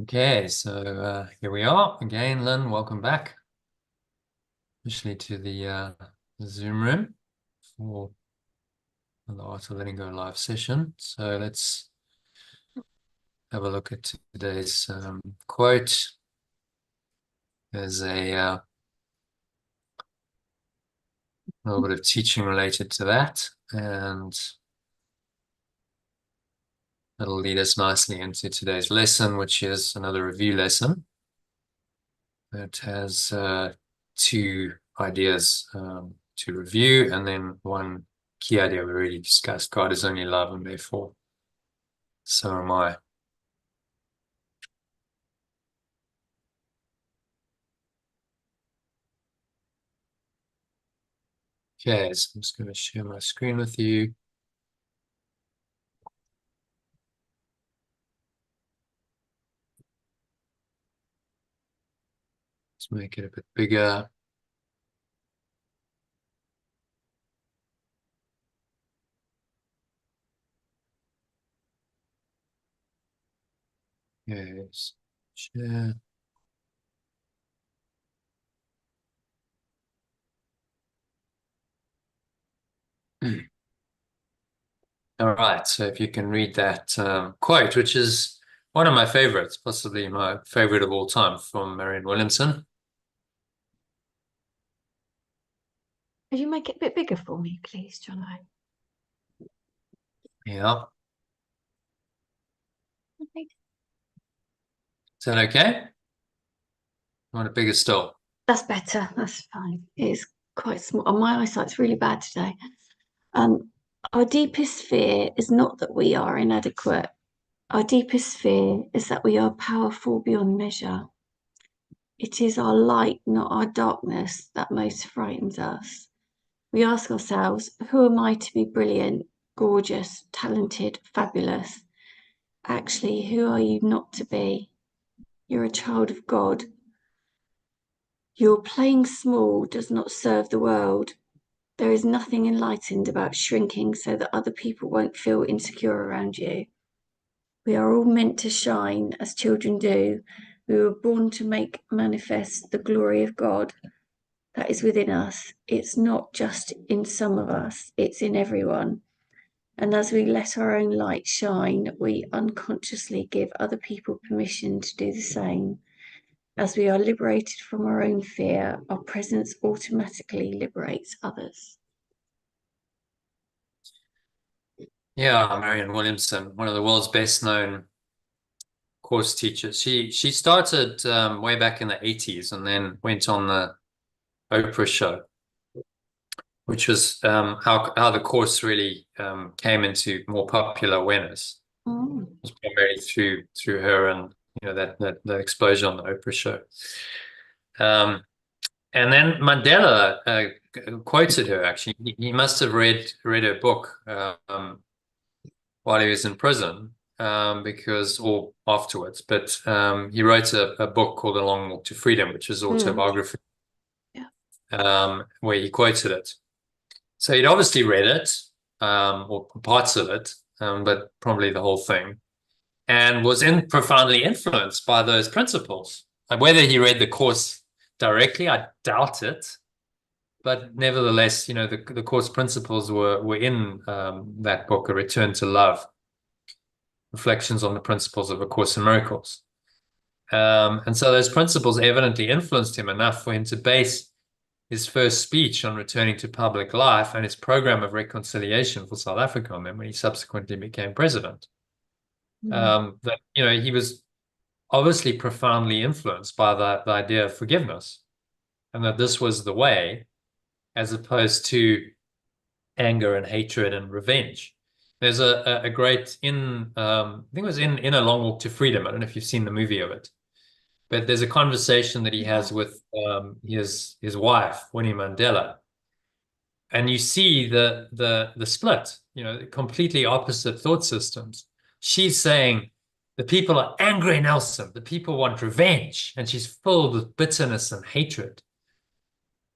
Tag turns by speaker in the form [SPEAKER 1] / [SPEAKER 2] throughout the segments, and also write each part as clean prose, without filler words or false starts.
[SPEAKER 1] Okay, so here we are again, Lynn. Welcome back, officially to the Zoom room for the Art of Letting Go live session. So let's have a look at today's quote. There's a little bit of teaching related to that, and that'll lead us nicely into today's lesson, which is another review lesson that has two ideas to review, and then one key idea we already discussed: God is only love, and therefore so am I. Okay, so I'm just going to share my screen with you. Let's make it a bit bigger. Yes, share. All right, so if you can read that quote, which is one of my favorites, possibly my favorite of all time, from Marianne Williamson.
[SPEAKER 2] Could you make it a bit bigger for me, please, John?
[SPEAKER 1] Yeah.
[SPEAKER 2] Okay.
[SPEAKER 1] Is that okay? You want it bigger still?
[SPEAKER 2] That's better. That's fine. It's quite small. Oh, my eyesight's really bad today. Our deepest fear is not that we are inadequate. Our deepest fear is that we are powerful beyond measure. It is our light, not our darkness, that most frightens us. We ask ourselves, who am I to be brilliant, gorgeous, talented, fabulous? Actually, who are you not to be? You're a child of God. Your playing small does not serve the world. There is nothing enlightened about shrinking so that other people won't feel insecure around you. We are all meant to shine as children do. We were born to make manifest the glory of God that is within us. It's not just in some of us, it's in everyone. And as we let our own light shine, we unconsciously give other people permission to do the same. As we are liberated from our own fear, our presence automatically liberates others.
[SPEAKER 1] Yeah, Marianne Williamson, one of the world's best known course teachers. She started way back in the 80s and then went on the Oprah show, which was how the course really came into more popular awareness.
[SPEAKER 2] Mm.
[SPEAKER 1] It was primarily through her and that exposure on the Oprah show. And then Mandela quoted her. Actually, he must have read her book while he was in prison, because or afterwards. But he wrote a book called A Long Walk to Freedom, which is autobiography, where he quoted it. So he'd obviously read it, or parts of it, but probably the whole thing, and was profoundly influenced by those principles. Whether he read the course directly, I doubt it. But nevertheless, the course principles were in that book, A Return to Love, Reflections on the Principles of A Course in Miracles. And so those principles evidently influenced him enough for him to base his first speech on returning to public life and his program of reconciliation for South Africa on them when he subsequently became president. That he was obviously profoundly influenced by the idea of forgiveness, and that this was the way, as opposed to anger and hatred and revenge. There's a great I think it was in A Long Walk to Freedom. I don't know if you've seen the movie of it, but there's a conversation that he has with his wife, Winnie Mandela, and you see the split, completely opposite thought systems. She's saying the people are angry, Nelson. The people want revenge, and she's filled with bitterness and hatred.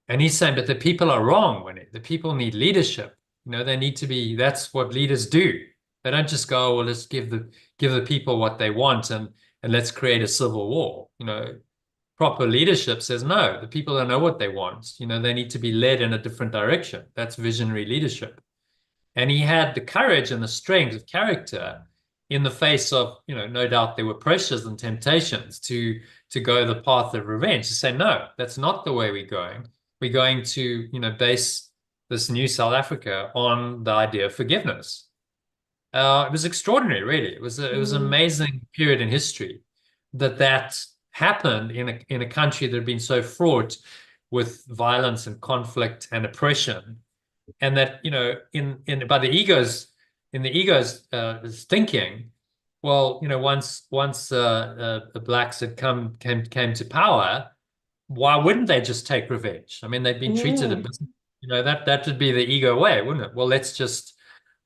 [SPEAKER 1] And he's saying, but the people are wrong. The people need leadership. They need to be. That's what leaders do. They don't just go, well, let's give the people what they want, and and let's create a civil war. Proper leadership says, no, the people don't know what they want. They need to be led in a different direction. That's visionary leadership. And he had the courage and the strength of character in the face of, no doubt there were pressures and temptations to go the path of revenge, to say, no, that's not the way we're going. We're going to, base this new South Africa on the idea of forgiveness. It was extraordinary, really. It was an amazing period in history that happened in a country that had been so fraught with violence and conflict and oppression, and that in by the ego's thinking, well, once the blacks had came to power, why wouldn't they just take revenge? I mean, they'd been treated a bit, that would be the ego way, wouldn't it? Well, let's just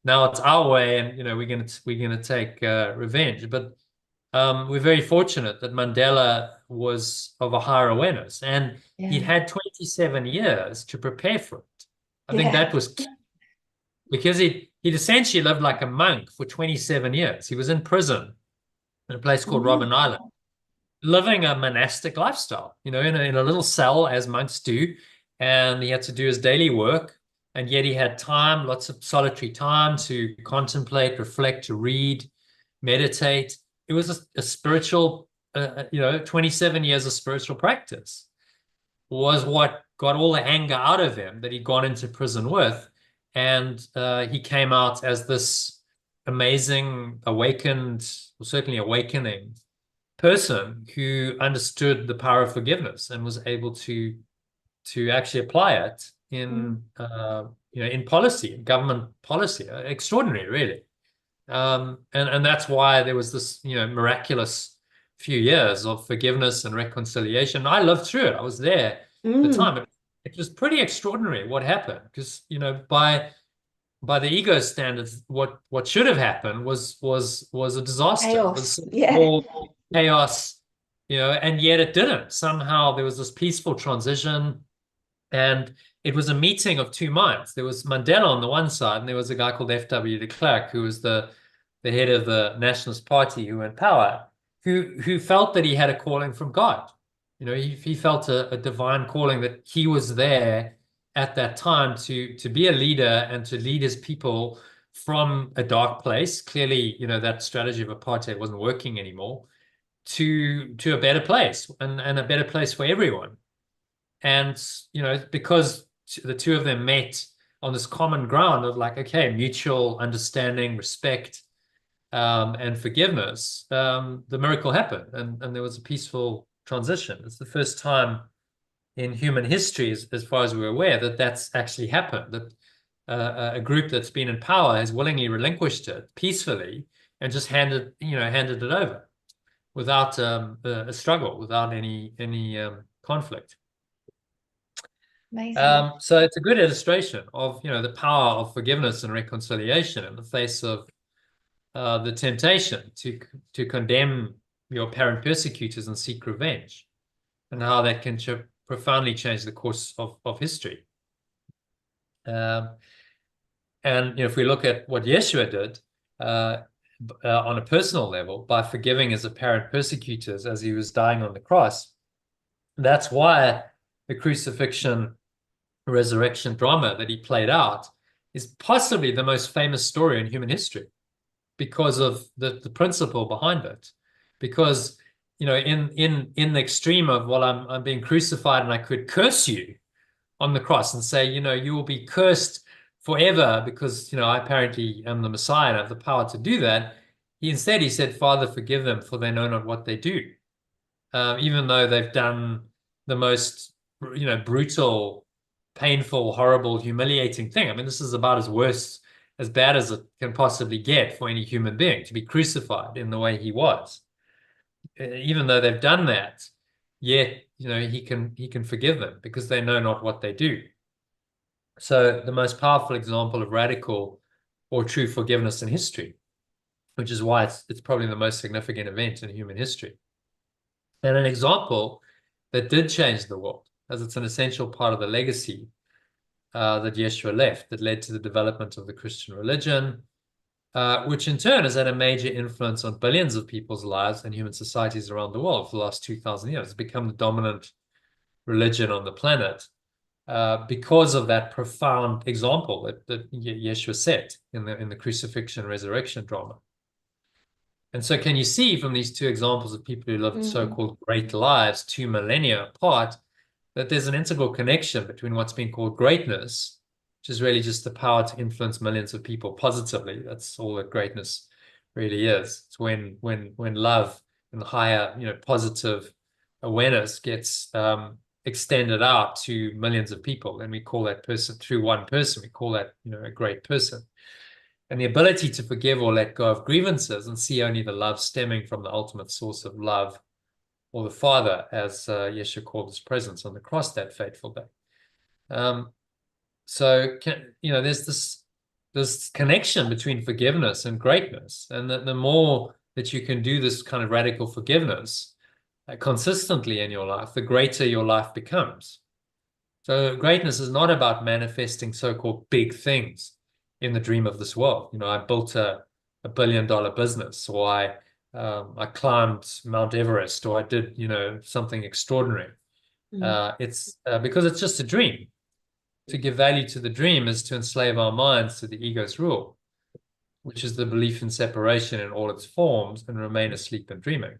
[SPEAKER 1] now it's our way, and we're gonna take revenge. But we're very fortunate that Mandela was of a higher awareness, and he'd
[SPEAKER 2] Yeah.
[SPEAKER 1] had 27 years to prepare for it. I think
[SPEAKER 2] Yeah.
[SPEAKER 1] that was key, because he'd essentially lived like a monk for 27 years. He was in prison in a place called
[SPEAKER 2] Mm.
[SPEAKER 1] Robben Island, living a monastic lifestyle, in a little cell as monks do. And he had to do his daily work. And yet he had time, lots of solitary time to contemplate, reflect, to read, meditate. It was a spiritual, 27 years of spiritual practice was what got all the anger out of him that he'd gone into prison with. And he came out as this amazing, awakened, well, certainly awakening person who understood the power of forgiveness and was able to actually apply it
[SPEAKER 2] Mm.
[SPEAKER 1] in policy, government policy. Extraordinary, really. And that's why there was this miraculous few years of forgiveness and reconciliation. I lived through it. I was there at the
[SPEAKER 2] Mm.
[SPEAKER 1] time. It was pretty extraordinary what happened, because by the ego standards, what should have happened was a disaster. It
[SPEAKER 2] Chaos.
[SPEAKER 1] was
[SPEAKER 2] Yeah.
[SPEAKER 1] all chaos, and yet it didn't. Somehow there was this peaceful transition, and it was a meeting of two minds. There was Mandela on the one side, and there was a guy called F.W. de Klerk, who was the head of the Nationalist Party, who were in power, who felt that he had a calling from God. He felt a divine calling, that he was there at that time to be a leader and to lead his people from a dark place. Clearly, that strategy of apartheid wasn't working anymore, to a better place, and a better place for everyone. And because the two of them met on this common ground of, like, okay, mutual understanding, respect, and forgiveness, the miracle happened, and there was a peaceful transition. It's the first time in human history, as far as we're aware, that that's actually happened, that a group that's been in power has willingly relinquished it peacefully and just handed it over without a struggle, without any conflict.
[SPEAKER 2] Amazing.
[SPEAKER 1] So it's a good illustration of the power of forgiveness and reconciliation in the face of the temptation to condemn your apparent persecutors and seek revenge, and how that can profoundly change the course of history. And if we look at what Yeshua did on a personal level, by forgiving his apparent persecutors as he was dying on the cross, that's why the crucifixion resurrection drama that he played out is possibly the most famous story in human history, because of the principle behind it. Because in the extreme of, well, I'm being crucified and I could curse you on the cross and say, you will be cursed forever because I apparently am the Messiah and have the power to do that. He said, Father, forgive them, for they know not what they do. Even though they've done the most brutal, painful, horrible, humiliating thing. I mean, this is about as bad as it can possibly get for any human being, to be crucified in the way he was. Even though they've done that, yet he can forgive them, because they know not what they do. So the most powerful example of radical or true forgiveness in history, which is why it's probably the most significant event in human history. And an example that did change the world, as it's an essential part of the legacy that Yeshua left, that led to the development of the Christian religion, which in turn has had a major influence on billions of people's lives and human societies around the world for the last 2,000 years. It's become the dominant religion on the planet because of that profound example that Yeshua set in the crucifixion resurrection drama. And so can you see from these two examples of people who lived so-called great lives 2 millennia apart, that there's an integral connection between what's being called greatness, which is really just the power to influence millions of people positively. That's all that greatness really is. It's when love and higher, positive awareness gets extended out to millions of people, and we call that person, through one person, we call that, a great person. And the ability to forgive or let go of grievances and see only the love stemming from the ultimate source of love, or the Father, as Yeshua called his presence on the cross that fateful day. So, there's this connection between forgiveness and greatness. And the more that you can do this kind of radical forgiveness consistently in your life, the greater your life becomes. So greatness is not about manifesting so-called big things in the dream of this world. I built a $1 billion business, or I climbed Mount Everest, or I did, something extraordinary. It's because it's just a dream. To give value to the dream is to enslave our minds to the ego's rule, which is the belief in separation in all its forms, and remain asleep and dreaming.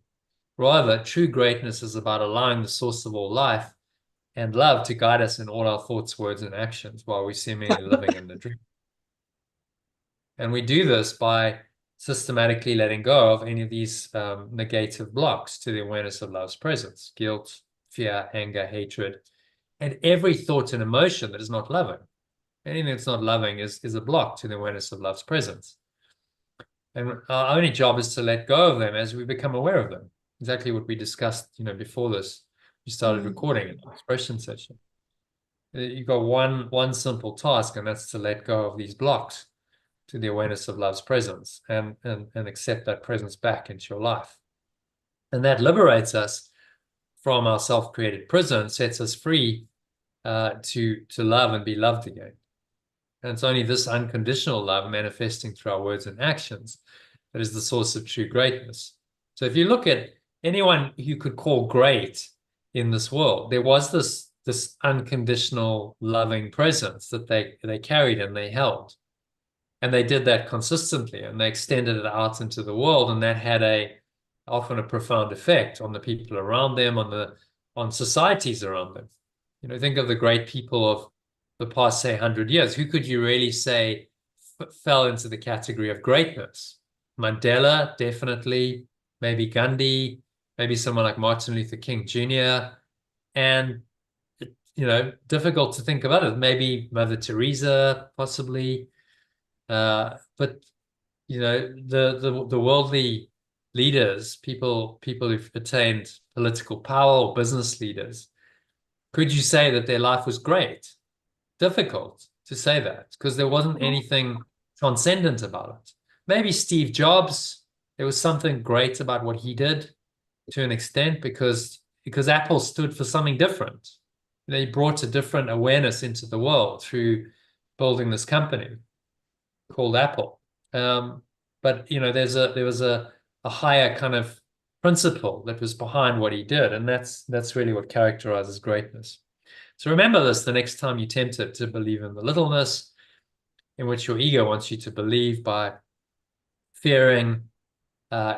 [SPEAKER 1] Rather, true greatness is about allowing the source of all life and love to guide us in all our thoughts, words, and actions while we're seemingly living in the dream. And we do this by systematically letting go of any of these negative blocks to the awareness of love's presence: guilt, fear, anger, hatred, and every thought and emotion that is not loving. Anything that's not loving is a block to the awareness of love's presence. And our only job is to let go of them as we become aware of them. Exactly what we discussed, before this, we started recording an expression session. You've got one simple task, and that's to let go of these blocks to the awareness of love's presence, and accept that presence back into your life. And that liberates us from our self-created prison, sets us free to love and be loved again. And it's only this unconditional love manifesting through our words and actions that is the source of true greatness. So if you look at anyone you could call great in this world, there was this unconditional loving presence that they carried and they held. And they did that consistently, and they extended it out into the world, and that had often a profound effect on the people around them, on societies around them. Think of the great people of the past, say, 100 years. Who could you really say fell into the category of greatness? Mandela, definitely. Maybe Gandhi, maybe someone like Martin Luther King Jr. And, difficult to think of others. Maybe Mother Teresa, possibly. But the worldly leaders, people who've attained political power, or business leaders, could you say that their life was great? Difficult to say that, because there wasn't anything transcendent about it. Maybe Steve Jobs, there was something great about what he did to an extent, because Apple stood for something different. He brought a different awareness into the world through building this company called Apple. But there was a higher kind of principle that was behind what he did, and that's really what characterizes greatness. So remember this the next time you're tempted to believe in the littleness in which your ego wants you to believe by fearing,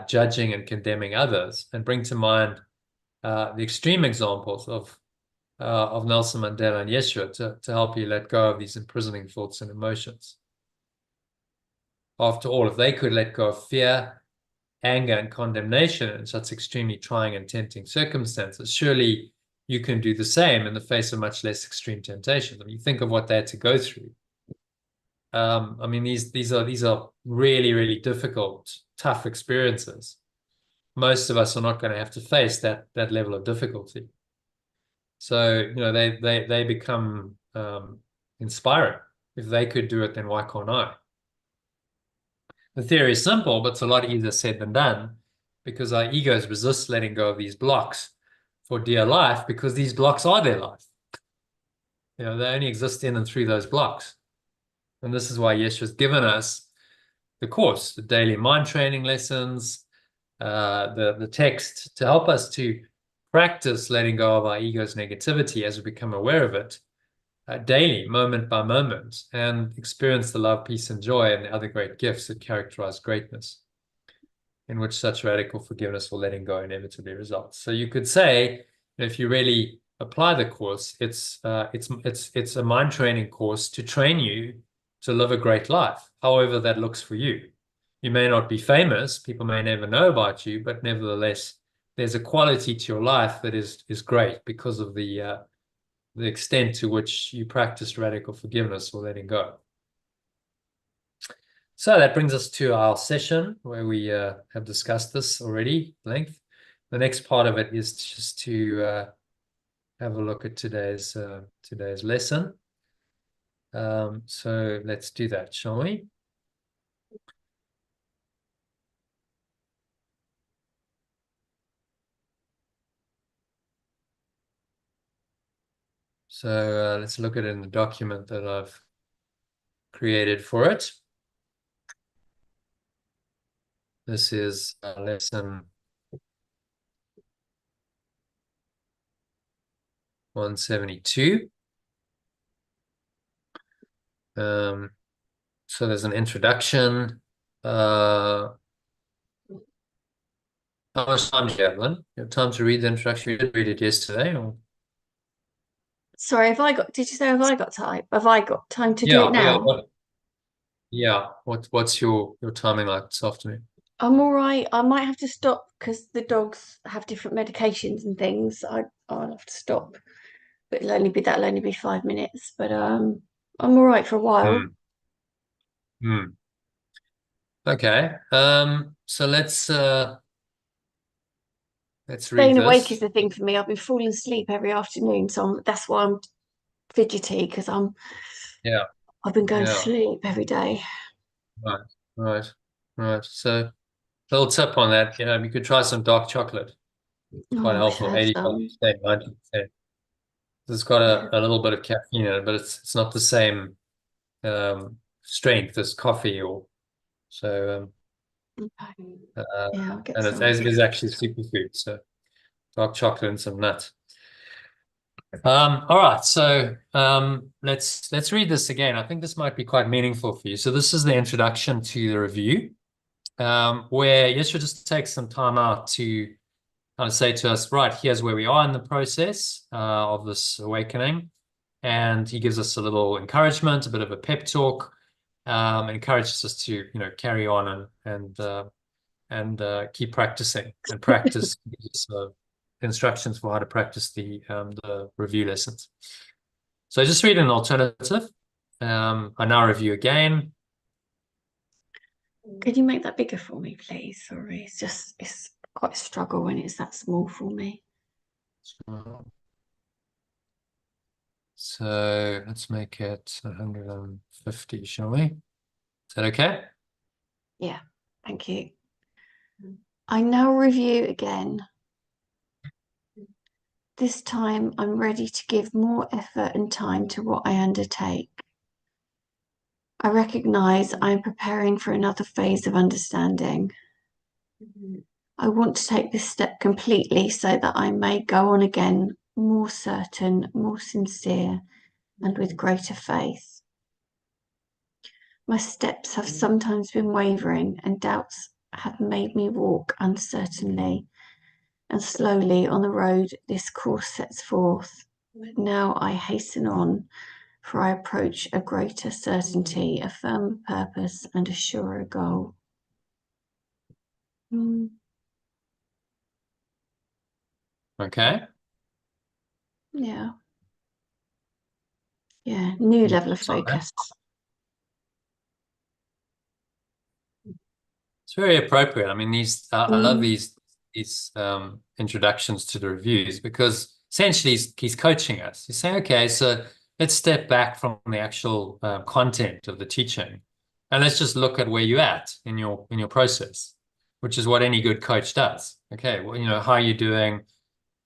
[SPEAKER 1] judging, and condemning others, and bring to mind the extreme examples of Nelson Mandela and Yeshua to help you let go of these imprisoning thoughts and emotions. After all, if they could let go of fear, anger, and condemnation in such extremely trying and tempting circumstances, surely you can do the same in the face of much less extreme temptations. You think of what they had to go through. These are really, really difficult, tough experiences. Most of us are not going to have to face that level of difficulty. So they become inspiring. If they could do it, then why can't I? The theory is simple, but it's a lot easier said than done, because our egos resist letting go of these blocks for dear life, because these blocks are their life. They only exist in and through those blocks. And this is why Yeshua's given us the course, the daily mind training lessons, the text to help us to practice letting go of our ego's negativity as we become aware of it daily, moment by moment, and experience the love, peace, and joy and the other great gifts that characterize greatness, in which such radical forgiveness or letting go inevitably results. So you could say, if you really apply the course, it's a mind training course to train you to live a great life, however that looks for you. You may not be famous, people may never know about you, but nevertheless, there's a quality to your life that is great because of the extent to which you practice radical forgiveness or letting go. So that brings us to our session where we have discussed this already at length. The next part of it is just to have a look at today's lesson. So let's do that, shall we? So let's look at it in the document that I've created for it. This is lesson 172. So there's an introduction. How much time do you have, Lynn? You have time to read the introduction? You did read it yesterday, or?
[SPEAKER 2] Sorry, did you say have I got time? Have I got time to do it now?
[SPEAKER 1] What's your timing like this afternoon?
[SPEAKER 2] I'm all right. I might have to stop because the dogs have different medications and things. I'll have to stop, but that'll only be 5 minutes. But I'm all right for a while.
[SPEAKER 1] Okay. So let's read
[SPEAKER 2] Staying awake is
[SPEAKER 1] this.
[SPEAKER 2] the thing for me. I've been falling asleep every afternoon, so that's why I'm fidgety because
[SPEAKER 1] Yeah.
[SPEAKER 2] I've been going to
[SPEAKER 1] Yeah.
[SPEAKER 2] sleep every day.
[SPEAKER 1] Right. So little tip on that, you could try some dark chocolate. Quite
[SPEAKER 2] Oh, I should
[SPEAKER 1] helpful,
[SPEAKER 2] have some.
[SPEAKER 1] 85%, 90%. It's got a little bit of caffeine in it, but it's not the same strength as coffee or so.
[SPEAKER 2] Okay.
[SPEAKER 1] Uh,
[SPEAKER 2] Yeah, I'll get
[SPEAKER 1] and it
[SPEAKER 2] some.
[SPEAKER 1] is actually superfood, so dark chocolate and some nuts. All right, so let's read this again. I think this might be quite meaningful for you. So this is the introduction to the review, where Yeshua just takes some time out to kind of say to us, right, here's where we are in the process of this awakening. And he gives us a little encouragement, a bit of a pep talk, encourages us to, carry on and keep practicing and practice instructions for how to practice the review lessons. So just read an alternative. I now review again.
[SPEAKER 2] Could you make that bigger for me, please? Sorry, it's quite a struggle when it's that small for me.
[SPEAKER 1] So let's make it 150, shall we? Is that okay?
[SPEAKER 2] Yeah, thank you. I now review again. This time I'm ready to give more effort and time to what I undertake. I recognize I am preparing for another phase of understanding. I want to take this step completely so that I may go on again more certain, more sincere, and with greater faith. My steps have sometimes been wavering, and doubts have made me walk uncertainly and slowly on the road this course sets forth. But now I hasten on, for I approach a greater certainty, a firmer purpose, and a surer goal.
[SPEAKER 1] Okay.
[SPEAKER 2] Yeah. Yeah, new level of focus.
[SPEAKER 1] It's very appropriate. I mean, I love these introductions to the reviews because essentially he's coaching us. He's saying, okay, so let's step back from the actual content of the teaching, and let's just look at where you're at in your process, which is what any good coach does. Okay, well, how are you doing?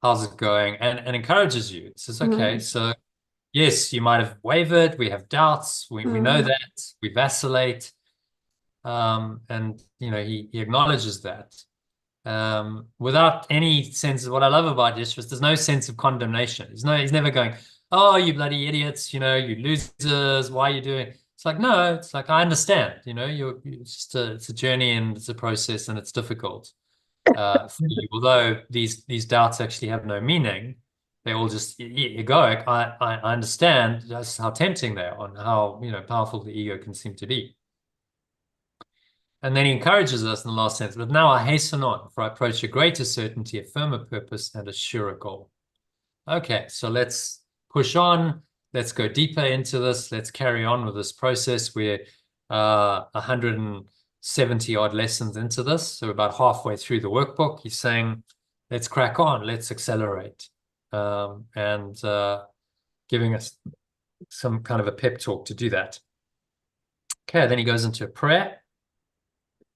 [SPEAKER 1] How's it going? And encourages you. It says, okay, so yes, you might have wavered. We have doubts. We know that. We vacillate. And he acknowledges that, without any sense of what I love about Yeshua. There's no sense of condemnation. He's never going, oh, you bloody idiots, you losers, why are you doing? It's like, no, it's like, I understand, it's just it's a journey, and it's a process, and it's difficult for you. Although these doubts actually have no meaning, they all just egoic. I understand just how tempting they are, and how powerful the ego can seem to be. And then he encourages us in the last sentence, but now I hasten on, for I approach a greater certainty, a firmer purpose, and a surer goal. Okay, so let's push on. Let's go deeper into this. Let's carry on with this process. We're 170 odd lessons into this, so about halfway through the workbook. He's saying, let's crack on, let's accelerate, and giving us some kind of a pep talk to do that. Okay, then he goes into a prayer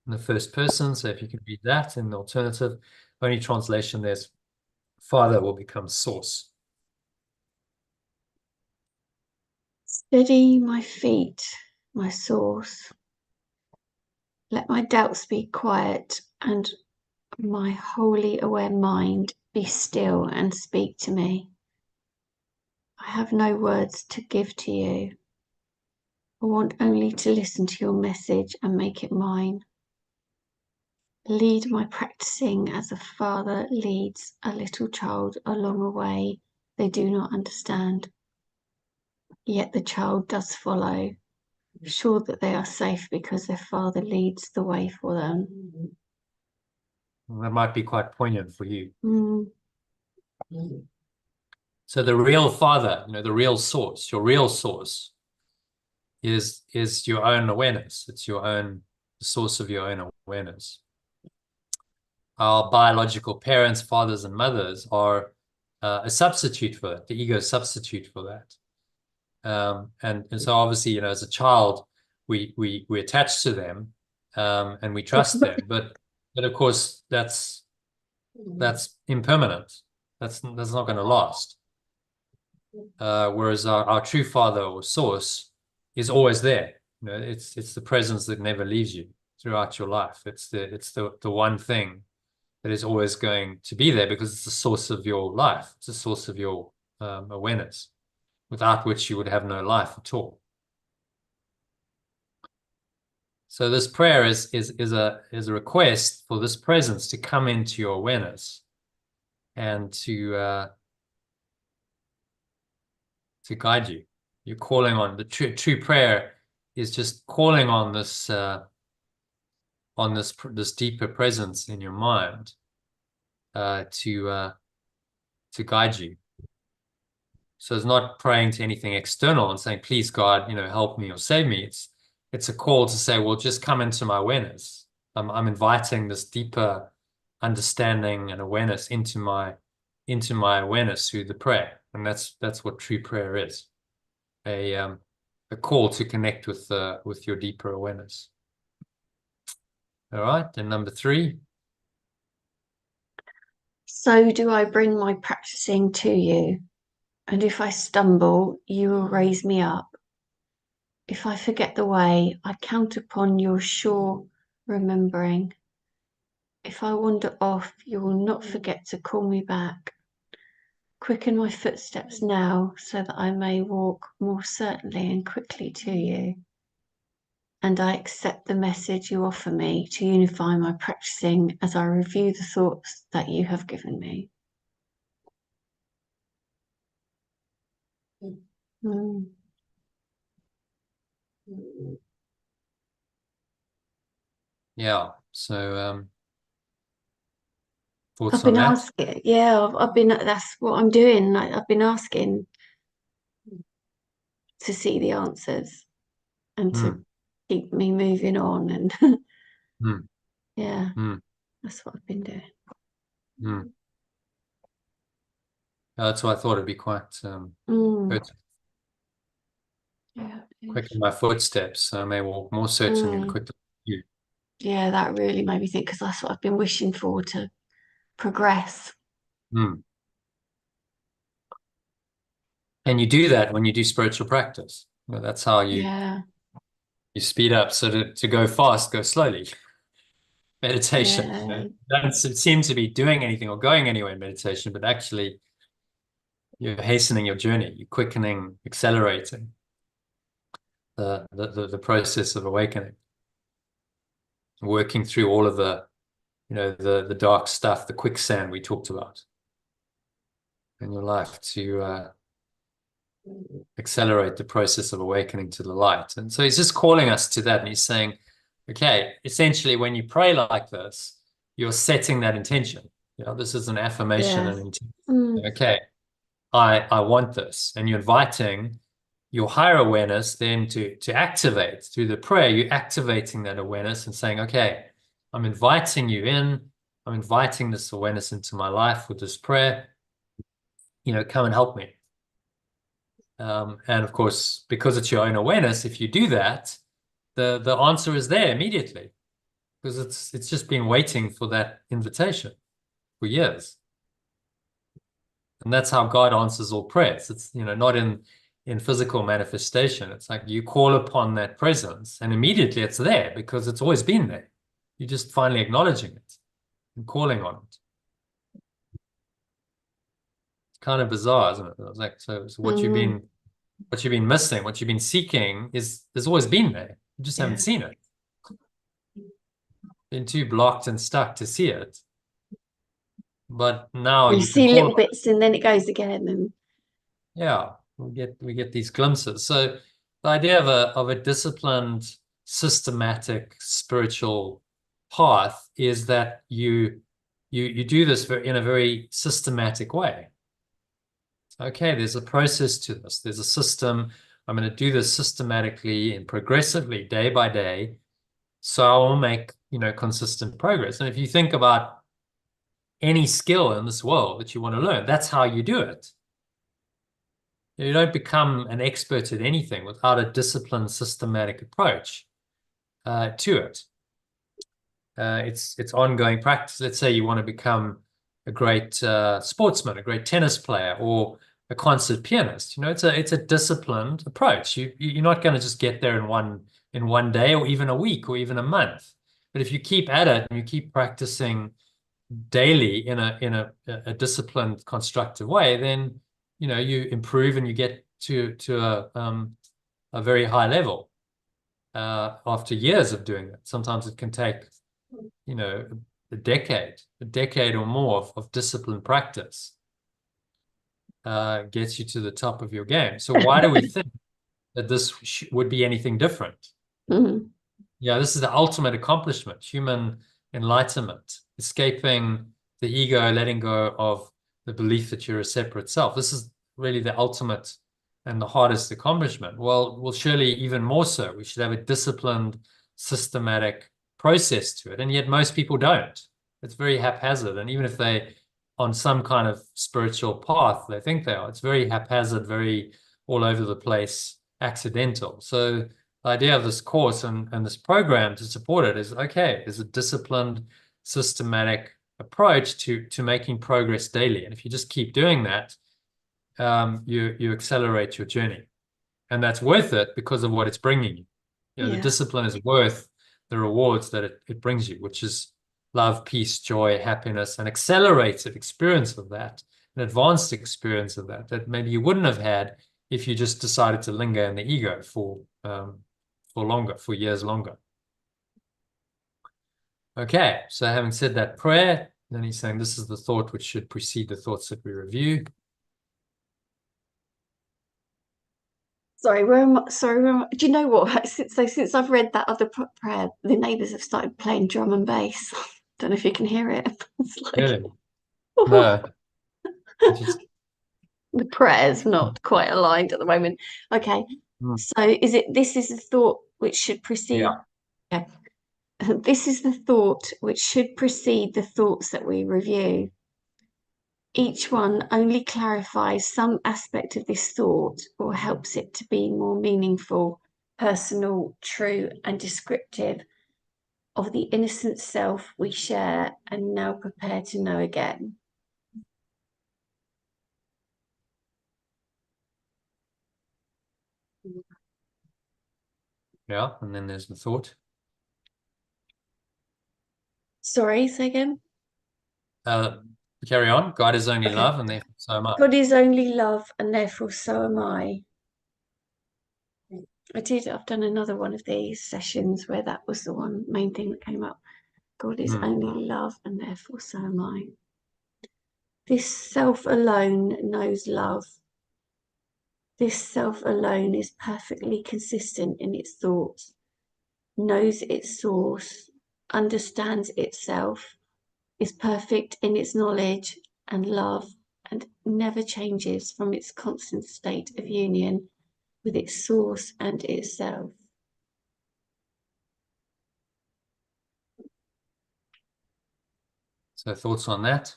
[SPEAKER 1] in the first person. So if you can read that in the alternative, only translation, there's Father will become source.
[SPEAKER 2] Steady my feet, my source. Let my doubts be quiet, and my wholly aware mind be still and speak to me. I have no words to give to you. I want only to listen to your message and make it mine. Lead my practicing as a father leads a little child along a way they do not understand. Yet the child does follow, sure that they are safe because their father leads the way for them.
[SPEAKER 1] That might be quite poignant for you.
[SPEAKER 2] Mm.
[SPEAKER 1] So the real Father, the real source, your real source is your own awareness. It's the source of your own awareness. Our biological parents, fathers and mothers, are a substitute for that, the ego substitute for that. And so obviously, as a child, we attach to them, and we trust them, but of course that's impermanent. That's not going to last. Whereas our true Father or source is always there. It's the presence that never leaves you throughout your life. It's the one thing that is always going to be there, because it's the source of your life. It's the source of your awareness, without which you would have no life at all. So this prayer is a request for this presence to come into your awareness, and to guide you. You're calling on the true prayer is just calling on this this deeper presence in your mind to guide you. So it's not praying to anything external and saying, please God, help me or save me. It's a call to say, well, just come into my awareness. I'm inviting this deeper understanding and awareness into my awareness through the prayer. And that's what true prayer is. A call to connect with your deeper awareness. All right, then number 3.
[SPEAKER 2] So do I bring my practicing to you, and if I stumble, you will raise me up. If I forget the way, I count upon your sure remembering. If I wander off, you will not forget to call me back. Quicken my footsteps now, so that I may walk more certainly and quickly to you. And I accept the message you offer me to unify my practicing as I review the thoughts that you have given me. Mm.
[SPEAKER 1] Yeah. So thoughts
[SPEAKER 2] I've
[SPEAKER 1] on
[SPEAKER 2] been
[SPEAKER 1] that?
[SPEAKER 2] asking, yeah, I've been, that's what I'm doing. Like, I've been asking to see the answers and to
[SPEAKER 1] Mm,
[SPEAKER 2] keep me moving on. And
[SPEAKER 1] mm,
[SPEAKER 2] yeah,
[SPEAKER 1] mm,
[SPEAKER 2] that's what I've been doing.
[SPEAKER 1] mm. That's why I thought it'd be quite
[SPEAKER 2] Mm.
[SPEAKER 1] good to
[SPEAKER 2] Yeah,
[SPEAKER 1] quicken my footsteps, so I may walk more certainly and
[SPEAKER 2] mm.
[SPEAKER 1] quickly. You.
[SPEAKER 2] Yeah, that really made me think, because that's what I've been wishing for, to progress.
[SPEAKER 1] Mm. And you do that when you do spiritual practice. That's how you
[SPEAKER 2] Yeah.
[SPEAKER 1] You speed up. So to go fast, go slowly. Meditation.
[SPEAKER 2] Yeah.
[SPEAKER 1] Don't seem to be doing anything or going anywhere in meditation, but actually you're hastening your journey. You're quickening, accelerating the process of awakening, working through all of the dark stuff, the quicksand we talked about in your life to accelerate the process of awakening to the light. And so he's just calling us to that. And he's saying, okay, essentially when you pray like this, you're setting that intention. This is an affirmation
[SPEAKER 2] Yeah.
[SPEAKER 1] and intention.
[SPEAKER 2] Mm.
[SPEAKER 1] Okay, I want this. And you're inviting your higher awareness then to activate through the prayer. You're activating that awareness and saying, okay, I'm inviting you in. I'm inviting this awareness into my life with this prayer. Come and help me. And of course, because it's your own awareness, if you do that, the answer is there immediately, because it's just been waiting for that invitation for years. And that's how God answers all prayers. It's not in physical manifestation. It's like you call upon that presence and immediately it's there because it's always been there. You're just finally acknowledging it and calling on it. It's kind of bizarre, isn't it? It's like, so what you've
[SPEAKER 2] Mm.
[SPEAKER 1] been missing, what you've been seeking there's always been there. You just haven't
[SPEAKER 2] Yeah.
[SPEAKER 1] seen it. Been too blocked and stuck to see it. But now
[SPEAKER 2] You
[SPEAKER 1] you can
[SPEAKER 2] see
[SPEAKER 1] call
[SPEAKER 2] little
[SPEAKER 1] on it.
[SPEAKER 2] bits and then it goes again. And
[SPEAKER 1] Yeah, we get these glimpses. So the idea of a disciplined, systematic spiritual path is that you do this in a very systematic way. Okay, there's a process to this. There's a system. I'm going to do this systematically and progressively, day by day, so I will make consistent progress. And if you think about any skill in this world that you want to learn, that's how you do it. You don't become an expert at anything without a disciplined, systematic approach to it. It's ongoing practice. Let's say you want to become a great sportsman, a great tennis player, or a concert pianist. It's a disciplined approach. You're not going to just get there in one day, or even a week, or even a month. But if you keep at it and you keep practicing daily in a disciplined, constructive way, then you improve and you get to a very high level after years of doing it. Sometimes it can take a decade or more of disciplined practice gets you to the top of your game. So why do we think that this would be anything different?
[SPEAKER 2] mm.
[SPEAKER 1] Yeah, this is the ultimate accomplishment, human enlightenment, escaping the ego, letting go of the belief that you're a separate self. This is really the ultimate and the hardest accomplishment. Well, surely even more so. We should have a disciplined, systematic process to it. And yet most people don't. It's very haphazard. And even if they on some kind of spiritual path, they think they are, it's very haphazard, very all over the place, accidental. So the idea of this course and this program to support it is, okay, there's a disciplined, systematic approach to making progress daily. And if you just keep doing that, you accelerate your journey. And that's worth it because of what it's bringing you. The
[SPEAKER 2] Yeah.
[SPEAKER 1] discipline is worth the rewards that it brings you, which is love, peace, joy, happiness, an accelerated experience of that, an advanced experience of that maybe you wouldn't have had if you just decided to linger in the ego for longer, for years longer. Okay, so having said that prayer, then he's saying this is the thought which should precede the thoughts that we review.
[SPEAKER 2] Sorry, do you know what? Since I've read that other prayer, the neighbours have started playing drum and bass. Don't know if you can hear it. It's like
[SPEAKER 1] Really? No. Just,
[SPEAKER 2] the prayer's not quite aligned at the moment. Okay, so this is the thought which should precede.
[SPEAKER 1] yeah.
[SPEAKER 2] Yeah. This is the thought which should precede the thoughts that we review. Each one only clarifies some aspect of this thought or helps it to be more meaningful, personal, true, and descriptive of the innocent self we share and now prepare to know again.
[SPEAKER 1] Yeah, and then there's the thought.
[SPEAKER 2] Sorry, say again.
[SPEAKER 1] Uh, Carry on. God is only
[SPEAKER 2] Okay.
[SPEAKER 1] love, and therefore so am I.
[SPEAKER 2] God is only love, and therefore so am I. I've done another one of these sessions where that was the one main thing that came up. God is only love, and therefore so am I. This self alone knows love. This self alone is perfectly consistent in its thoughts, knows its source, understands itself, is perfect in its knowledge and love, and never changes from its constant state of union with its source and itself.
[SPEAKER 1] So thoughts on that?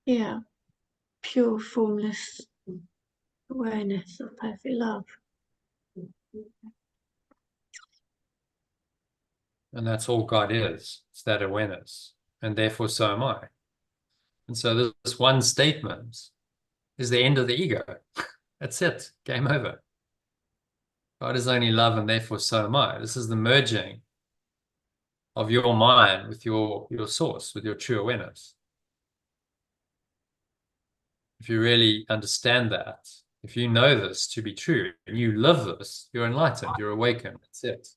[SPEAKER 2] Yeah, pure, formless awareness of perfect love.
[SPEAKER 1] And that's all God is. It's that awareness. And therefore so am I. And so this one statement is the end of the ego. That's it. Game over. God is only love, and therefore so am I. This is the merging of your mind with your source, with your true awareness. If you really understand that, if you know this to be true and you live this, you're enlightened, you're awakened. That's it.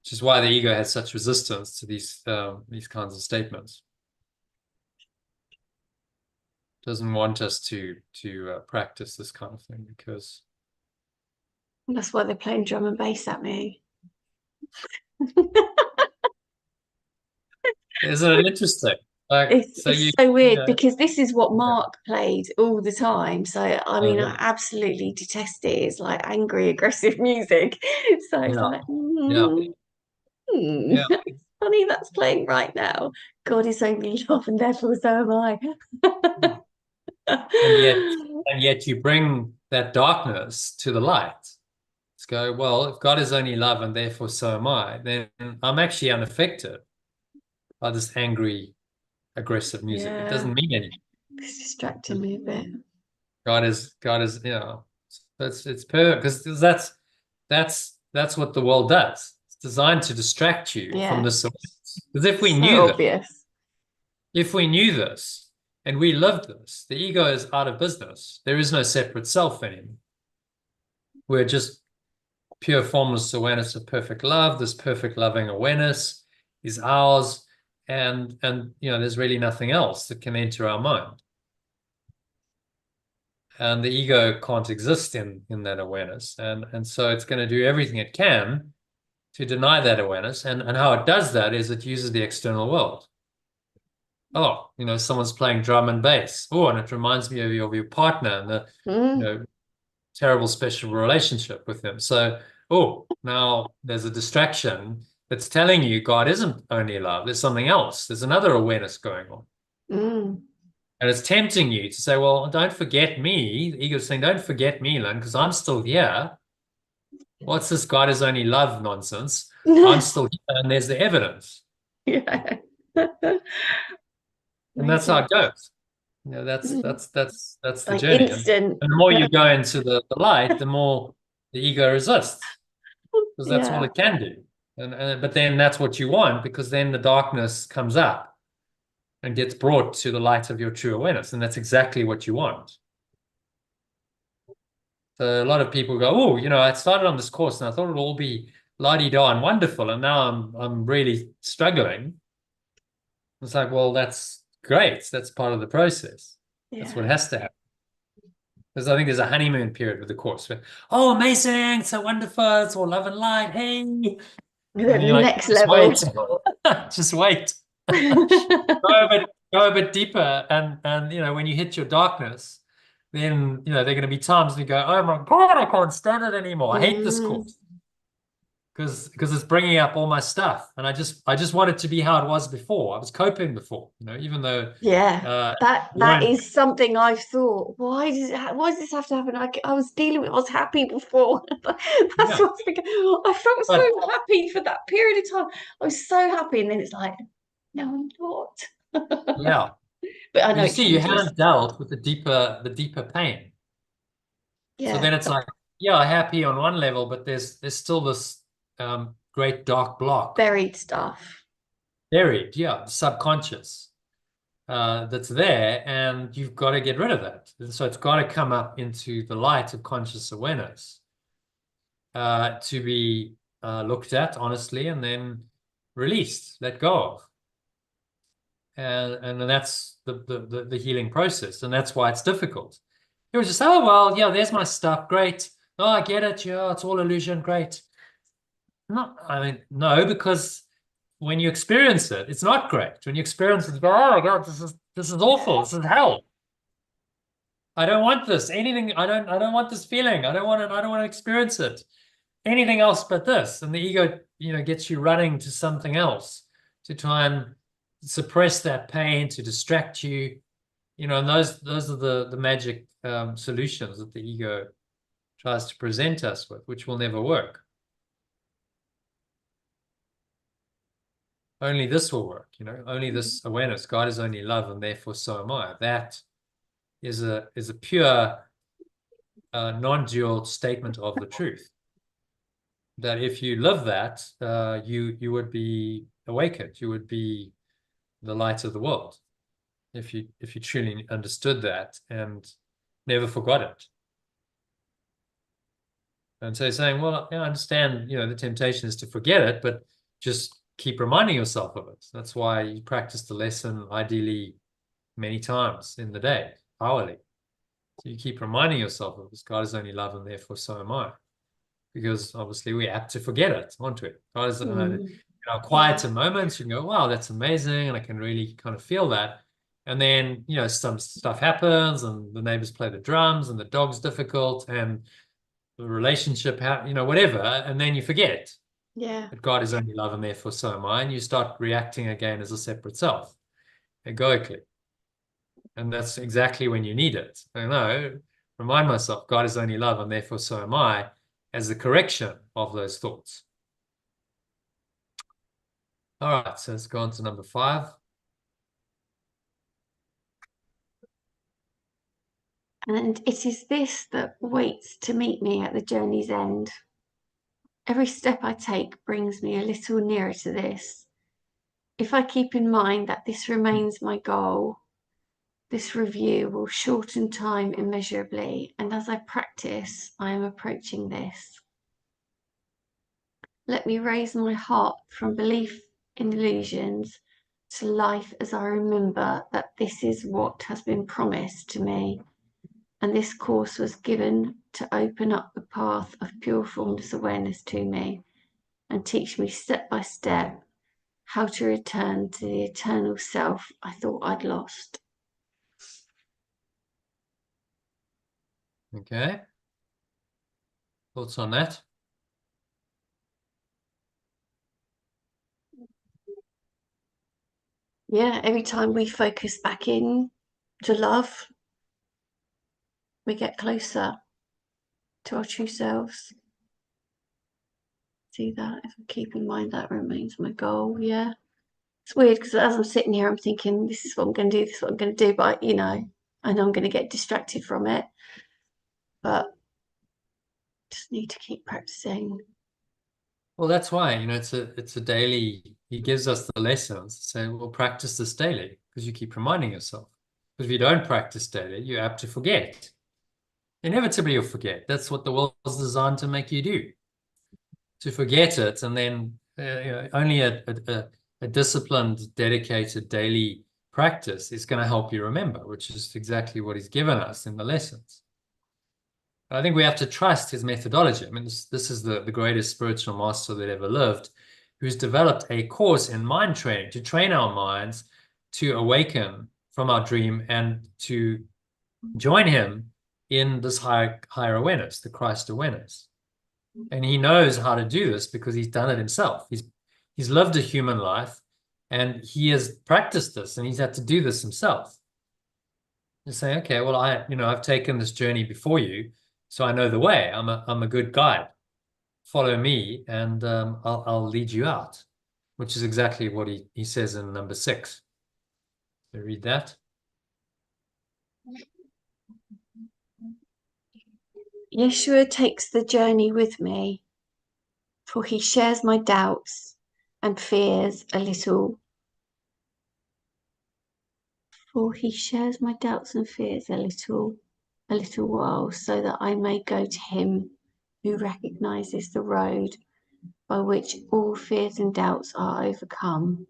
[SPEAKER 1] Which is why the ego has such resistance to these kinds of statements. It doesn't want us to practice this kind of thing because
[SPEAKER 2] And that's why they're playing drum and bass at me.
[SPEAKER 1] isn't it interesting? Like,
[SPEAKER 2] It's
[SPEAKER 1] so
[SPEAKER 2] it's
[SPEAKER 1] you
[SPEAKER 2] so weird
[SPEAKER 1] know,
[SPEAKER 2] because this is what
[SPEAKER 1] yeah,
[SPEAKER 2] Mark played all the time. So I mean, I absolutely detest it. It's like angry, aggressive music. So it's
[SPEAKER 1] yeah,
[SPEAKER 2] like,
[SPEAKER 1] yeah, yeah,
[SPEAKER 2] it's funny that's playing right now. God is only love, and therefore so am I.
[SPEAKER 1] yeah. And yet you bring that darkness to the light. Let's go, well, if God is only love and therefore so am I, then I'm actually unaffected by this angry, aggressive music. It
[SPEAKER 2] Yeah,
[SPEAKER 1] doesn't mean anything.
[SPEAKER 2] it's distracting me a bit.
[SPEAKER 1] God is, it's perfect because that's what the world does. It's designed to distract you from
[SPEAKER 2] Yeah,
[SPEAKER 1] this awareness. Because if we
[SPEAKER 2] so
[SPEAKER 1] knew that,
[SPEAKER 2] obvious.
[SPEAKER 1] if we knew this and we lived this, the ego is out of business. There is no separate self anymore. We're just pure formless awareness of perfect love. This perfect loving awareness is ours, and there's really nothing else that can enter our mind. And the ego can't exist in that awareness, and so it's going to do everything it can to deny that awareness. And how it does that is it uses the external world. Oh, someone's playing drum and bass. Oh, and it reminds me of your partner and the
[SPEAKER 2] Mm,
[SPEAKER 1] terrible special relationship with them. So, oh, now there's a distraction that's telling you God isn't only love. There's something else. There's another awareness going on.
[SPEAKER 2] mm.
[SPEAKER 1] And it's tempting you to say, well, don't forget me. The ego's saying, don't forget me, Lynn, because I'm still here. What's this God is only love nonsense? I'm still here, and there's the evidence.
[SPEAKER 2] Yeah.
[SPEAKER 1] And that's how
[SPEAKER 2] Amazing.
[SPEAKER 1] it goes.
[SPEAKER 2] Mm.
[SPEAKER 1] That's the
[SPEAKER 2] Like
[SPEAKER 1] journey.
[SPEAKER 2] instant.
[SPEAKER 1] And the more you go into the light, the more the ego resists, because that's all
[SPEAKER 2] Yeah.
[SPEAKER 1] it can do. But then that's what you want, because then the darkness comes up and gets brought to the light of your true awareness, and that's exactly what you want. So a lot of people go, oh, I started on this course and I thought it would all be la-di-da and wonderful, and now I'm really struggling. It's like, well, that's great. That's part of the process. That's what
[SPEAKER 2] Yeah.
[SPEAKER 1] has to happen. Because I think there's a honeymoon period with the course. Where, oh, amazing, so wonderful, it's all love and light. Hey. And
[SPEAKER 2] The
[SPEAKER 1] then you're like,
[SPEAKER 2] next
[SPEAKER 1] just
[SPEAKER 2] level.
[SPEAKER 1] wait. Just wait. Go a bit deeper. And when you hit your darkness, then there are going to be times when you go, oh my God, I can't stand it anymore. I hate this
[SPEAKER 2] Mm,
[SPEAKER 1] course because it's bringing up all my stuff. And I just want it to be how it was before. I was coping before, even though
[SPEAKER 2] yeah. That
[SPEAKER 1] you
[SPEAKER 2] that
[SPEAKER 1] won't.
[SPEAKER 2] is something I've thought. Why does this have to happen? I was dealing with. I was happy before. That's
[SPEAKER 1] Yeah.
[SPEAKER 2] what's thinking. I felt
[SPEAKER 1] But
[SPEAKER 2] so happy for that period of time. I was so happy, and then it's like, no, I'm not.
[SPEAKER 1] yeah.
[SPEAKER 2] But I
[SPEAKER 1] But
[SPEAKER 2] know
[SPEAKER 1] you
[SPEAKER 2] it
[SPEAKER 1] see, you
[SPEAKER 2] changes.
[SPEAKER 1] haven't dealt with the deeper pain. So
[SPEAKER 2] Yeah,
[SPEAKER 1] then it's like, yeah, happy on one level, but there's still this great dark block
[SPEAKER 2] buried stuff.
[SPEAKER 1] buried, yeah, subconscious, that's there, and you've got to get rid of that. And so it's got to come up into the light of conscious awareness, to be looked at honestly, and then released, let go of. And that's the healing process, and that's why it's difficult. It was just, oh well, yeah, there's my stuff, great. Oh, I get it, yeah, it's all illusion, great. Not, I mean, no, because when you experience it, it's not great. When you experience it, you go, oh my God, this is awful. This is hell. I don't want this. Anything, I don't want this feeling. I don't want to experience it. Anything else but this. And the ego, gets you running to something else to try and suppress that pain, to distract you. And those are the magic solutions that the ego tries to present us with, which will never work. Only this will work, only this awareness. God is only love, and therefore so am I. That is a pure, non-dual statement of the truth. That if you live that, you would be awakened. You would be the light of the world. If you truly understood that and never forgot it. And so saying, well, I understand, the temptation is to forget it, but just keep reminding yourself of it. That's why you practice the lesson ideally many times in the day, hourly. So you keep reminding yourself of this. God is only love, and therefore so am I. Because obviously we're apt to forget it, aren't we? God is, quieter moments, you can go, wow, that's amazing. And I can really kind of feel that. And then, some stuff happens, and the neighbors play the drums, and the dog's difficult, and the relationship, whatever. And then you forget
[SPEAKER 2] Yeah.
[SPEAKER 1] that God is only love, and therefore so am I. And you start reacting again as a separate self, egoically. And that's exactly when you need it. I know, remind myself, God is only love, and therefore so am I, as the correction of those thoughts. All right, so let's go on to number 5.
[SPEAKER 2] And it is this that waits to meet me at the journey's end. Every step I take brings me a little nearer to this. If I keep in mind that this remains my goal, this review will shorten time immeasurably, and as I practice, I am approaching this. Let me raise my heart from belief in illusions to life as I remember that this is what has been promised to me, and this course was given to open up the path of pure formless awareness to me and teach me step by step how to return to the eternal self I thought I'd lost.
[SPEAKER 1] Okay. Thoughts on that?
[SPEAKER 2] Yeah, every time we focus back in to love, we get closer to our true selves. See that? If I keep in mind that remains my goal, yeah. It's weird because as I'm sitting here, I'm thinking, this is what I'm going to do, this is what I'm going to do, but I know I'm going to get distracted from it. But just need to keep practicing.
[SPEAKER 1] Well, that's why, it's a daily, he gives us the lessons, say, well, practice this daily, because you keep reminding yourself. Because if you don't practice daily, you're apt to forget. Inevitably, you'll forget. That's what the world is designed to make you do, to forget it. And then only a disciplined, dedicated daily practice is going to help you remember, which is exactly what he's given us in the lessons. I think we have to trust his methodology. I mean, this is the greatest spiritual master that ever lived, who's developed a course in mind training to train our minds to awaken from our dream and to join him in this higher awareness, the Christ awareness. And he knows how to do this because he's done it himself. He's lived a human life, and he has practiced this, and he's had to do this himself. And say, okay, well, I've taken this journey before you, so I know the way. I'm a good guide. Follow me, and I'll lead you out, which is exactly what he says in number 6. So read that.
[SPEAKER 2] Yeshua takes the journey with me, for he shares my doubts and fears a little. For he shares my doubts and fears a little while, so that I may go to him who recognizes the road by which all fears and doubts are overcome.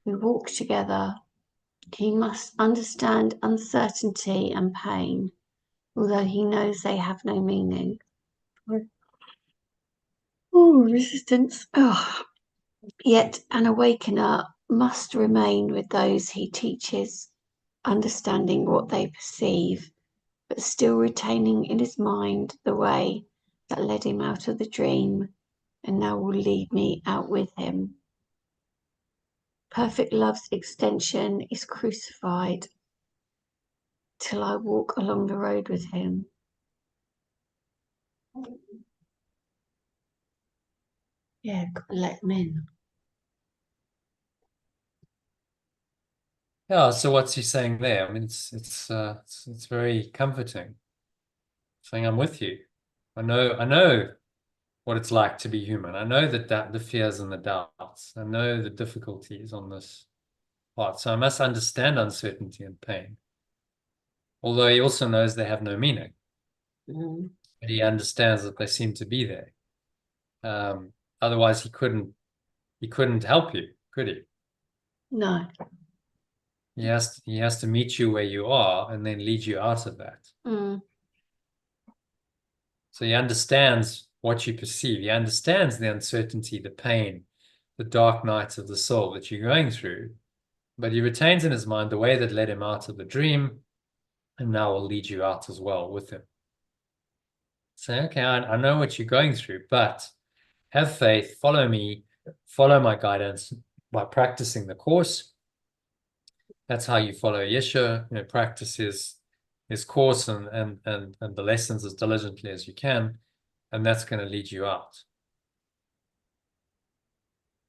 [SPEAKER 2] We walk together. He must understand uncertainty and pain, although he knows they have no meaning. Oh, resistance. Oh. Yet an awakener must remain with those he teaches, understanding what they perceive, but still retaining in his mind the way that led him out of the dream and now will lead me out with him. Perfect love's extension is crucified till I walk along the road with him. Yeah, gotta let him in.
[SPEAKER 1] Yeah, so what's he saying there? I mean, it's very comforting. Saying, I'm with you. I know what it's like to be human. I know that the fears and the doubts. I know the difficulties on this path. So I must understand uncertainty and pain. Although he also knows they have no meaning.
[SPEAKER 2] Mm.
[SPEAKER 1] But he understands that they seem to be there. Otherwise he couldn't help you, could he?
[SPEAKER 2] No.
[SPEAKER 1] He has to meet you where you are and then lead you out of that.
[SPEAKER 2] Mm.
[SPEAKER 1] So he understands what you perceive. He understands the uncertainty, the pain, the dark nights of the soul that you're going through. But he retains in his mind the way that led him out of the dream, and now will lead you out as well with him. Say, okay, I know what you're going through, but have faith, follow me, follow my guidance by practicing the course. That's how you follow Yeshua. Practice his course and the lessons as diligently as you can, and that's going to lead you out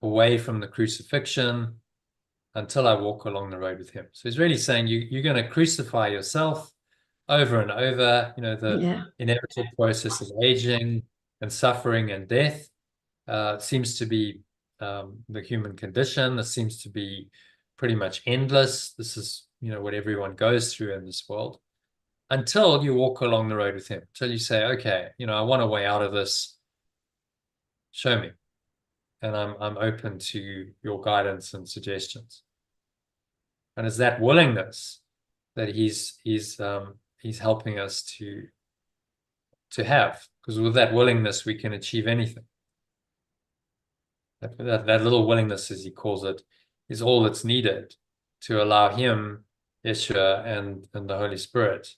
[SPEAKER 1] away from the crucifixion until I walk along the road with him. So he's really saying you're going to crucify yourself over and over. The inevitable process of aging and suffering and death seems to be the human condition. This seems to be pretty much endless. This is, what everyone goes through in this world until you walk along the road with him, until you say, okay, I want a way out of this. Show me. And I'm open to your guidance and suggestions. And it's that willingness that he's helping us to have, because with that willingness we can achieve anything. That little willingness, as he calls it, is all that's needed to allow him, Yeshua, and the Holy Spirit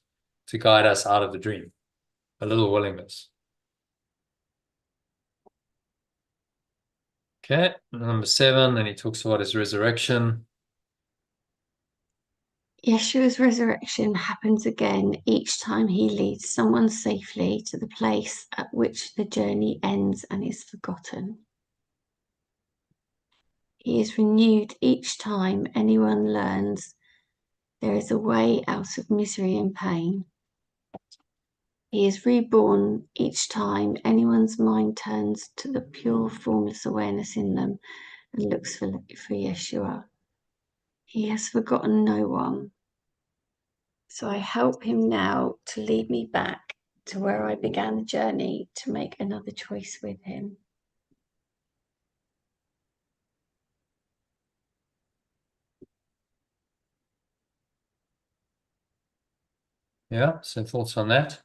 [SPEAKER 1] to guide us out of the dream. A little willingness. Okay, number 7, then he talks about his resurrection.
[SPEAKER 2] Yeshua's resurrection happens again each time he leads someone safely to the place at which the journey ends and is forgotten. He is renewed each time anyone learns there is a way out of misery and pain. He is reborn each time anyone's mind turns to the pure, formless awareness in them and looks for Yeshua. He has forgotten no one. So I help him now to lead me back to where I began the journey to make another choice with him.
[SPEAKER 1] Yeah, so thoughts on that?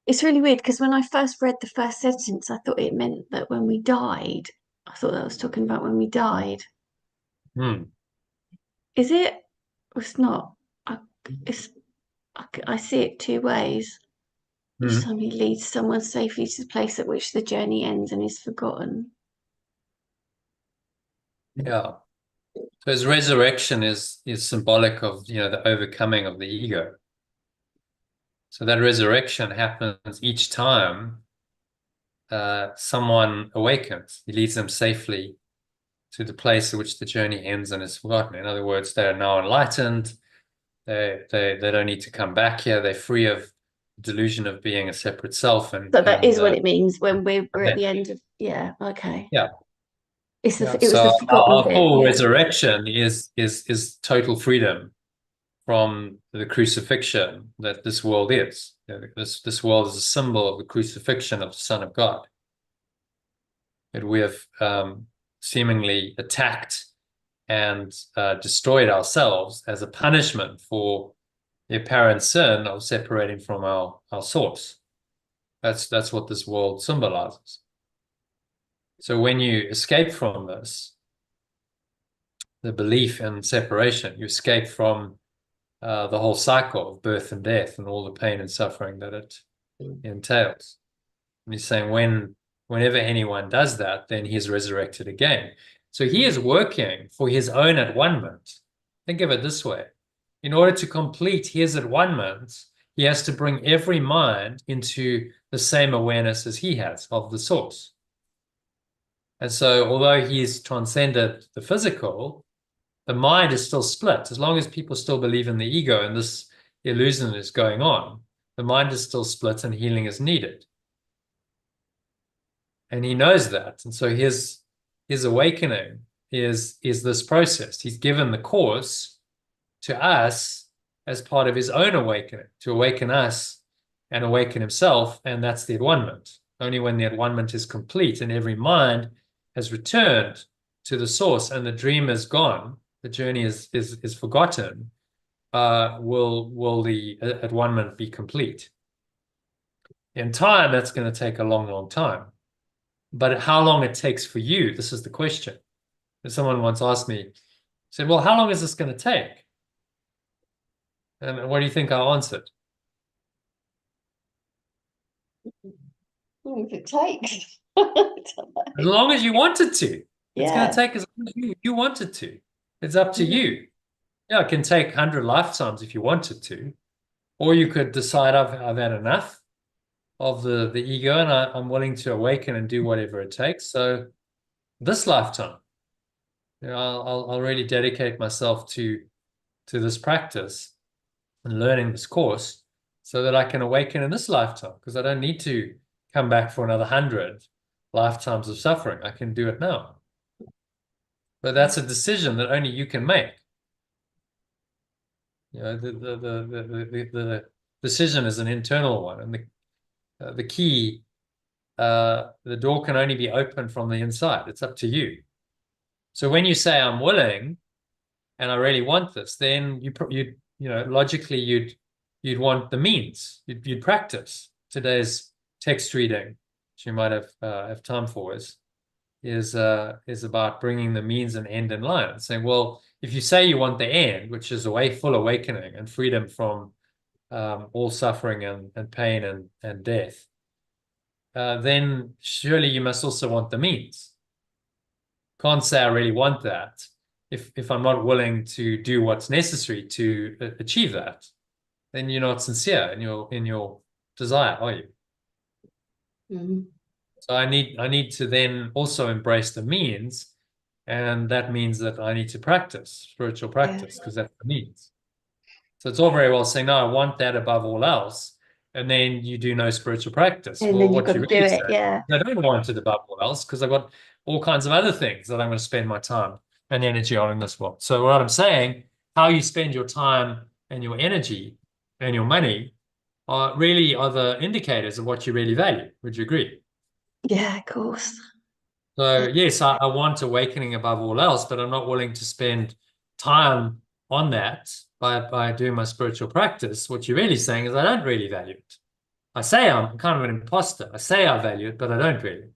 [SPEAKER 2] It's really weird because when I first read the first sentence, I thought it meant that when we died. I thought that was talking about when we died. Is it? It's not. It's, I see it two ways. Each time he leads someone safely to the place at which the journey ends and is forgotten.
[SPEAKER 1] Yeah. So his resurrection is symbolic of, the overcoming of the ego. So that resurrection happens each time someone awakens. He leads them safely to the place at which the journey ends and is forgotten. In other words, they are now enlightened. They don't need to come back here. They're free of delusion of being a separate self,
[SPEAKER 2] So that is what it means when we're at the end of, yeah, okay.
[SPEAKER 1] yeah.
[SPEAKER 2] It's
[SPEAKER 1] Yeah.
[SPEAKER 2] it was the
[SPEAKER 1] So
[SPEAKER 2] forgotten
[SPEAKER 1] our
[SPEAKER 2] bit,
[SPEAKER 1] full
[SPEAKER 2] yeah.
[SPEAKER 1] resurrection is total freedom from the crucifixion that this world is. This world is a symbol of the crucifixion of the Son of God. That we have seemingly attacked and destroyed ourselves as a punishment for the apparent sin of separating from our source. That's what this world symbolizes. So when you escape from this, the belief in separation, you escape from the whole cycle of birth and death and all the pain and suffering that it entails. And he's saying whenever anyone does that, then he is resurrected again. So he is working for his own at-one-ment. Think of it this way. In order to complete his at-one-ment, he has to bring every mind into the same awareness as he has of the source. And so although he's transcended the physical, the mind is still split. As long as people still believe in the ego and this illusion is going on, the mind is still split and healing is needed. And he knows that. And so his awakening is this process. He's given the course to us as part of his own awakening, to awaken us and awaken himself. And that's the at-one-ment. Only when the at-one-ment is complete and every mind has returned to the source and the dream is gone, the journey is forgotten, will the at-one-ment be complete. In time, that's going to take a long, long time. But how long it takes for you, this is the question. And someone once asked me, said, well, how long is this going to take? And what do you think I answered?
[SPEAKER 2] How long does it take?
[SPEAKER 1] As long as you wanted to. It's going
[SPEAKER 2] Yeah.
[SPEAKER 1] to take as long as you wanted to. It's up to you. Yeah, it can take 100 lifetimes if you wanted to. Or you could decide I've had enough of the ego and I'm willing to awaken and do whatever it takes. So this lifetime, you know, I'll really dedicate myself to this practice and learning this course so that I can awaken in this lifetime, because I don't need to come back for another 100 lifetimes of suffering. I can do it now. But that's a decision that only you can make. You know, the decision is an internal one, and the key, the door can only be opened from the inside. It's up to you. So when you say I'm willing and I really want this, then you know, logically you'd want the means. You'd practice. Today's text reading, which you might have time for, is about bringing the means and end in line. And saying, well, if you say you want the end, which is full awakening and freedom from all suffering and pain and death, then surely you must also want the means. Can't say I really want that if I'm not willing to do what's necessary to achieve that. Then you're not sincere in your desire, are you?
[SPEAKER 2] Mm-hmm.
[SPEAKER 1] So I need to then also embrace the means, and that means that I need to practice spiritual practice, because that's the means. So it's all very well saying, no, I want that above all else, and then you do no spiritual practice.
[SPEAKER 2] And
[SPEAKER 1] well,
[SPEAKER 2] then you've
[SPEAKER 1] what
[SPEAKER 2] got
[SPEAKER 1] you
[SPEAKER 2] to do
[SPEAKER 1] really
[SPEAKER 2] it,
[SPEAKER 1] say,
[SPEAKER 2] yeah.
[SPEAKER 1] I don't want it above all else because I've got all kinds of other things that I'm going to spend my time and energy on in this world. So what I'm saying, how you spend your time and your energy and your money are the indicators of what you really value. Would you agree?
[SPEAKER 2] Yeah, of course.
[SPEAKER 1] So yes, I want awakening above all else, but I'm not willing to spend time on that by doing my spiritual practice. What you're really saying is I don't really value it. I say I'm kind of an imposter. I say I value it, but I don't really.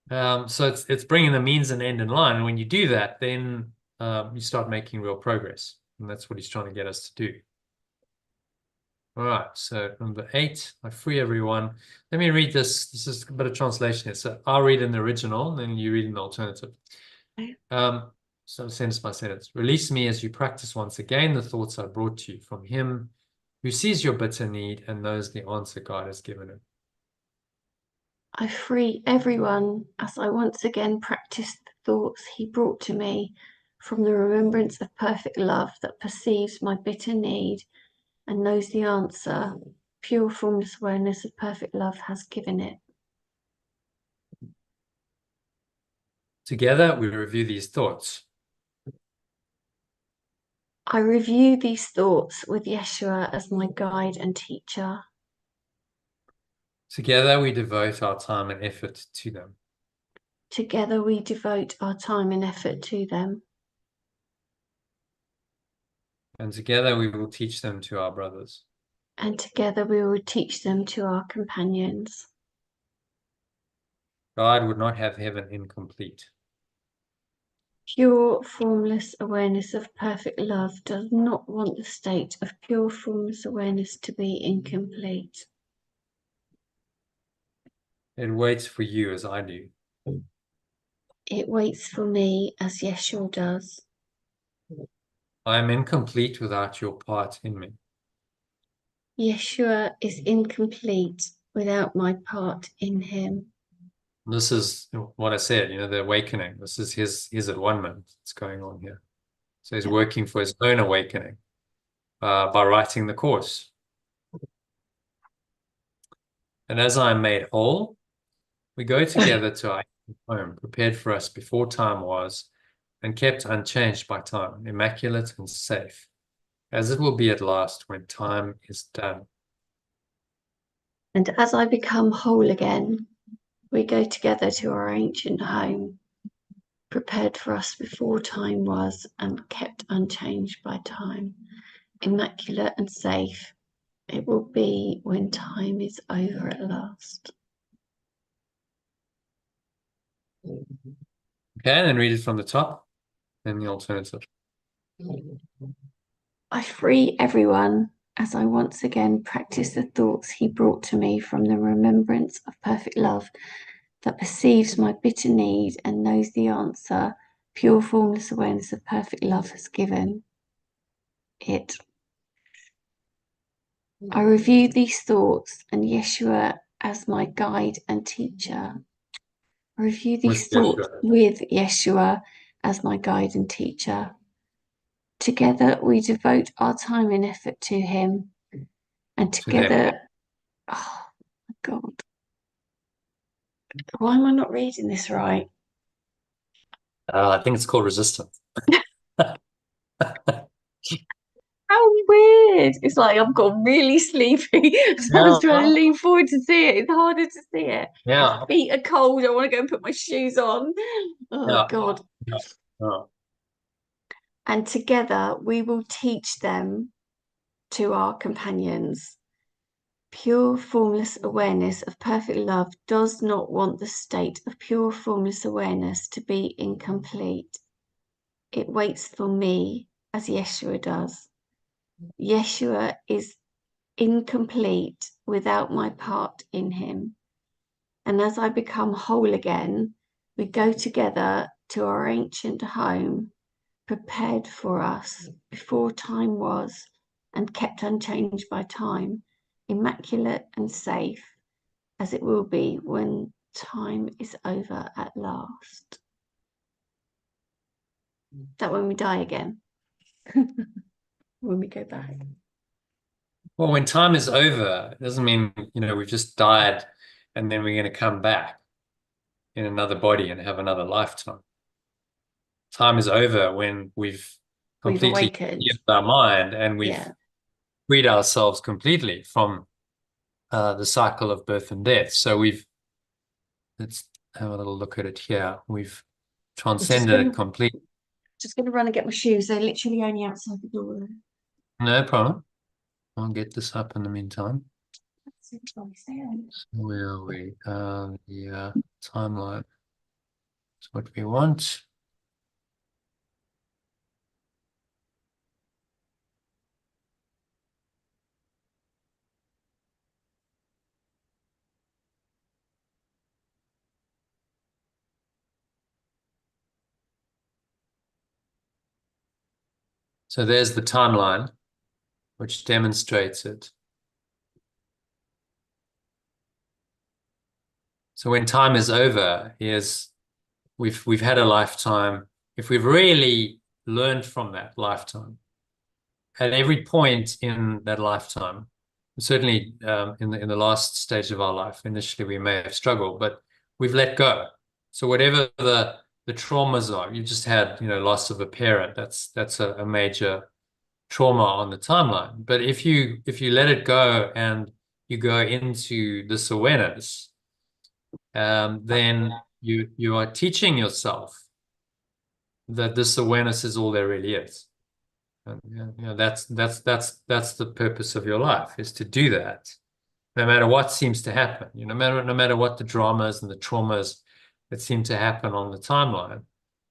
[SPEAKER 1] So it's bringing the means and end in line. And when you do that, then you start making real progress. And that's what he's trying to get us to do. All right, so number 8, I free everyone. Let me read this. This is a bit of translation here. So I'll read in the original, and then you read in the alternative.
[SPEAKER 2] Okay.
[SPEAKER 1] So sentence by sentence. Release me as you practice once again the thoughts I brought to you from him who sees your bitter need and knows the answer God has given him.
[SPEAKER 2] I free everyone as I once again practice the thoughts he brought to me from the remembrance of perfect love that perceives my bitter need and knows the answer. Pure formless awareness of perfect love has given it.
[SPEAKER 1] Together, we review these thoughts.
[SPEAKER 2] I review these thoughts with Yeshua as my guide and teacher.
[SPEAKER 1] Together, we devote our time and effort to them.
[SPEAKER 2] Together we devote our time and effort to them.
[SPEAKER 1] And together, we will teach them to our brothers.
[SPEAKER 2] And together we will teach them to our companions.
[SPEAKER 1] God would not have heaven incomplete.
[SPEAKER 2] Pure, formless awareness of perfect love does not want the state of pure, formless awareness to be incomplete.
[SPEAKER 1] It waits for you as I do.
[SPEAKER 2] It waits for me as Yeshua does.
[SPEAKER 1] I am incomplete without your part in me.
[SPEAKER 2] Yeshua is incomplete without my part in him.
[SPEAKER 1] This is what I said, the awakening. This is his at-one-ment that's going on here. So he's working for his own awakening by writing the course. And as I am made whole, we go together to our home, prepared for us before time was, and kept unchanged by time, immaculate and safe, as it will be at last when time is done.
[SPEAKER 2] And as I become whole again, we go together to our ancient home, prepared for us before time was and kept unchanged by time, immaculate and safe. It will be when time is over at last.
[SPEAKER 1] Okay, and then read it from the top, then the alternative.
[SPEAKER 2] I free everyone as I once again practice the thoughts he brought to me from the remembrance of perfect love that perceives my bitter need and knows the answer. Pure formless awareness of perfect love has given it. I review these thoughts and Yeshua as my guide and teacher. I review these thoughts with Yeshua as my guide and teacher. Together we devote our time and effort to him. And together, oh my God, why am I not reading this right?
[SPEAKER 1] I think it's called resistance.
[SPEAKER 2] How weird. It's like I've got really sleepy. So I was trying to lean forward to see it. It's harder to see it.
[SPEAKER 1] Yeah.
[SPEAKER 2] My feet are cold. I want to go and put my shoes on. Oh, God.
[SPEAKER 1] Yeah.
[SPEAKER 2] And together we will teach them to our companions. Pure formless awareness of perfect love does not want the state of pure formless awareness to be incomplete. It waits for me as Yeshua does. Yeshua is incomplete without my part in him. And as I become whole again, we go together to our ancient home, prepared for us before time was and kept unchanged by time, immaculate and safe, as it will be when time is over at last. That when we die again, when we go back.
[SPEAKER 1] Well, when time is over, it doesn't mean, we've just died and then we're going to come back in another body and have another lifetime. Time is over when we've completely used our mind and we've freed ourselves completely from the cycle of birth and death. So let's have a little look at it here. We've transcended it completely.
[SPEAKER 2] Just going to run and get my shoes. They're literally only outside the door.
[SPEAKER 1] No problem. I'll get this up in the meantime. So where are we? The timeline. That's what we want. So there's the timeline, which demonstrates it. So when time is over, we've had a lifetime. If we've really learned from that lifetime, at every point in that lifetime, certainly in the last stage of our life, initially we may have struggled, but we've let go. So whatever the traumas are, you just had, loss of a parent. That's a major trauma on the timeline. But if you let it go and you go into this awareness, then you are teaching yourself that this awareness is all there really is. And, that's the purpose of your life, is to do that, no matter what seems to happen. No matter what the dramas and the traumas that seem to happen on the timeline,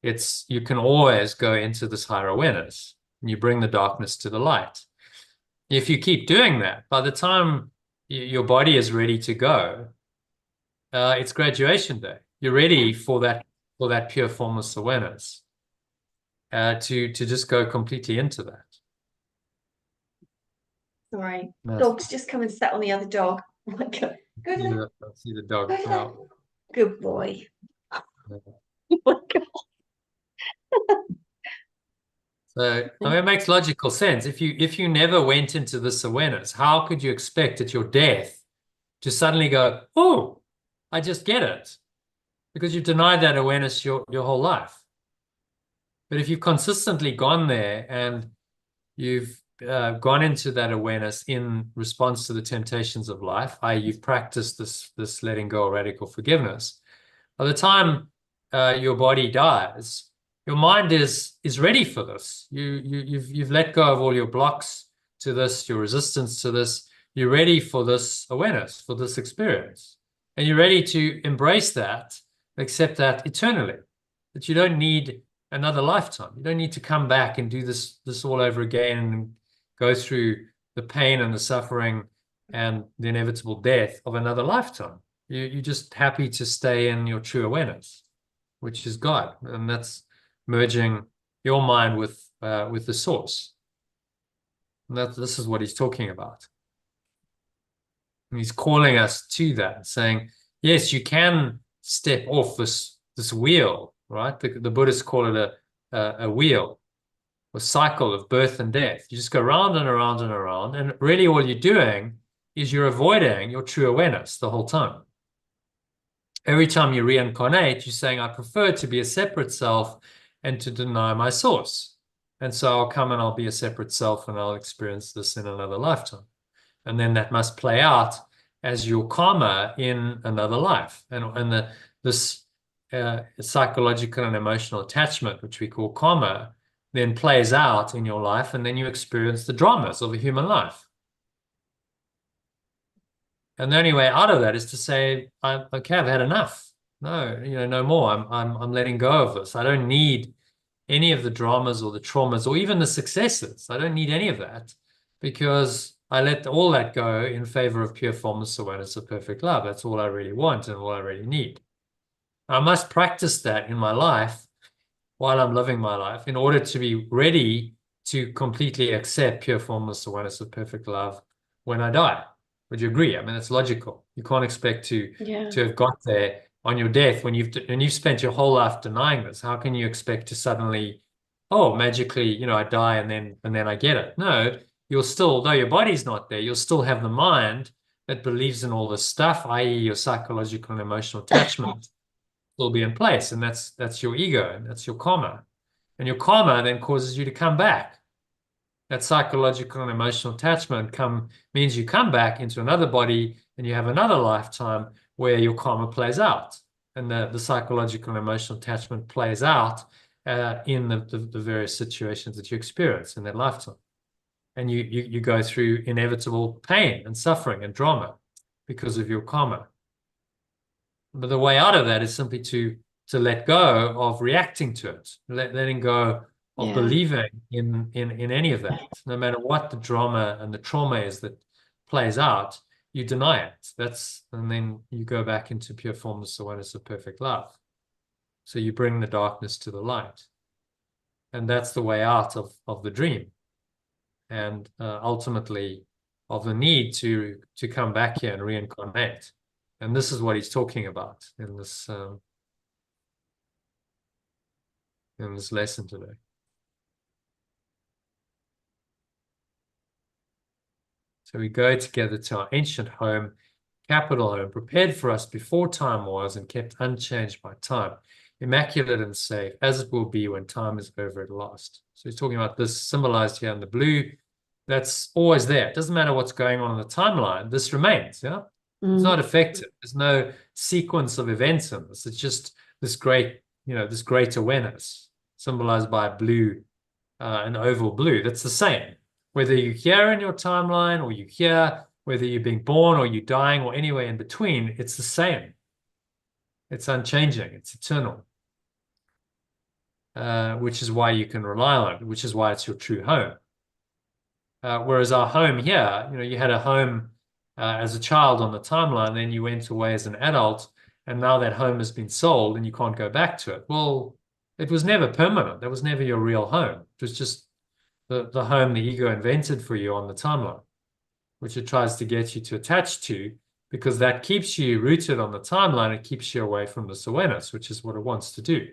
[SPEAKER 1] you can always go into this higher awareness, and you bring the darkness to the light. If you keep doing that, by the time your body is ready to go, it's graduation day. You're ready for that pure formless awareness, to just go completely into that.
[SPEAKER 2] Sorry, dog's just come and sat on the other dog. Oh my God.
[SPEAKER 1] I see the dog.
[SPEAKER 2] Good, good boy.
[SPEAKER 1] Yeah.
[SPEAKER 2] Oh my God.
[SPEAKER 1] So, it makes logical sense. If you never went into this awareness, how could you expect at your death to suddenly go, oh, I just get it? Because you've denied that awareness your whole life. But if you've consistently gone there and you've gone into that awareness in response to the temptations of life, i.e., you've practiced this letting go of radical forgiveness, by the time your body dies, your mind is ready for this. You've let go of all your blocks to this, your resistance to this. You're ready for this awareness, for this experience, and you're ready to embrace that, accept that eternally. That you don't need another lifetime. You don't need to come back and do this all over again and go through the pain and the suffering and the inevitable death of another lifetime. You're just happy to stay in your true awareness, which is God, and that's merging your mind with the source. And this is what he's talking about. And he's calling us to that, saying, yes, you can step off this wheel, right? The Buddhists call it a wheel, a cycle of birth and death. You just go round and around and around, and really all you're doing is you're avoiding your true awareness the whole time. Every time you reincarnate, you're saying, I prefer to be a separate self and to deny my source. And so I'll come and I'll be a separate self and I'll experience this in another lifetime. And then that must play out as your karma in another life. And this psychological and emotional attachment, which we call karma, then plays out in your life, and then you experience the dramas of a human life. And the only way out of that is to say, okay, I've had enough. No, no more. I'm letting go of this. I don't need any of the dramas or the traumas or even the successes. I don't need any of that, because I let all that go in favor of pure formless awareness of perfect love. That's all I really want and all I really need. I must practice that in my life while I'm living my life in order to be ready to completely accept pure formless awareness of perfect love when I die. Would you agree? I mean, it's logical. You can't expect to have got there on your death when you've spent your whole life denying this. How can you expect to suddenly, magically, I die and then I get it? No, you'll still, although your body's not there, you'll still have the mind that believes in all this stuff, i.e., your psychological and emotional attachment will be in place, and that's your ego, and that's your karma. And your karma then causes you to come back. That psychological and emotional attachment means you come back into another body and you have another lifetime where your karma plays out. And the psychological and emotional attachment plays out in the various situations that you experience in that lifetime. And you go through inevitable pain and suffering and drama because of your karma. But the way out of that is simply to let go of reacting to it, letting go of believing in any of that. No matter what the drama and the trauma is that plays out, you deny it. And then you go back into pure formless awareness of perfect love. So you bring the darkness to the light. And that's the way out of the dream. And ultimately of the need to come back here and reincarnate. And this is what he's talking about in this lesson today. So we go together to our ancient home, capital home, prepared for us before time was and kept unchanged by time, immaculate and safe, as it will be when time is over at last. So he's talking about this symbolized here in the blue. That's always there. It doesn't matter what's going on in the timeline. This remains, yeah? It's not affected. There's no sequence of events in this. It's just this great, this great awareness symbolized by blue, an oval blue. That's the same. Whether you're here in your timeline or you're here, whether you're being born or you're dying or anywhere in between, it's the same. It's unchanging. It's eternal. Which is why you can rely on it, which is why it's your true home. Whereas our home here, you had a home as a child on the timeline, then you went away as an adult, and now that home has been sold and you can't go back to it. Well, it was never permanent. That was never your real home. It was just the home the ego invented for you on the timeline, which it tries to get you to attach to, because that keeps you rooted on the timeline. It keeps you away from this awareness, which is what it wants to do,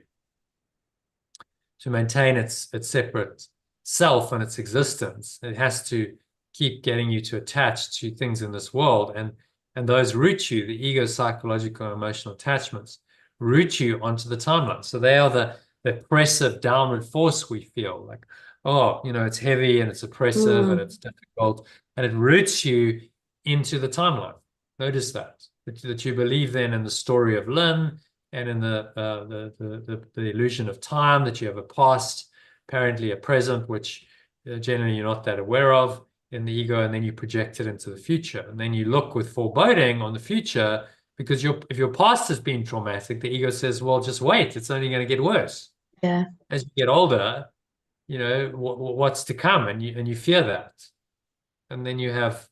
[SPEAKER 1] to maintain its separate self and its existence. It has to keep getting you to attach to things in this world, and those root you. The ego psychological and emotional attachments root you onto the timeline. So they are the oppressive downward force we feel like, oh, it's heavy and it's oppressive and it's difficult, and it roots you into the timeline. Notice that you believe then in the story of Lynn and in the illusion of time, that you have a past, apparently a present, which generally you're not that aware of in the ego, and then you project it into the future, and then you look with foreboding on the future, because if your past has been traumatic, the ego says, well, just wait, it's only going to get worse.
[SPEAKER 2] Yeah.
[SPEAKER 1] As you get older, what's to come, and you fear that, and then you have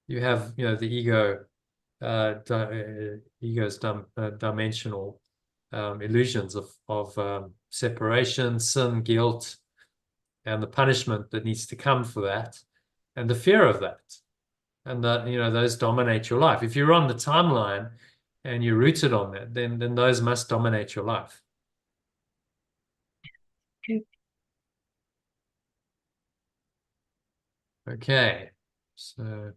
[SPEAKER 1] the ego's dimensional illusions of separation, sin, guilt, and the punishment that needs to come for that, and the fear of that, and that those dominate your life. If you're on the timeline and you're rooted on that, then those must dominate your life. Okay, so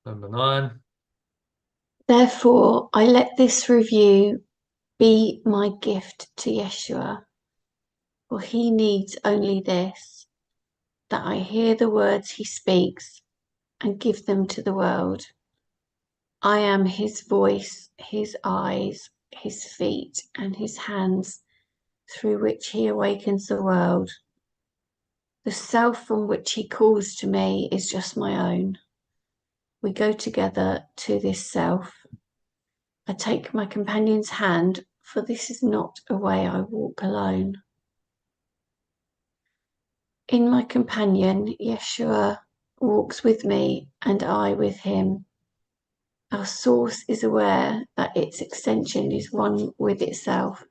[SPEAKER 1] number 9.
[SPEAKER 2] Therefore, I let this review be my gift to Yeshua, for he needs only this, that I hear the words he speaks and give them to the world. I am his voice, his eyes, his feet, and his hands, through which he awakens the world. The self from which he calls to me is just my own. We go together to this self. I take my companion's hand, for this is not a way I walk alone. In my companion, Yeshua walks with me and I with him. Our source is aware that its extension is one with itself.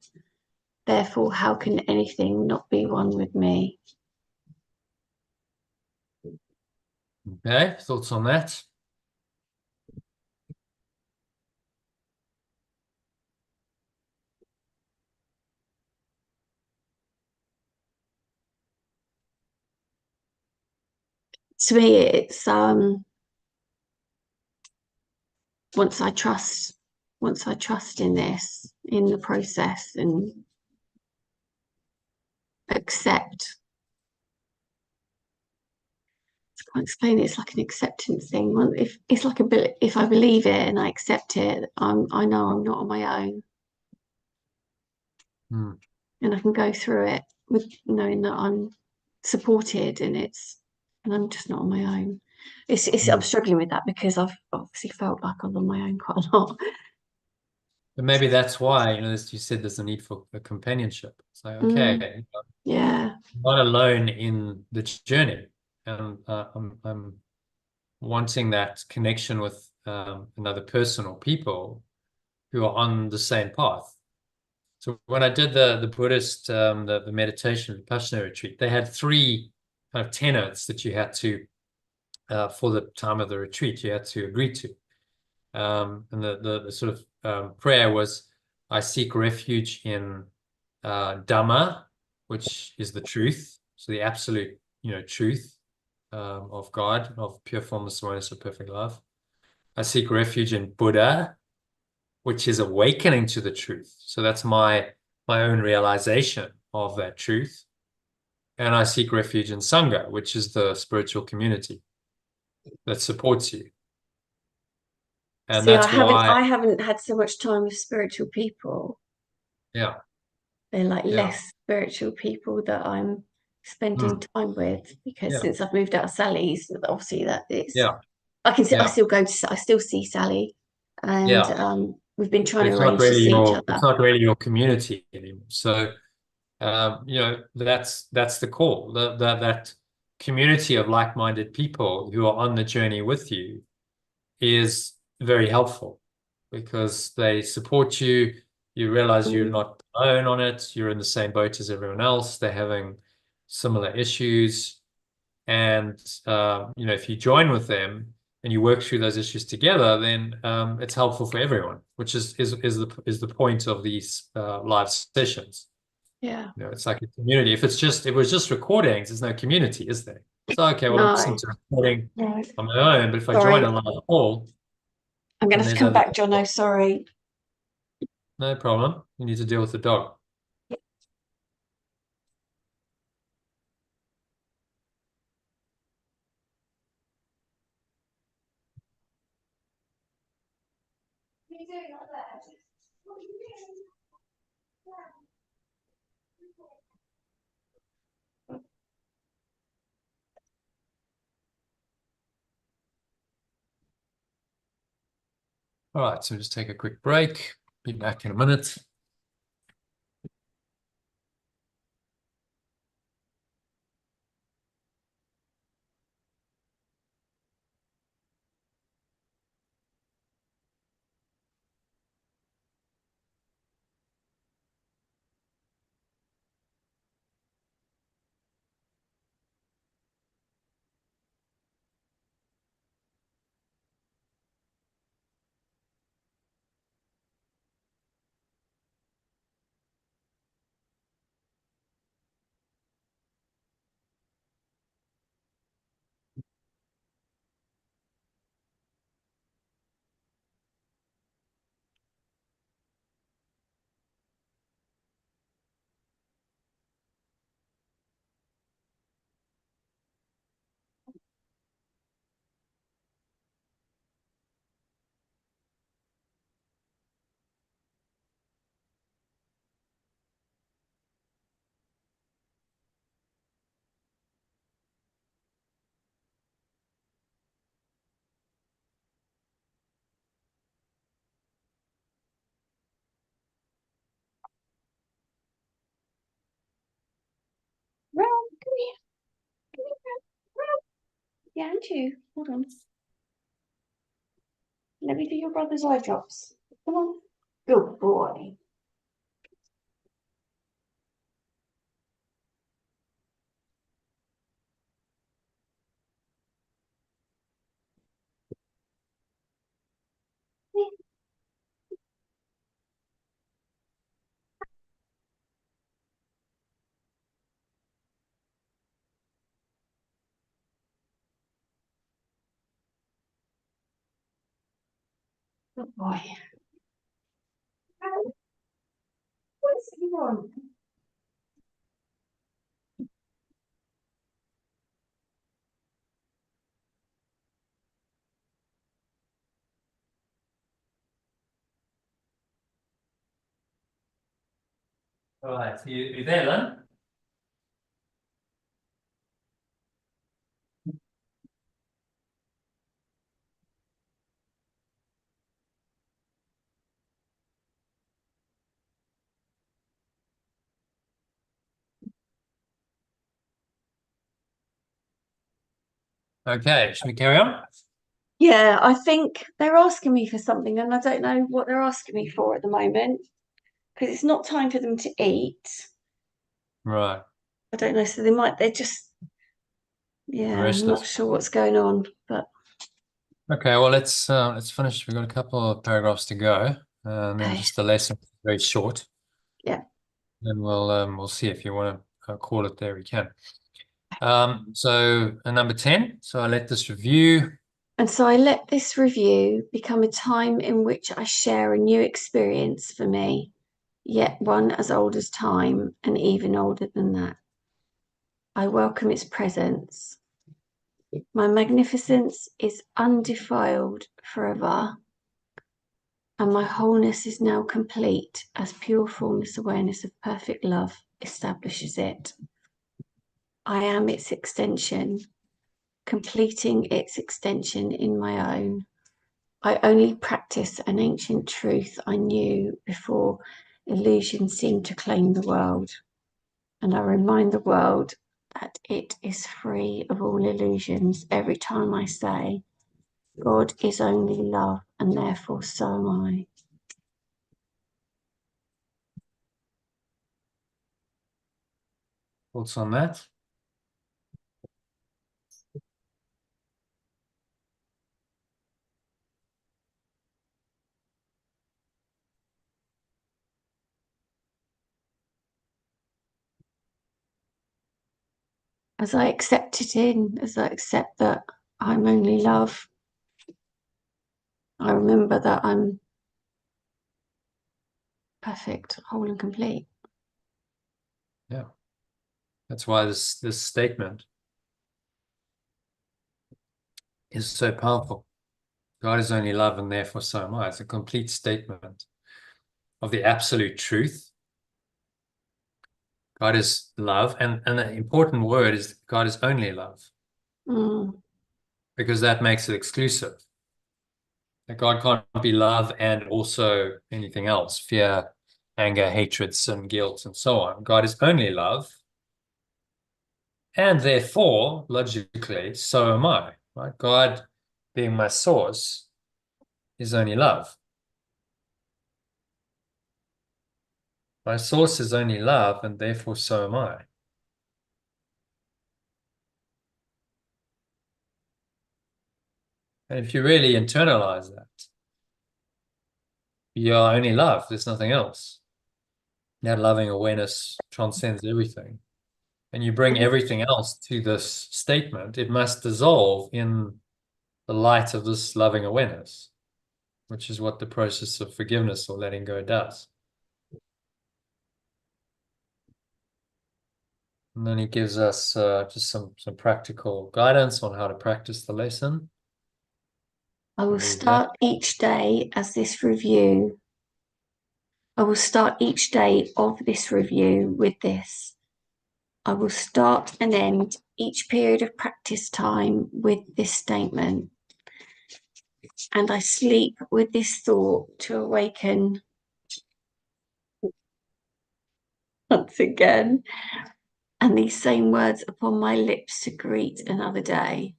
[SPEAKER 2] Therefore, how can anything not be one with me?
[SPEAKER 1] Okay, thoughts on that?
[SPEAKER 2] To me, it's once I trust in this, in the process, and accept. I can't explain it. It's like an acceptance thing. If it's like if I believe it and I accept it, I know I'm not on my own, and I can go through it with knowing that I'm supported, and I'm just not on my own. I'm struggling with that because I've obviously felt like I'm on my own quite a lot.
[SPEAKER 1] But maybe that's why, as you said, there's a need for a companionship. It's like, okay,
[SPEAKER 2] yeah,
[SPEAKER 1] I'm not alone in the journey, and I'm wanting that connection with another person or people who are on the same path. So when I did the Buddhist the meditation Vipassana retreat, they had 3 kind of tenets that you had to for the time of the retreat you had to agree to. And the sort of prayer was, I seek refuge in Dhamma, which is the truth, so the absolute, truth of God, of pure formless awareness of perfect love. I seek refuge in Buddha, which is awakening to the truth. So that's my own realization of that truth. And I seek refuge in Sangha, which is the spiritual community that supports you. And
[SPEAKER 2] See,
[SPEAKER 1] that's why,
[SPEAKER 2] I haven't had so much time with spiritual people.
[SPEAKER 1] yeah,
[SPEAKER 2] They're like
[SPEAKER 1] yeah,
[SPEAKER 2] less spiritual people that I'm spending
[SPEAKER 1] mm,
[SPEAKER 2] time with, because
[SPEAKER 1] yeah,
[SPEAKER 2] since I've moved out of Sally's, obviously that it's
[SPEAKER 1] yeah,
[SPEAKER 2] I can see I
[SPEAKER 1] yeah,
[SPEAKER 2] still see Sally, and
[SPEAKER 1] yeah.
[SPEAKER 2] we've been trying
[SPEAKER 1] But
[SPEAKER 2] to arrange to see each other.
[SPEAKER 1] it's not really your community anymore. So, that's the call. That community of like-minded people who are on the journey with you is very helpful because they support you. You realize you're
[SPEAKER 2] Mm,
[SPEAKER 1] not alone on it. You're in the same boat as everyone else. They're having similar issues. And if you join with them and you work through those issues together, then it's helpful for everyone, which is the point of these live sessions.
[SPEAKER 2] yeah,
[SPEAKER 1] It's like a community. If it was just recordings, there's no community, is there? So okay, well, I'm listening
[SPEAKER 2] no,
[SPEAKER 1] to a recording
[SPEAKER 2] no.
[SPEAKER 1] on my own, but if I join a
[SPEAKER 2] Sorry,
[SPEAKER 1] live call,
[SPEAKER 2] I'm going
[SPEAKER 1] then
[SPEAKER 2] to have to
[SPEAKER 1] there's
[SPEAKER 2] come
[SPEAKER 1] other
[SPEAKER 2] back, Jono.
[SPEAKER 1] people.
[SPEAKER 2] Sorry.
[SPEAKER 1] No problem. You need to deal with the dog. All right, so just take a quick break. Be back in a minute.
[SPEAKER 2] Ron, come here. Come here, Ron. Yeah, and you. Hold on. Let me do your brother's eye drops. Come on. Good boy. Good boy. What's he want?
[SPEAKER 1] All right, so you there then? Okay, should we carry on?
[SPEAKER 2] Yeah, I think they're asking me for something, and I don't know what they're asking me for at the moment because it's not time for them to eat.
[SPEAKER 1] Right.
[SPEAKER 2] I don't know, so they're just, yeah, I'm not
[SPEAKER 1] Restless.
[SPEAKER 2] sure what's going on, but
[SPEAKER 1] Okay, well let's finish. We've got a couple of paragraphs to go, and then
[SPEAKER 2] Okay.
[SPEAKER 1] just the lesson very short.
[SPEAKER 2] Yeah.
[SPEAKER 1] Then we'll see if you want to call it there. We can. So number 10. So I let this review.
[SPEAKER 2] And so I let this review become a time in which I share a new experience for me, yet one as old as time and even older than that. I welcome its presence. My magnificence is undefiled forever, and my wholeness is now complete as pure formless awareness of perfect love establishes it. I am its extension, completing its extension in my own. I only practice an ancient truth I knew before illusion seemed to claim the world. And I remind the world that it is free of all illusions every time I say, God is only love, and therefore so am I.
[SPEAKER 1] Thoughts on that?
[SPEAKER 2] As I accept it in, as I accept that I'm only love, I remember that I'm perfect, whole and complete.
[SPEAKER 1] Yeah. That's why this statement is so powerful. God is only love, and therefore so am I. It's a complete statement of the absolute truth. God is love, and the important word is God is only love, because that makes it exclusive. That God can't be love and also anything else, fear, anger, hatred, sin, guilt, and so on. God is only love, and therefore, logically, so am I. Right? God, being my source, is only love. My source is only love, and therefore so am I. And if you really internalize that, you are only love. There's nothing else. That loving awareness transcends everything. And you bring everything else to this statement, it must dissolve in the light of this loving awareness, which is what the process of forgiveness or letting go does. And then he gives us just some practical guidance on how to practice the lesson.
[SPEAKER 2] I will
[SPEAKER 1] Read that.
[SPEAKER 2] start each day as this review. I will start each day of this review with this. I will start and end each period of practice time with this statement. And I sleep with this thought to awaken once again, and these same words upon my lips to greet another day.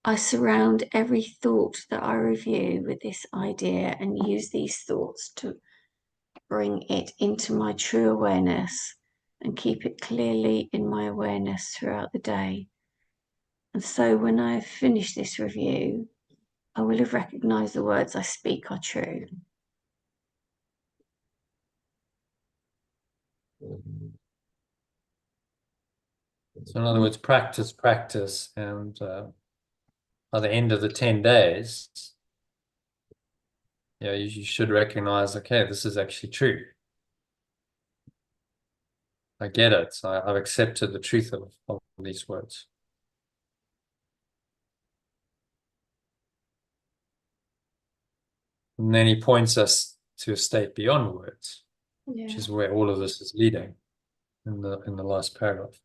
[SPEAKER 2] I surround every thought that I review with this idea and use these thoughts to bring it into my true awareness and keep it clearly in my awareness throughout the day. And so when I have finished this review, I will have recognized the words I speak are true.
[SPEAKER 1] So in other words, practice, and by the end of the 10 days, you should recognize, okay, this is actually true. I get it. I've accepted the truth of these words. And then he points us to a state beyond words, which is where all of this is leading in the last paragraph.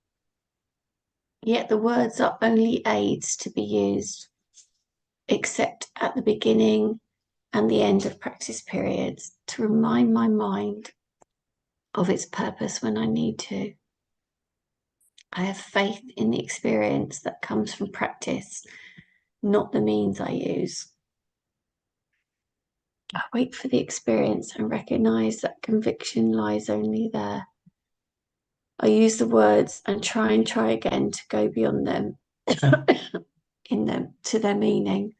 [SPEAKER 2] Yet the words are only aids to be used, except at the beginning and the end of practice periods, to remind my mind of its purpose when I need to. I have faith in the experience that comes from practice, not the means I use. I wait for the experience and recognize that conviction lies only there. I use the words and try again to go beyond them. in them to their meaning,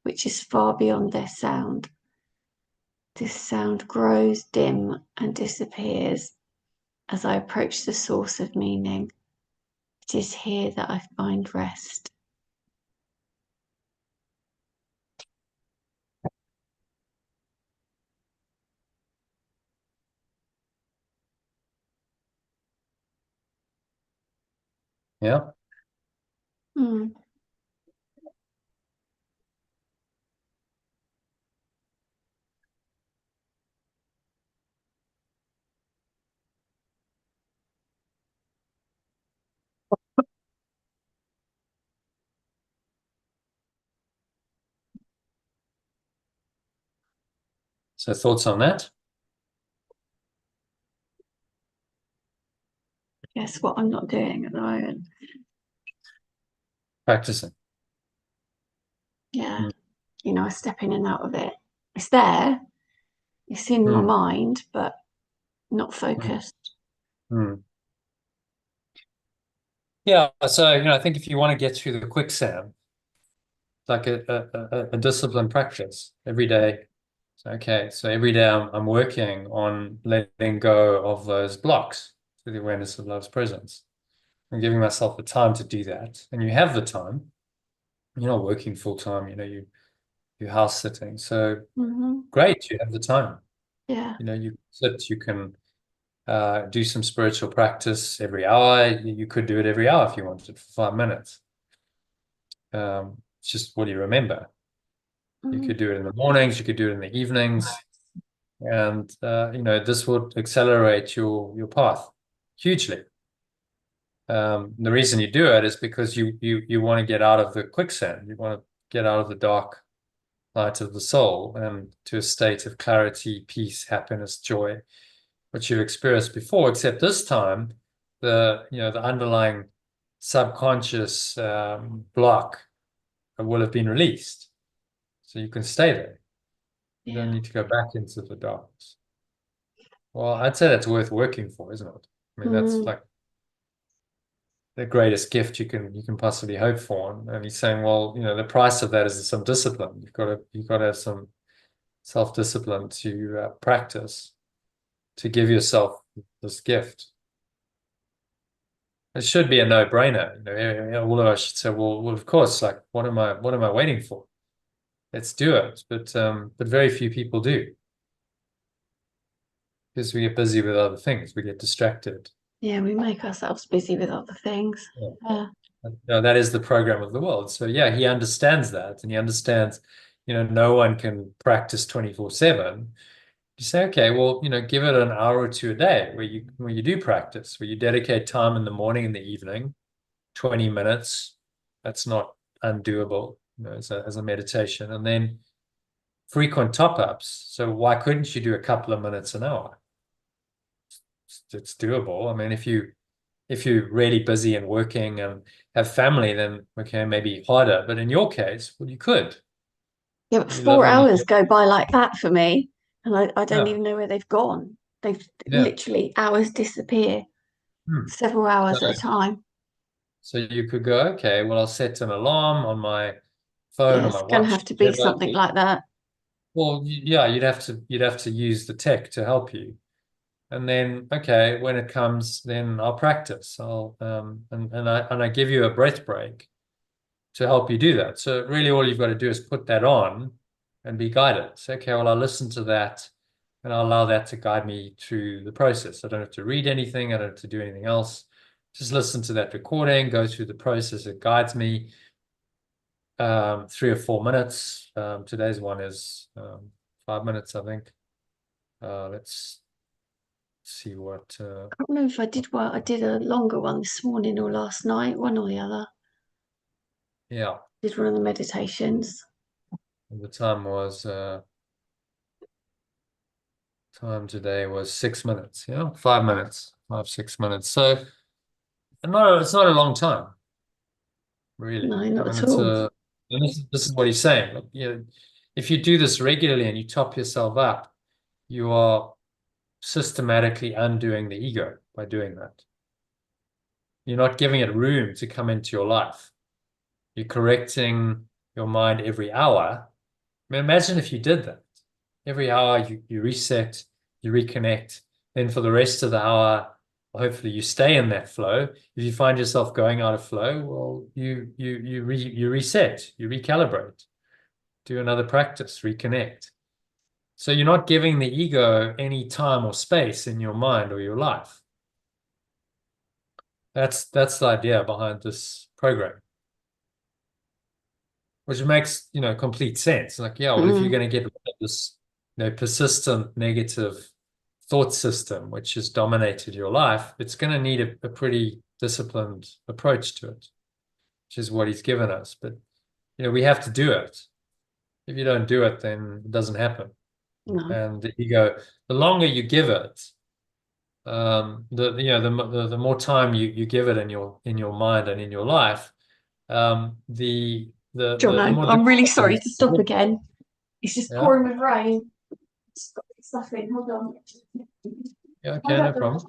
[SPEAKER 2] which is far beyond their sound. This sound grows dim and disappears as I approach the source of meaning. It is here that I find rest.
[SPEAKER 1] Yeah.
[SPEAKER 2] Mm.
[SPEAKER 1] So thoughts on that?
[SPEAKER 2] Guess what I'm not doing at the moment?
[SPEAKER 1] Practicing.
[SPEAKER 2] Yeah.
[SPEAKER 1] Mm.
[SPEAKER 2] You know, I step in and out of it. It's there, it's in my
[SPEAKER 1] Mm.
[SPEAKER 2] mind, but not
[SPEAKER 1] Mm.
[SPEAKER 2] focused.
[SPEAKER 1] Mm. Yeah, so I think if you want to get through the quicksand, like a disciplined practice every day. Okay, so every day I'm working on letting go of those blocks to the awareness of love's presence. I'm giving myself the time to do that. And you have the time. You're not working full time, you're house sitting. So
[SPEAKER 2] Mm-hmm.
[SPEAKER 1] great, you have the time.
[SPEAKER 2] Yeah.
[SPEAKER 1] You sit, you can do some spiritual practice every hour. You could do it every hour if you wanted for 5 minutes. It's just what do you remember? You
[SPEAKER 2] Mm.
[SPEAKER 1] could do it in the mornings, you could do it in the evenings, and this would accelerate your path hugely. The reason you do it is because you want to get out of the quicksand. You want to get out of the dark light of the soul and to a state of clarity, peace, happiness, joy, which you've experienced before, except this time the underlying subconscious block will have been released. So you can stay there. You don't
[SPEAKER 2] Yeah.
[SPEAKER 1] need to go back into the darkness. Well, I'd say that's worth working for, isn't it? I mean, that's
[SPEAKER 2] Mm.
[SPEAKER 1] like the greatest gift you can possibly hope for. And he's saying, well, the price of that is some discipline. You've got to have some self-discipline to practice to give yourself this gift. It should be a no-brainer. All of us should say, well, of course, like what am I waiting for? Let's do it. But very few people do because we get busy with other things. We get distracted.
[SPEAKER 2] Yeah, we make ourselves busy with other things.
[SPEAKER 1] Yeah.
[SPEAKER 2] Yeah.
[SPEAKER 1] No, that is the program of the world. So yeah, he understands that, and he understands, no one can practice 24/7. You say, okay, well, give it an hour or two a day where you do practice, where you dedicate time in the morning and the evening, 20 minutes. That's not undoable, as a meditation, and then frequent top-ups. So why couldn't you do a couple of minutes an hour? It's doable. I mean, if you're really busy and working and have family, then okay, maybe harder. But in your case, well, you could.
[SPEAKER 2] Yeah, but
[SPEAKER 1] You live
[SPEAKER 2] four
[SPEAKER 1] on
[SPEAKER 2] hours
[SPEAKER 1] your
[SPEAKER 2] go by like that for me. And I don't
[SPEAKER 1] yeah,
[SPEAKER 2] even know where they've gone. They've
[SPEAKER 1] yeah.
[SPEAKER 2] literally hours disappear,
[SPEAKER 1] Hmm.
[SPEAKER 2] several
[SPEAKER 1] So,
[SPEAKER 2] hours at a time.
[SPEAKER 1] so you could go, okay, well, I'll set an alarm on my phone
[SPEAKER 2] Yeah,
[SPEAKER 1] or my
[SPEAKER 2] it's going to
[SPEAKER 1] watch,
[SPEAKER 2] have to be
[SPEAKER 1] whatever.
[SPEAKER 2] something like that.
[SPEAKER 1] Well, yeah, you'd have to use the tech to help you. And then, okay, when it comes, then I'll practice. I'll and I give you a breath break to help you do that. So really all you've got to do is put that on and be guided. So, okay, well, I'll listen to that and I'll allow that to guide me through the process. I don't have to read anything. I don't have to do anything else. Just listen to that recording, go through the process. It guides me 3 or 4 minutes. Today's one is 5 minutes, I think. Let's see what,
[SPEAKER 2] I can't remember if I did well. I did a longer one this morning or last night, one or the other.
[SPEAKER 1] yeah,
[SPEAKER 2] Did one of the meditations.
[SPEAKER 1] the time today was 6 minutes, 5 minutes, 6 minutes. So no, it's not a long time, really.
[SPEAKER 2] No,
[SPEAKER 1] I
[SPEAKER 2] not
[SPEAKER 1] mean,
[SPEAKER 2] at all.
[SPEAKER 1] and this is what he's saying. Like, if you do this regularly and you top yourself up, you are systematically undoing the ego by doing that. You're not giving it room to come into your life. You're correcting your mind every hour. I mean, imagine if you did that. Every hour you reset, you reconnect. Then for the rest of the hour, hopefully you stay in that flow. If you find yourself going out of flow, well, you reset, you recalibrate, do another practice, reconnect. So you're not giving the ego any time or space in your mind or your life. That's the idea behind this program, which makes, complete sense. Like, yeah, well, if you're going to get rid of this, persistent negative thought system, which has dominated your life, it's going to need a pretty disciplined approach to it, which is what he's given us. But, we have to do it. If you don't do it, then it doesn't happen.
[SPEAKER 2] No.
[SPEAKER 1] And the ego, the longer you give it, the more time you give it in your mind and in your life,
[SPEAKER 2] John,
[SPEAKER 1] the more
[SPEAKER 2] I'm really
[SPEAKER 1] difficult it
[SPEAKER 2] sorry
[SPEAKER 1] is
[SPEAKER 2] to
[SPEAKER 1] to
[SPEAKER 2] stop
[SPEAKER 1] do.
[SPEAKER 2] again. It's just
[SPEAKER 1] Yeah.
[SPEAKER 2] pouring with rain. Just got stuff in. Hold on.
[SPEAKER 1] Yeah. Okay.
[SPEAKER 2] Hold
[SPEAKER 1] No
[SPEAKER 2] up.
[SPEAKER 1] problem.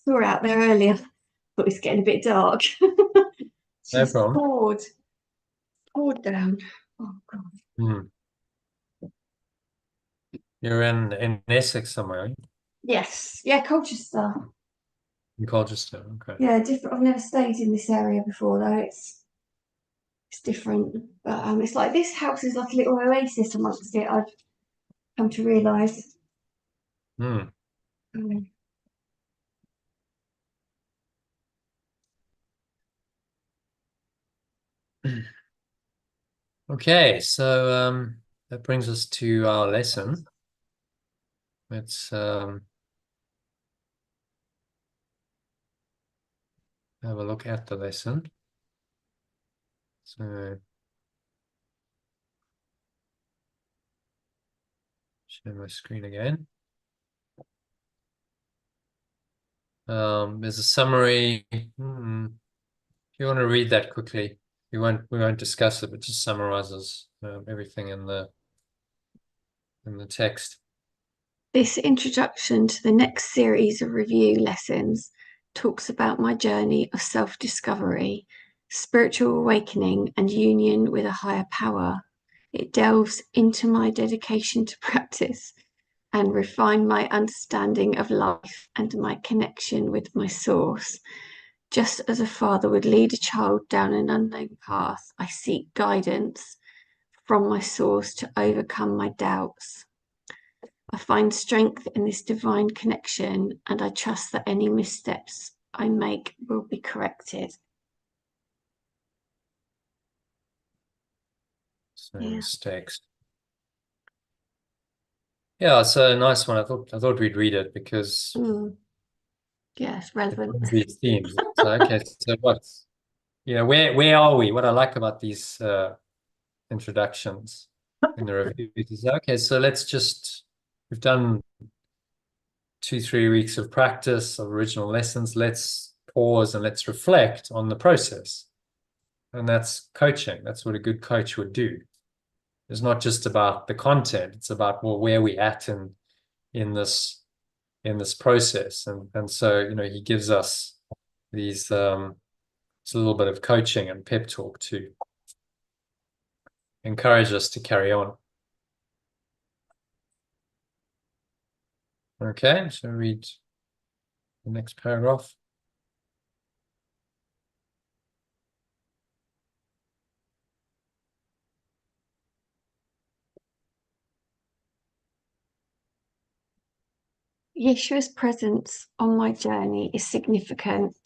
[SPEAKER 2] Saw her out there earlier. Thought it's getting a bit dark.
[SPEAKER 1] No
[SPEAKER 2] She's
[SPEAKER 1] problem.
[SPEAKER 2] poured down. Oh God.
[SPEAKER 1] Hmm. You're in Essex somewhere, aren't you?
[SPEAKER 2] Yes. Yeah, Colchester.
[SPEAKER 1] In Colchester. Okay.
[SPEAKER 2] Yeah, different. I've never stayed in this area before though. It's different. But it's like this house is like a little oasis amongst it. I've come to realise.
[SPEAKER 1] Hmm.
[SPEAKER 2] Um,
[SPEAKER 1] Okay. So that brings us to our lesson. Let's have a look at the lesson. So share my screen again. There's a summary. If you want to read that quickly, we won't discuss it, but just summarizes everything in the text.
[SPEAKER 2] This introduction to the next series of review lessons talks about my journey of self-discovery, spiritual awakening, and union with a higher power. It delves into my dedication to practice and refine my understanding of life and my connection with my source. Just as a father would lead a child down an unknown path, I seek guidance from my source to overcome my doubts. I find strength in this divine connection, and I trust that any missteps I make will be corrected.
[SPEAKER 1] So
[SPEAKER 2] Yeah.
[SPEAKER 1] mistakes. Yeah, it's a nice one. I thought we'd read it because
[SPEAKER 2] Yeah, it's
[SPEAKER 1] it
[SPEAKER 2] relevant.
[SPEAKER 1] brings these themes. So okay, so where are we? What I like about these introductions in the review is okay, so we've done 2-3 weeks of practice of original lessons. Let's pause and let's reflect on the process. And that's coaching. That's what a good coach would do. It's not just about the content, it's about, well, where we at in this process. And so, he gives us these it's a little bit of coaching and pep talk to encourage us to carry on. Okay, so read the next paragraph.
[SPEAKER 2] Yeshua's presence on my journey is significant.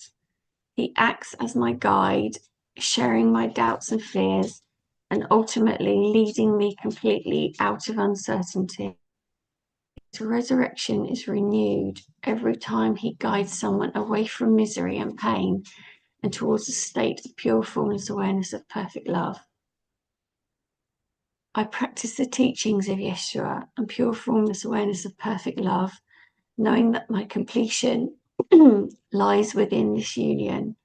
[SPEAKER 2] He acts as my guide, sharing my doubts and fears, and ultimately leading me completely out of uncertainty. His resurrection is renewed every time he guides someone away from misery and pain and towards a state of pure fullness awareness of perfect love. I practice the teachings of Yeshua and pure fullness awareness of perfect love, knowing that my completion lies within this union.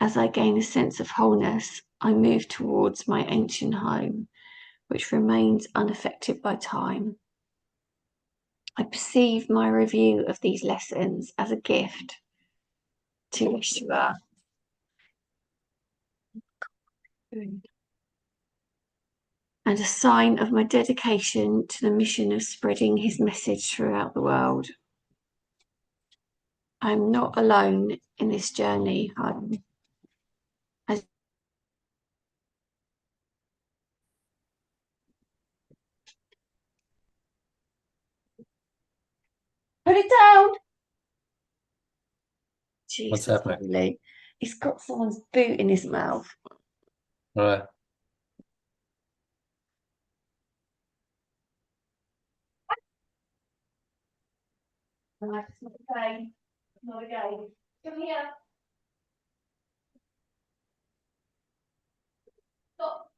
[SPEAKER 2] As I gain a sense of wholeness, I move towards my ancient home, which remains unaffected by time. I perceive my review of these lessons as a gift to Yeshua and a sign of my dedication to the mission of spreading his message throughout the world. I'm not alone in this journey home. Put it down.
[SPEAKER 1] What's
[SPEAKER 2] Jesus,
[SPEAKER 1] happening?
[SPEAKER 2] holy. He's got someone's boot in his mouth.
[SPEAKER 1] All right.
[SPEAKER 2] It's not a game. It's not a game. Come here. Stop.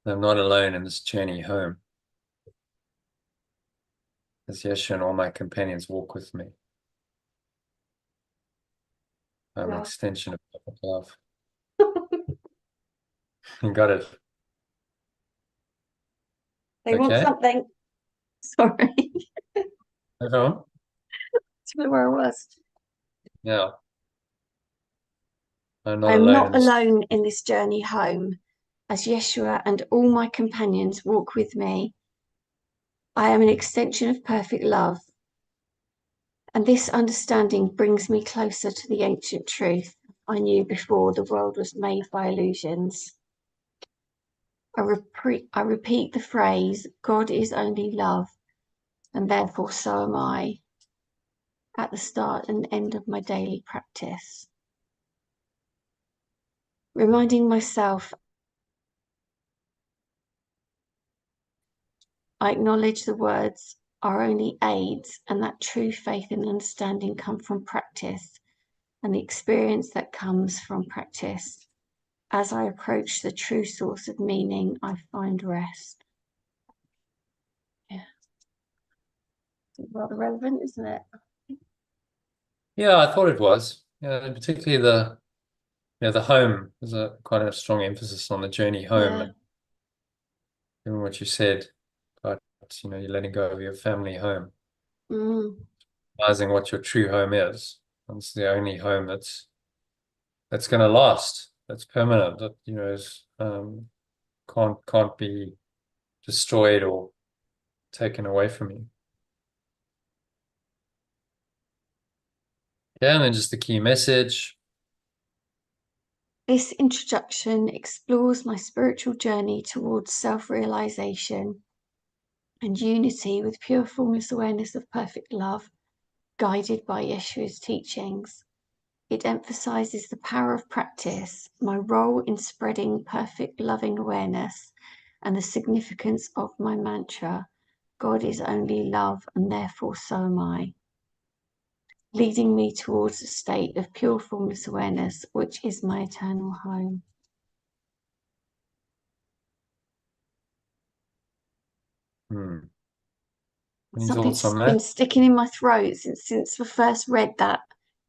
[SPEAKER 1] I'm not alone in this journey home, as Yeshua and all my companions walk with me. I'm an extension of perfect love. You got it.
[SPEAKER 2] They want
[SPEAKER 1] Okay.
[SPEAKER 2] something. Sorry.
[SPEAKER 1] Everyone?
[SPEAKER 2] That's where I was.
[SPEAKER 1] Yeah. I'm not
[SPEAKER 2] I'm
[SPEAKER 1] alone
[SPEAKER 2] not
[SPEAKER 1] in this.
[SPEAKER 2] alone in this journey home, as Yeshua and all my companions walk with me. I am an extension of perfect love, and this understanding brings me closer to the ancient truth I knew before the world was made by illusions. I repeat the phrase, God is only love, and therefore so am I, at the start and end of my daily practice. Reminding myself, I acknowledge the words are only aids, and that true faith and understanding come from practice and the experience that comes from practice. As I approach the true source of meaning, I find rest. Yeah. Rather relevant, isn't it?
[SPEAKER 1] Yeah, I thought it was. Yeah, particularly the home. There's quite a strong emphasis on the journey home.
[SPEAKER 2] Yeah.
[SPEAKER 1] Given what you said about, you're letting go of your family home,
[SPEAKER 2] Mm.
[SPEAKER 1] realizing what your true home is. And it's the only home that's going to last, that's permanent, that is can't be destroyed or taken away from you. Yeah, and then just the key message.
[SPEAKER 2] This introduction explores my spiritual journey towards self-realization and unity with pure fullness awareness of perfect love, guided by Yeshua's teachings. It emphasizes the power of practice, my role in spreading perfect loving awareness, and the significance of my mantra, God is only love and therefore so am I, leading me towards a state of pure formless awareness, which is my eternal home.
[SPEAKER 1] Any thoughts
[SPEAKER 2] Something's
[SPEAKER 1] on
[SPEAKER 2] been
[SPEAKER 1] that?
[SPEAKER 2] sticking in my throat since I first read that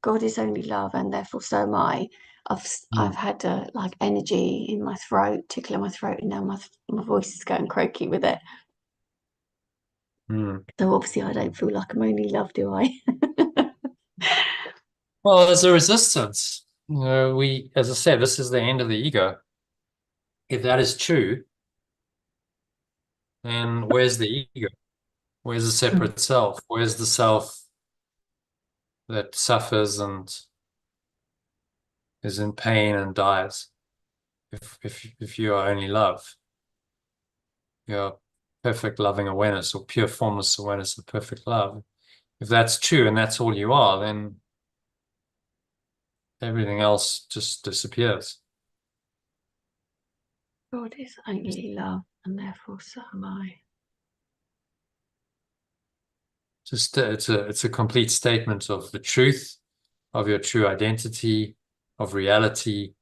[SPEAKER 2] God is only love and therefore so am I. I've had like energy in my throat, tickle in my throat, and now my voice is going croaky with it. So obviously I don't feel like I'm only love, do I?
[SPEAKER 1] Well, there's a resistance. As I said, this is the end of the ego. If that is true, then where's the ego? Where's the separate self? Where's the self that suffers and is in pain and dies? If you are only love, you're perfect loving awareness or pure formless awareness of perfect love. If that's true and that's all you are, then everything else just disappears.
[SPEAKER 2] God is only love, and therefore so am I.
[SPEAKER 1] Just it's a complete statement of the truth, of your true identity, of reality,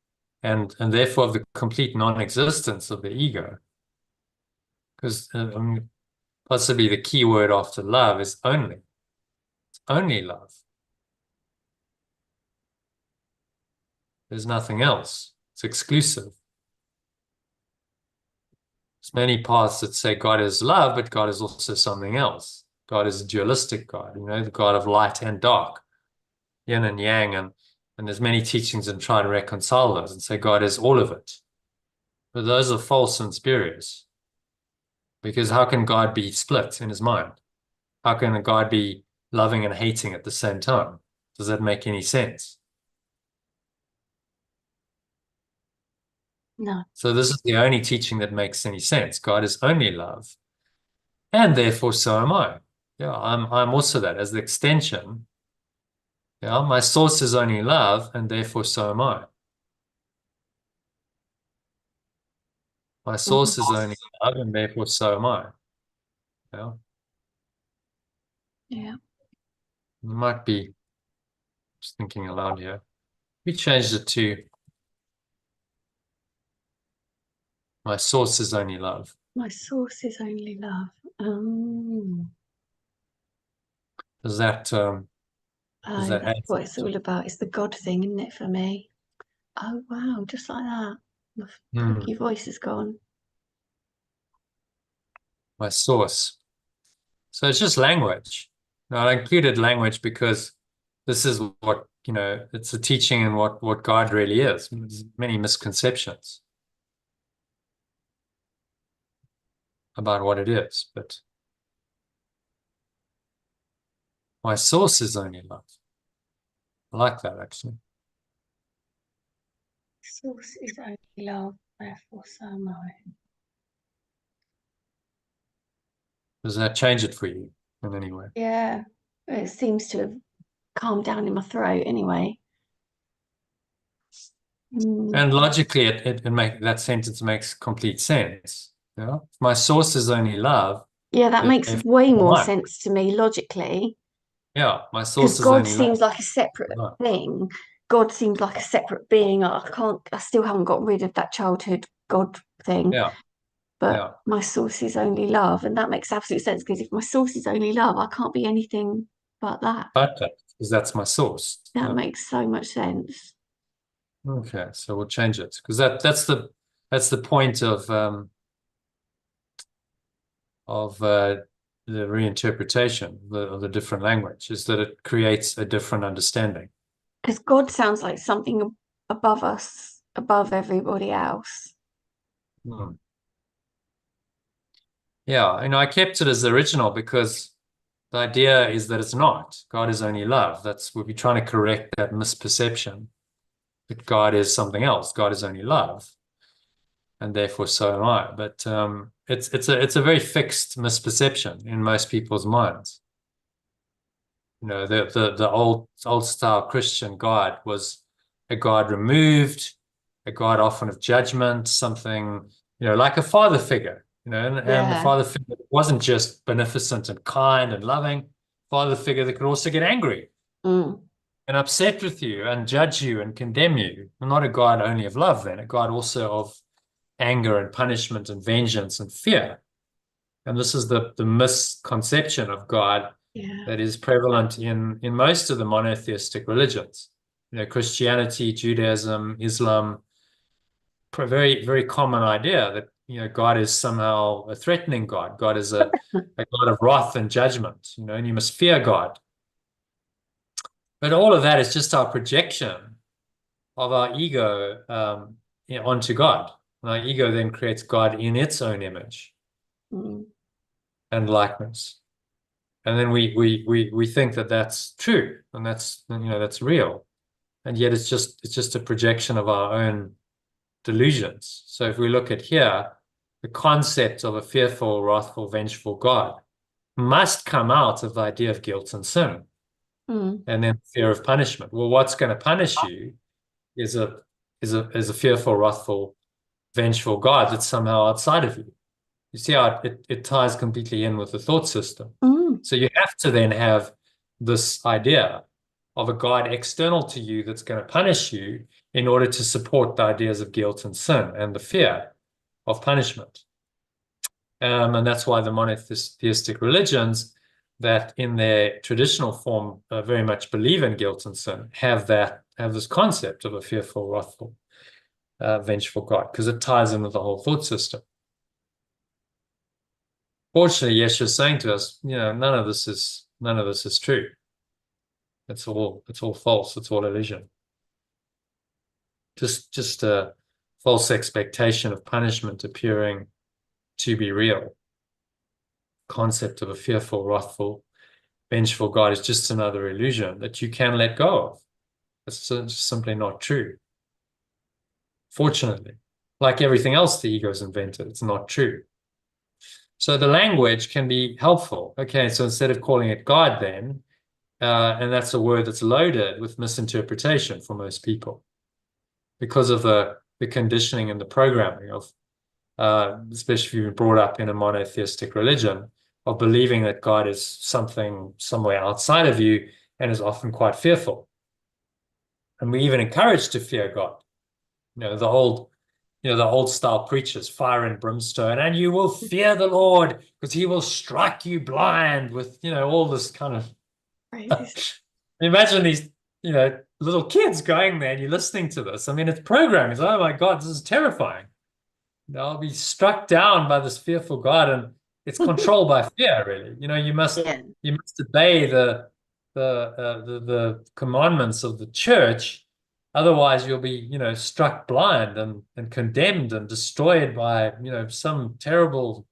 [SPEAKER 1] and therefore of the complete non-existence of the ego. Because possibly the key word after love is only. It's only love. There's nothing else. It's exclusive. There's many paths that say God is love, but God is also something else. God is a dualistic God, the God of light and dark, yin and yang, and there's many teachings in trying to reconcile those and say God is all of it. But those are false and spurious. Because how can God be split in his mind? How can a God be loving and hating at the same time? Does that make any sense?
[SPEAKER 2] No.
[SPEAKER 1] So this is the only teaching that makes any sense. God is only love, and therefore so am I. Yeah, I'm also that as the extension. Yeah, my source is only love, and therefore so am I. My source is only love, and therefore so am I. Yeah.
[SPEAKER 2] Yeah.
[SPEAKER 1] You might be just thinking aloud here. We changed it to my source is only love.
[SPEAKER 2] My source is only love.
[SPEAKER 1] Does that
[SPEAKER 2] Oh, that's
[SPEAKER 1] add
[SPEAKER 2] what it's all about. It's the God thing, isn't it, for me? Oh, wow, just like that. My funky voice is gone.
[SPEAKER 1] my source? So it's just language. Now, I included language because this is what, it's a teaching and what God really is. There's many misconceptions about what it is, but my source is only love. I like that, actually.
[SPEAKER 2] Source is only love, therefore so am I.
[SPEAKER 1] Does that change it for you in any way?
[SPEAKER 2] Yeah, it seems to have calmed down in my throat anyway.
[SPEAKER 1] And logically, that sentence makes complete sense. Yeah, if my source is only love.
[SPEAKER 2] Yeah, that makes
[SPEAKER 1] If
[SPEAKER 2] way more
[SPEAKER 1] why?
[SPEAKER 2] sense to me logically.
[SPEAKER 1] Yeah, my
[SPEAKER 2] Because
[SPEAKER 1] source is
[SPEAKER 2] God
[SPEAKER 1] only love.
[SPEAKER 2] seems like a separate
[SPEAKER 1] Right.
[SPEAKER 2] thing. God seems like a separate being. I still haven't got rid of that childhood God thing.
[SPEAKER 1] Yeah,
[SPEAKER 2] But
[SPEAKER 1] yeah.
[SPEAKER 2] my source is only love. And that makes absolute sense because if my source is only love, I can't be anything but that.
[SPEAKER 1] Perfect, because that's my source.
[SPEAKER 2] That
[SPEAKER 1] Yeah.
[SPEAKER 2] makes so much sense.
[SPEAKER 1] Okay, so we'll change it because that's the point of the reinterpretation of the different language is that it creates a different understanding.
[SPEAKER 2] Because God sounds like something above us, above everybody else.
[SPEAKER 1] Hmm. Yeah, I kept it as the original because the idea is that it's not. God is only love. We'll be trying to correct that misperception that God is something else. God is only love, and therefore so am I. But it's a very fixed misperception in most people's minds. The old style Christian God was a God removed, a God often of judgment, something, like a father figure, and the
[SPEAKER 2] Yeah.
[SPEAKER 1] father figure wasn't just beneficent and kind and loving, father figure that could also get angry
[SPEAKER 2] Mm.
[SPEAKER 1] and upset with you and judge you and condemn you. Not a God only of love, then, a God also of anger and punishment and vengeance and fear. And this is the misconception of God
[SPEAKER 2] Yeah.
[SPEAKER 1] that is prevalent in most of the monotheistic religions. Christianity, Judaism, Islam, very, very common idea that God is somehow a threatening God. God is a God of wrath and judgment, and you must fear God. But all of that is just our projection of our ego onto God. And our ego then creates God in its own image
[SPEAKER 2] Mm.
[SPEAKER 1] and likeness. And then we think that that's true and that's real. And yet it's just a projection of our own delusions. So if we look at here, the concept of a fearful, wrathful, vengeful God must come out of the idea of guilt and sin, and then fear of punishment. Well, what's going to punish you is a fearful, wrathful, vengeful God that's somehow outside of you. You see how it ties completely in with the thought system. So you have to then have this idea of a God external to you that's going to punish you in order to support the ideas of guilt and sin and the fear of punishment. And that's why the monotheistic religions that in their traditional form very much believe in guilt and sin have this concept of a fearful, wrathful, vengeful God, because it ties in with the whole thought system. Fortunately, Yeshua's saying to us, none of this is true. It's all false. It's all illusion. Just a false expectation of punishment appearing to be real. Concept of a fearful, wrathful, vengeful God is just another illusion that you can let go of. It's just simply not true. Fortunately, like everything else the ego's invented, it's not true. So the language can be helpful. Okay, so instead of calling it God then, and that's a word that's loaded with misinterpretation for most people because of the conditioning and the programming of, especially if you've been brought up in a monotheistic religion, of believing that God is something somewhere outside of you and is often quite fearful. And we're even encouraged to fear God. The old style preachers, fire and brimstone, and you will fear the Lord because he will strike you blind with, all this kind of. Imagine these, little kids going there and you're listening to this. I mean, it's programming. It's, oh my God, this is terrifying. I'll be struck down by this fearful God, and it's controlled by fear, really. You must obey the commandments of the church. Otherwise, you'll be, struck blind and condemned and destroyed by, some terrible,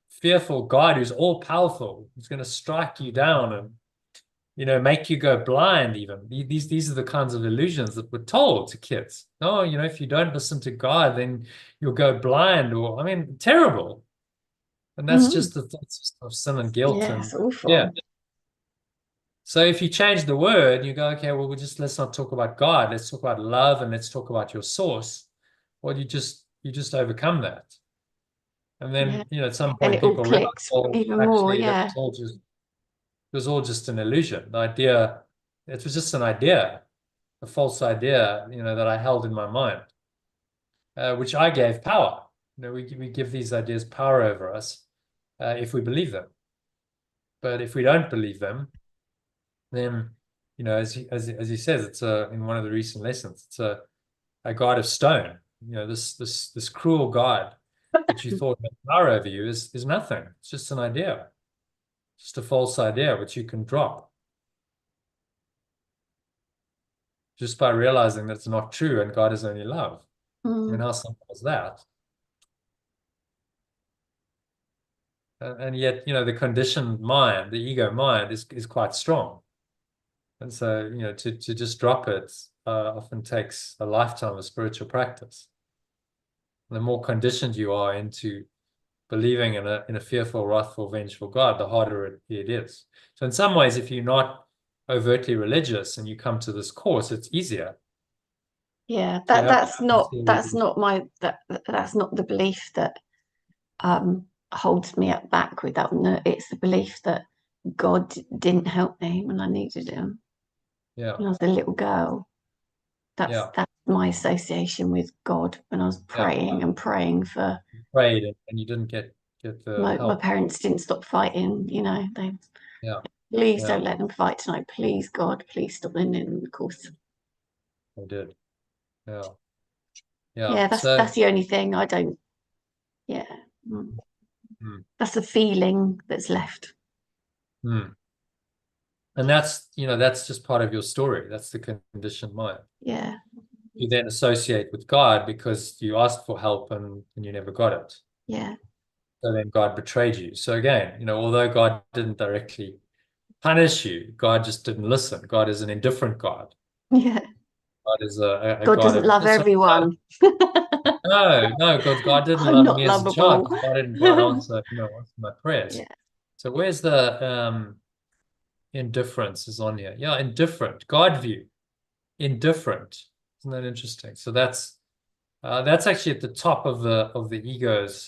[SPEAKER 1] fearful God who's all powerful. He's going to strike you down and, make you go blind even. These are the kinds of illusions that we're told to kids. Oh, if you don't listen to God, then you'll go blind, or, I mean, terrible. And that's just the thoughts of sin and guilt.
[SPEAKER 2] Yeah,
[SPEAKER 1] and
[SPEAKER 2] it's awful.
[SPEAKER 1] Yeah. So if you change the word, you go, okay, well, let's not talk about God. Let's talk about love, and let's talk about your source. Well, you just overcome that. And then, at some
[SPEAKER 2] and
[SPEAKER 1] point
[SPEAKER 2] it all
[SPEAKER 1] people realize,
[SPEAKER 2] clicks
[SPEAKER 1] well,
[SPEAKER 2] even more.
[SPEAKER 1] actually,
[SPEAKER 2] Yeah.
[SPEAKER 1] it was all just an illusion. The idea, it was just an idea, a false idea, that I held in my mind, which I gave power. We give these ideas power over us if we believe them. But if we don't believe them, then, as he says, it's in one of the recent lessons, it's a God of stone. This cruel God that you thought had power over you is nothing. It's just an idea, just a false idea which you can drop just by realizing that it's not true and God is only love. I mean, how simple is that? And yet, the conditioned mind, the ego mind, is quite strong. And so, to just drop it often takes a lifetime of spiritual practice. And the more conditioned you are into believing in a fearful, wrathful, vengeful God, the harder it is. So in some ways, if you're not overtly religious and you come to this course, it's easier.
[SPEAKER 2] Yeah, that's not the belief that holds me back with that. No, it's the belief that God didn't help me when I needed him.
[SPEAKER 1] Yeah.
[SPEAKER 2] When I was a little girl. That's my association with God when I was praying and praying for.
[SPEAKER 1] You prayed and you didn't get the help.
[SPEAKER 2] My parents didn't stop fighting. They. Please don't let them fight tonight. Please, God, please stop them. And of course,
[SPEAKER 1] they did. Yeah.
[SPEAKER 2] Yeah, that's the only thing I don't. Yeah. That's the feeling that's left.
[SPEAKER 1] And that's just part of your story. That's the conditioned mind.
[SPEAKER 2] Yeah.
[SPEAKER 1] You then associate with God because you asked for help and you never got it.
[SPEAKER 2] Yeah.
[SPEAKER 1] So then God betrayed you. So again, although God didn't directly punish you, God just didn't listen. God is an indifferent God.
[SPEAKER 2] Yeah.
[SPEAKER 1] God is a
[SPEAKER 2] God
[SPEAKER 1] God
[SPEAKER 2] doesn't love everyone.
[SPEAKER 1] No, God didn't
[SPEAKER 2] I'm
[SPEAKER 1] love
[SPEAKER 2] not
[SPEAKER 1] me as a child.
[SPEAKER 2] lovable.
[SPEAKER 1] Because why didn't God answer my prayers?
[SPEAKER 2] Yeah,
[SPEAKER 1] So where's the indifference is on here? Yeah, indifferent. God view, indifferent. Isn't that interesting? So that's actually at the top of the ego's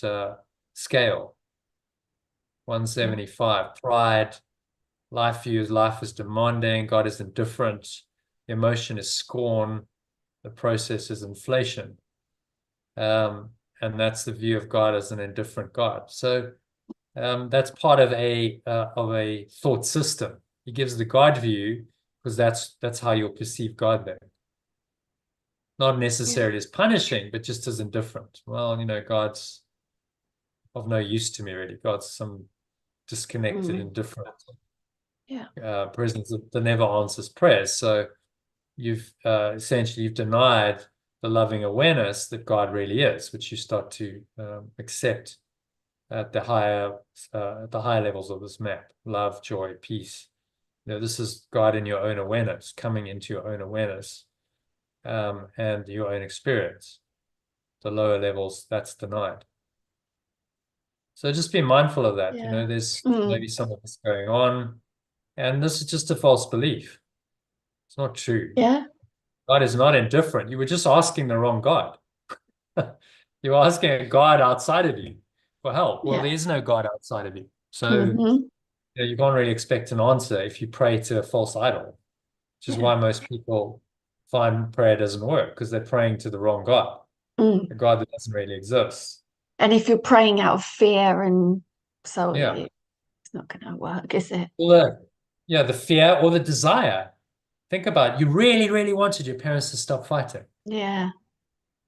[SPEAKER 1] scale,
[SPEAKER 2] yeah,
[SPEAKER 1] 175. Pride, life views, life is demanding, God is indifferent, emotion is scorn, the process is inflation. Um, and that's the view of God as an indifferent God. So that's part of a thought system. He gives the God view because that's how you'll perceive God then. Not
[SPEAKER 2] yeah.
[SPEAKER 1] necessarily as punishing, but just as indifferent. Well, God's of no use to me, really. God's some disconnected,
[SPEAKER 2] Mm,
[SPEAKER 1] indifferent
[SPEAKER 2] yeah,
[SPEAKER 1] presence that never answers prayers. So you've essentially you've denied the loving awareness that God really is, which you start to accept at the higher levels of this map: love, joy, peace. This is God in your own awareness, coming into your own awareness and your own experience. The lower levels, that's denied. So just be mindful of that.
[SPEAKER 2] yeah.
[SPEAKER 1] There's maybe
[SPEAKER 2] Mm,
[SPEAKER 1] some of this going on, and this is just a false belief. It's not true.
[SPEAKER 2] yeah,
[SPEAKER 1] God is not indifferent. You were just asking the wrong God. You were asking a God outside of you for help. Well,
[SPEAKER 2] yeah.
[SPEAKER 1] there is no God outside of you. So
[SPEAKER 2] Hmm.
[SPEAKER 1] you can't really expect an answer if you pray to a false idol, which is
[SPEAKER 2] Yeah.
[SPEAKER 1] why most people find prayer doesn't work because they're praying to the wrong God,
[SPEAKER 2] Mm.
[SPEAKER 1] a God that doesn't really exist.
[SPEAKER 2] And if you're praying out of fear and so
[SPEAKER 1] Yeah.
[SPEAKER 2] it's not going to work, is it?
[SPEAKER 1] Well, the fear or the desire. Think about it. You really, really wanted your parents to stop fighting,
[SPEAKER 2] Yeah,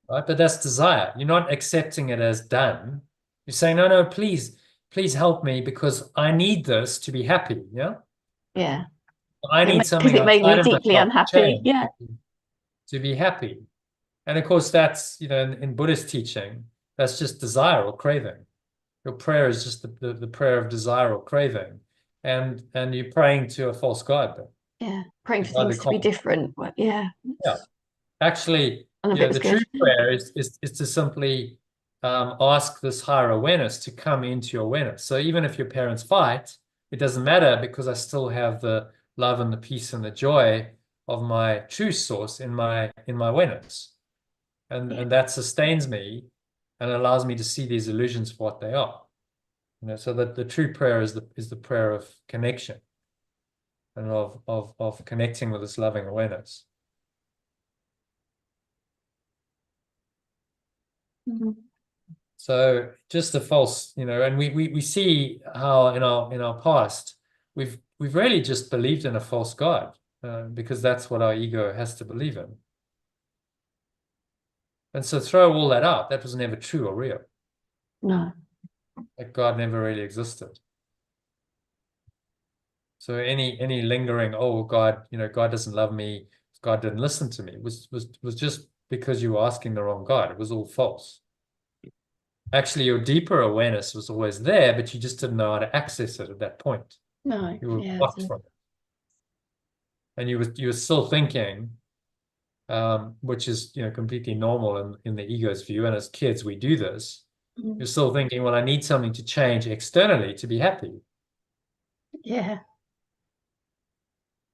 [SPEAKER 1] right? But that's desire. You're not accepting it as done. You're saying, no, no, please, please help me because I need this to be happy. Yeah.
[SPEAKER 2] yeah.
[SPEAKER 1] I need
[SPEAKER 2] Because
[SPEAKER 1] something
[SPEAKER 2] it made me
[SPEAKER 1] outside of
[SPEAKER 2] deeply
[SPEAKER 1] myself to
[SPEAKER 2] unhappy.
[SPEAKER 1] change
[SPEAKER 2] Yeah,
[SPEAKER 1] to be happy. And of course, that's, in Buddhist teaching, that's just desire or craving. Your prayer is just the prayer of desire or craving. And you're praying to a false God,
[SPEAKER 2] yeah. Praying
[SPEAKER 1] the
[SPEAKER 2] for
[SPEAKER 1] God that
[SPEAKER 2] things to be
[SPEAKER 1] can't.
[SPEAKER 2] different. But yeah,
[SPEAKER 1] Yeah. Actually,
[SPEAKER 2] I'm a bit
[SPEAKER 1] the true
[SPEAKER 2] scared.
[SPEAKER 1] prayer is to simply ask this higher awareness to come into your awareness. So even if your parents fight, it doesn't matter because I still have the love and the peace and the joy of my true source in my awareness.
[SPEAKER 2] Yeah.
[SPEAKER 1] And that sustains me and allows me to see these illusions for what they are. So that the true prayer is the prayer of connection and of connecting with this loving awareness.
[SPEAKER 2] Mhm.
[SPEAKER 1] So just the false, and we see how in our past we've really just believed in a false God because that's what our ego has to believe in. And so throw all that out. That was never true or real.
[SPEAKER 2] No.
[SPEAKER 1] Like God never really existed. So any lingering, oh God, God doesn't love me, God didn't listen to me, was just because you were asking the wrong God. It was all false. Actually, your deeper awareness was always there, but you just didn't know how to access it at that point.
[SPEAKER 2] No.
[SPEAKER 1] You were
[SPEAKER 2] Yeah.
[SPEAKER 1] blocked from it. And you were still thinking, which is completely normal in the ego's view, and as kids we do this.
[SPEAKER 2] Mm.
[SPEAKER 1] You're still thinking, well, I need something to change externally to be happy.
[SPEAKER 2] Yeah.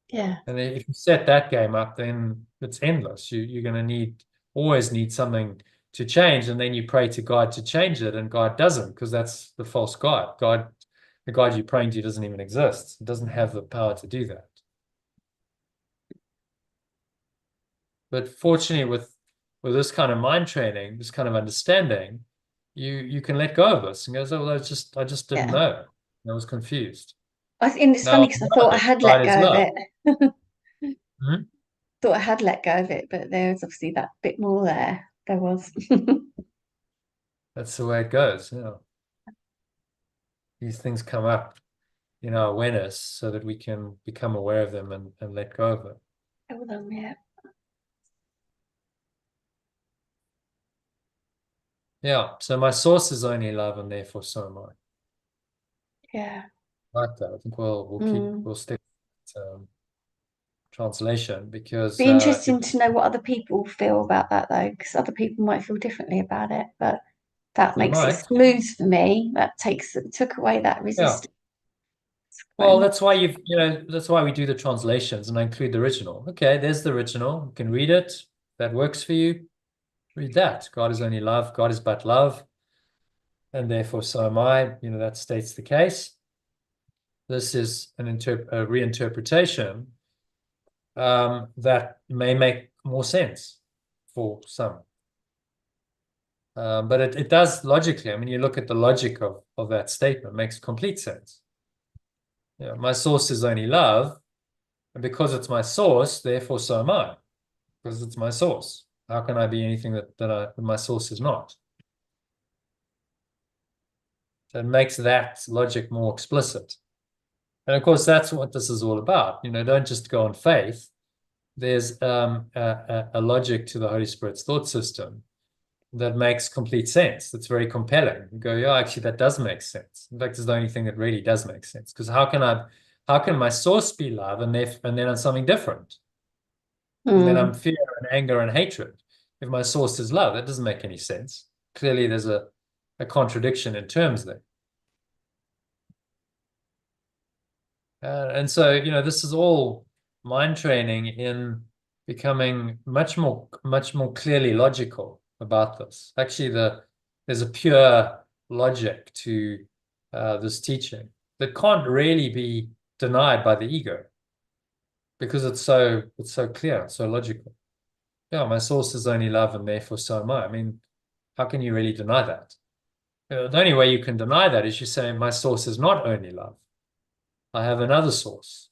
[SPEAKER 2] Yeah.
[SPEAKER 1] And if you set that game up, then it's endless. You're going to always need something to change, and then you pray to God to change it, and God doesn't, because that's the false God. The God you're praying to doesn't even exist. It doesn't have the power to do that. But fortunately, with this kind of mind training, this kind of understanding, you can let go of this and go, oh, well, I just didn't
[SPEAKER 2] Yeah.
[SPEAKER 1] know. I was confused.
[SPEAKER 2] I think it's
[SPEAKER 1] Now
[SPEAKER 2] funny
[SPEAKER 1] I
[SPEAKER 2] because I
[SPEAKER 1] know
[SPEAKER 2] thought I
[SPEAKER 1] that
[SPEAKER 2] had
[SPEAKER 1] God
[SPEAKER 2] let
[SPEAKER 1] is
[SPEAKER 2] go of
[SPEAKER 1] love.
[SPEAKER 2] it.
[SPEAKER 1] Mhm.
[SPEAKER 2] Thought I had let go of it, but there's obviously that bit more there. There was.
[SPEAKER 1] That's the way it goes. These things come up in our awareness so that we can become aware of them and let go of them.
[SPEAKER 2] Hold on, yeah.
[SPEAKER 1] Yeah. So my source is only love, and therefore so am I.
[SPEAKER 2] Yeah.
[SPEAKER 1] Like that. I think we'll
[SPEAKER 2] Mm.
[SPEAKER 1] stick. Um, translation, because
[SPEAKER 2] Be interesting to know what other people feel about that, though, because other people might feel differently about it. But that
[SPEAKER 1] they
[SPEAKER 2] makes it
[SPEAKER 1] might.
[SPEAKER 2] smooth for me. That took away that
[SPEAKER 1] Yeah.
[SPEAKER 2] resistance.
[SPEAKER 1] Well, that's why that's why we do the translations, and I include the original. Okay, there's the original. You can read it. That works for you. Read that. God is only love. God is but love. And therefore so am I. That states the case. This is a reinterpretation that may make more sense for some. But it does logically. I mean, you look at the logic of that statement, it makes complete sense. My source is only love, and because it's my source, therefore so am I, because it's my source. How can I be anything that my source is not? So it makes that logic more explicit. And of course, that's what this is all about. Don't just go on faith. There's a logic to the Holy Spirit's thought system that makes complete sense. That's very compelling. You go, yeah, actually, that does make sense. In fact, it's the only thing that really does make sense. Because how can my source be love and then I'm something different? And then I'm fear and anger and hatred. If my source is love, that doesn't make any sense. Clearly, there's a contradiction in terms there. And so, this is all mind training in becoming much more clearly logical about this. Actually, there's a pure logic to this teaching that can't really be denied by the ego, because it's so clear, so logical. Yeah, my source is only love, and therefore so am I. I mean, how can you really deny that? The only way you can deny that is you say my source is not only love. I have another source.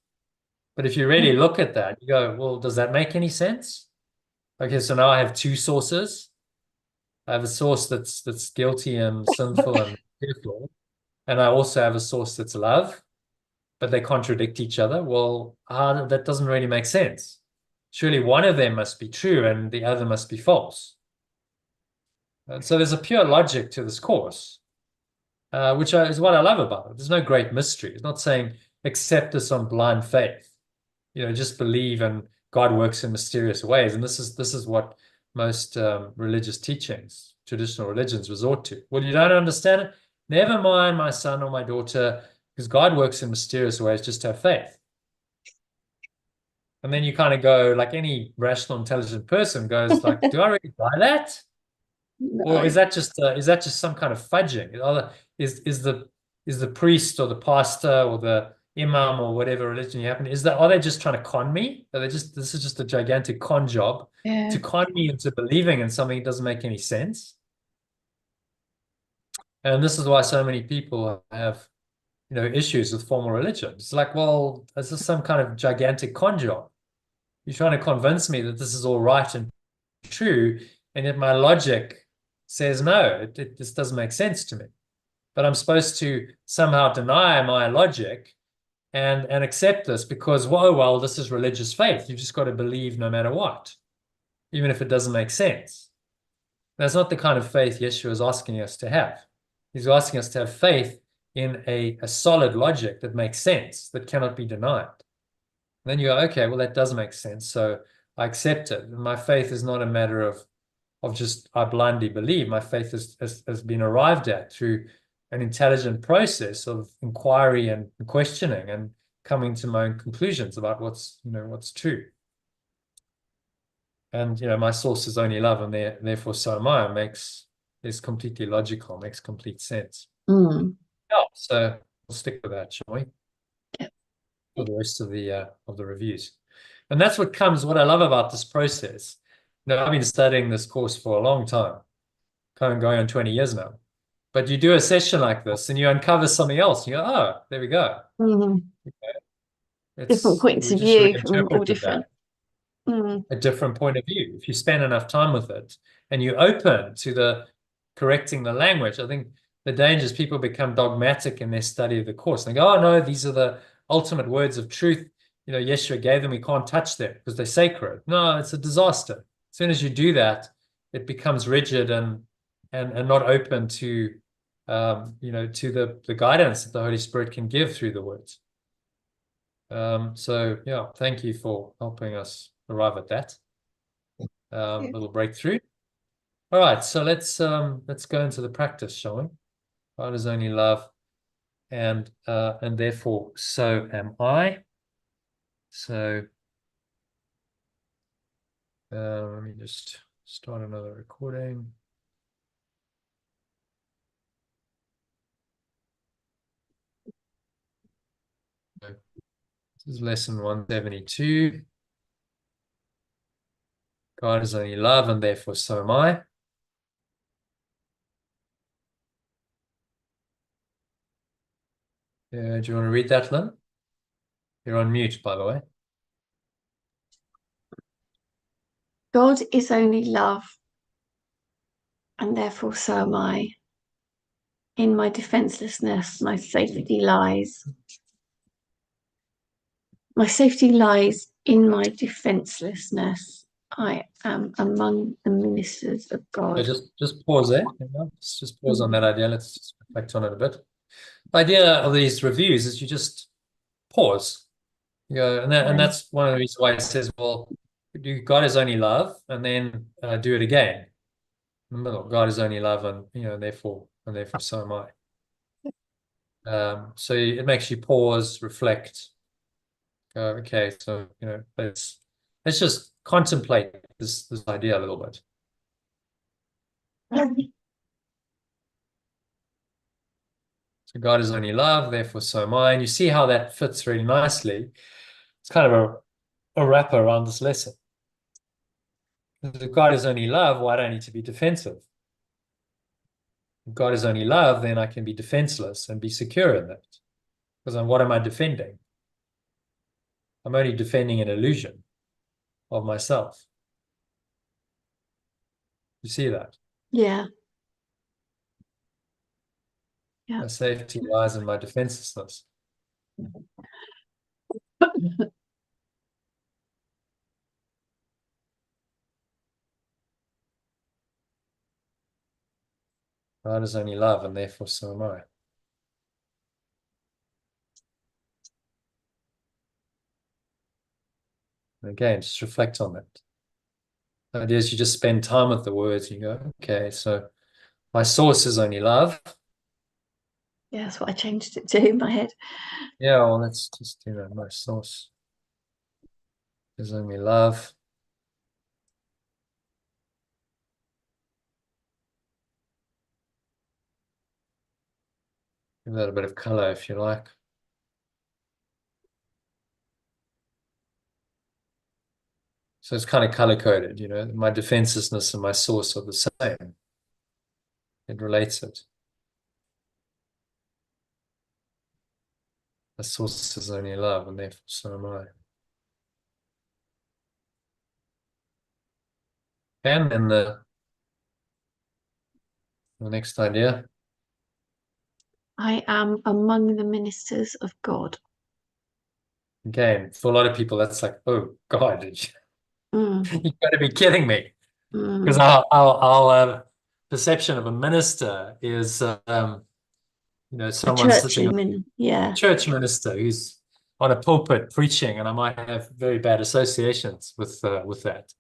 [SPEAKER 1] But if you really look at that, you go, well, does that make any sense? Okay, so now I have two sources. I have a source that's guilty and sinful and fearful, and I also have a source that's love, but they contradict each other. Well, that doesn't really make sense. Surely one of them must be true and the other must be false. And so there's a pure logic to this course, which is what I love about it. There's no great mystery. It's not saying accept this on blind faith. Just believe and God works in mysterious ways. And this is what most religious teachings, traditional religions resort to. Well, you don't understand it? Never mind, my son or my daughter, because God works in mysterious ways, just have faith. And then you kind of go, like any rational, intelligent person goes like, do I really buy that? Or is that just some kind of fudging? Is the priest or the pastor or the imam or whatever religion you happen, are they just trying to con me? This is just a gigantic con job to con me into believing in something that doesn't make any sense? And this is why so many people have, issues with formal religion. It's like, well, is this some kind of gigantic con job? You're trying to convince me that this is all right and true, and yet my logic says no, this doesn't make sense to me. But I'm supposed to somehow deny my logic and accept this because, well, this is religious faith. You've just got to believe no matter what, even if it doesn't make sense. That's not the kind of faith Yeshua is asking us to have. He's asking us to have faith in a solid logic that makes sense, that cannot be denied. And then you go, okay, well, that does make sense. So I accept it. My faith is not a matter of just I blindly believe. My faith has been arrived at through an intelligent process of inquiry and questioning and coming to my own conclusions about what's true. And my source is only love, and therefore so am I. Is completely logical, makes complete sense. Yeah, so we'll stick with that, shall we? For the rest of the reviews. And that's what I love about this process. I've been studying this course for a long time, kind of going on 20 years now. But you do a session like this and you uncover something else. You go, oh, there we go.
[SPEAKER 2] Different points of view from all different.
[SPEAKER 1] A different point of view. If you spend enough time with it and you're open to correcting the language, I think the danger is people become dogmatic in their study of the course. They go, oh, no, these are the ultimate words of truth. Yeshua gave them, we can't touch them because they're sacred. No, it's a disaster. As soon as you do that, it becomes rigid and not open to, to the guidance that the Holy Spirit can give through the words. So yeah, thank you for helping us arrive at that little breakthrough. All right, so let's go into the practice, shall we? God is only love, and therefore so am I. So let me just start another recording. This is lesson 172. God is only love, and therefore so am I. Do you want to read that, Lynn? You're on mute, by the way.
[SPEAKER 2] God is only love, and therefore so am I. In my defenselessness, my safety lies. My safety lies in my defenselessness. I am among the ministers of God.
[SPEAKER 1] So just pause there. Just pause on that idea. Let's just reflect on it a bit. The idea of these reviews is you just pause. You go, and that's one of the reasons why it says, well, God is only love, and then do it again. In the middle, God is only love, and therefore so am I. So it makes you pause, reflect. Okay, so let's just contemplate this idea a little bit. So God is only love, therefore so am I. And you see how that fits really nicely. It's kind of a wrapper around this lesson. If God is only love, why do I need to be defensive? If God is only love, then I can be defenseless and be secure in that. Because what am I defending? I'm only defending an illusion of myself. You see that?
[SPEAKER 2] Yeah. Yeah.
[SPEAKER 1] My safety lies in my defenselessness. God is only love, and therefore so am I. And again, just reflect on that. The idea is you just spend time with the words and you go, okay, so my source is only love.
[SPEAKER 2] Yeah, that's what I changed it to in my head.
[SPEAKER 1] Yeah, well, let's just do that. My source is only love. Give that a bit of color if you like. So it's kind of color coded, my defenselessness and my source are the same. It relates it. The source is only love, and therefore so am I. And then the next idea.
[SPEAKER 2] I am among the ministers of God.
[SPEAKER 1] Again, for a lot of people, that's like, oh God, you got to be kidding me. Because our perception of a minister is, someone sitting, church minister who's on a pulpit preaching, and I might have very bad associations with that.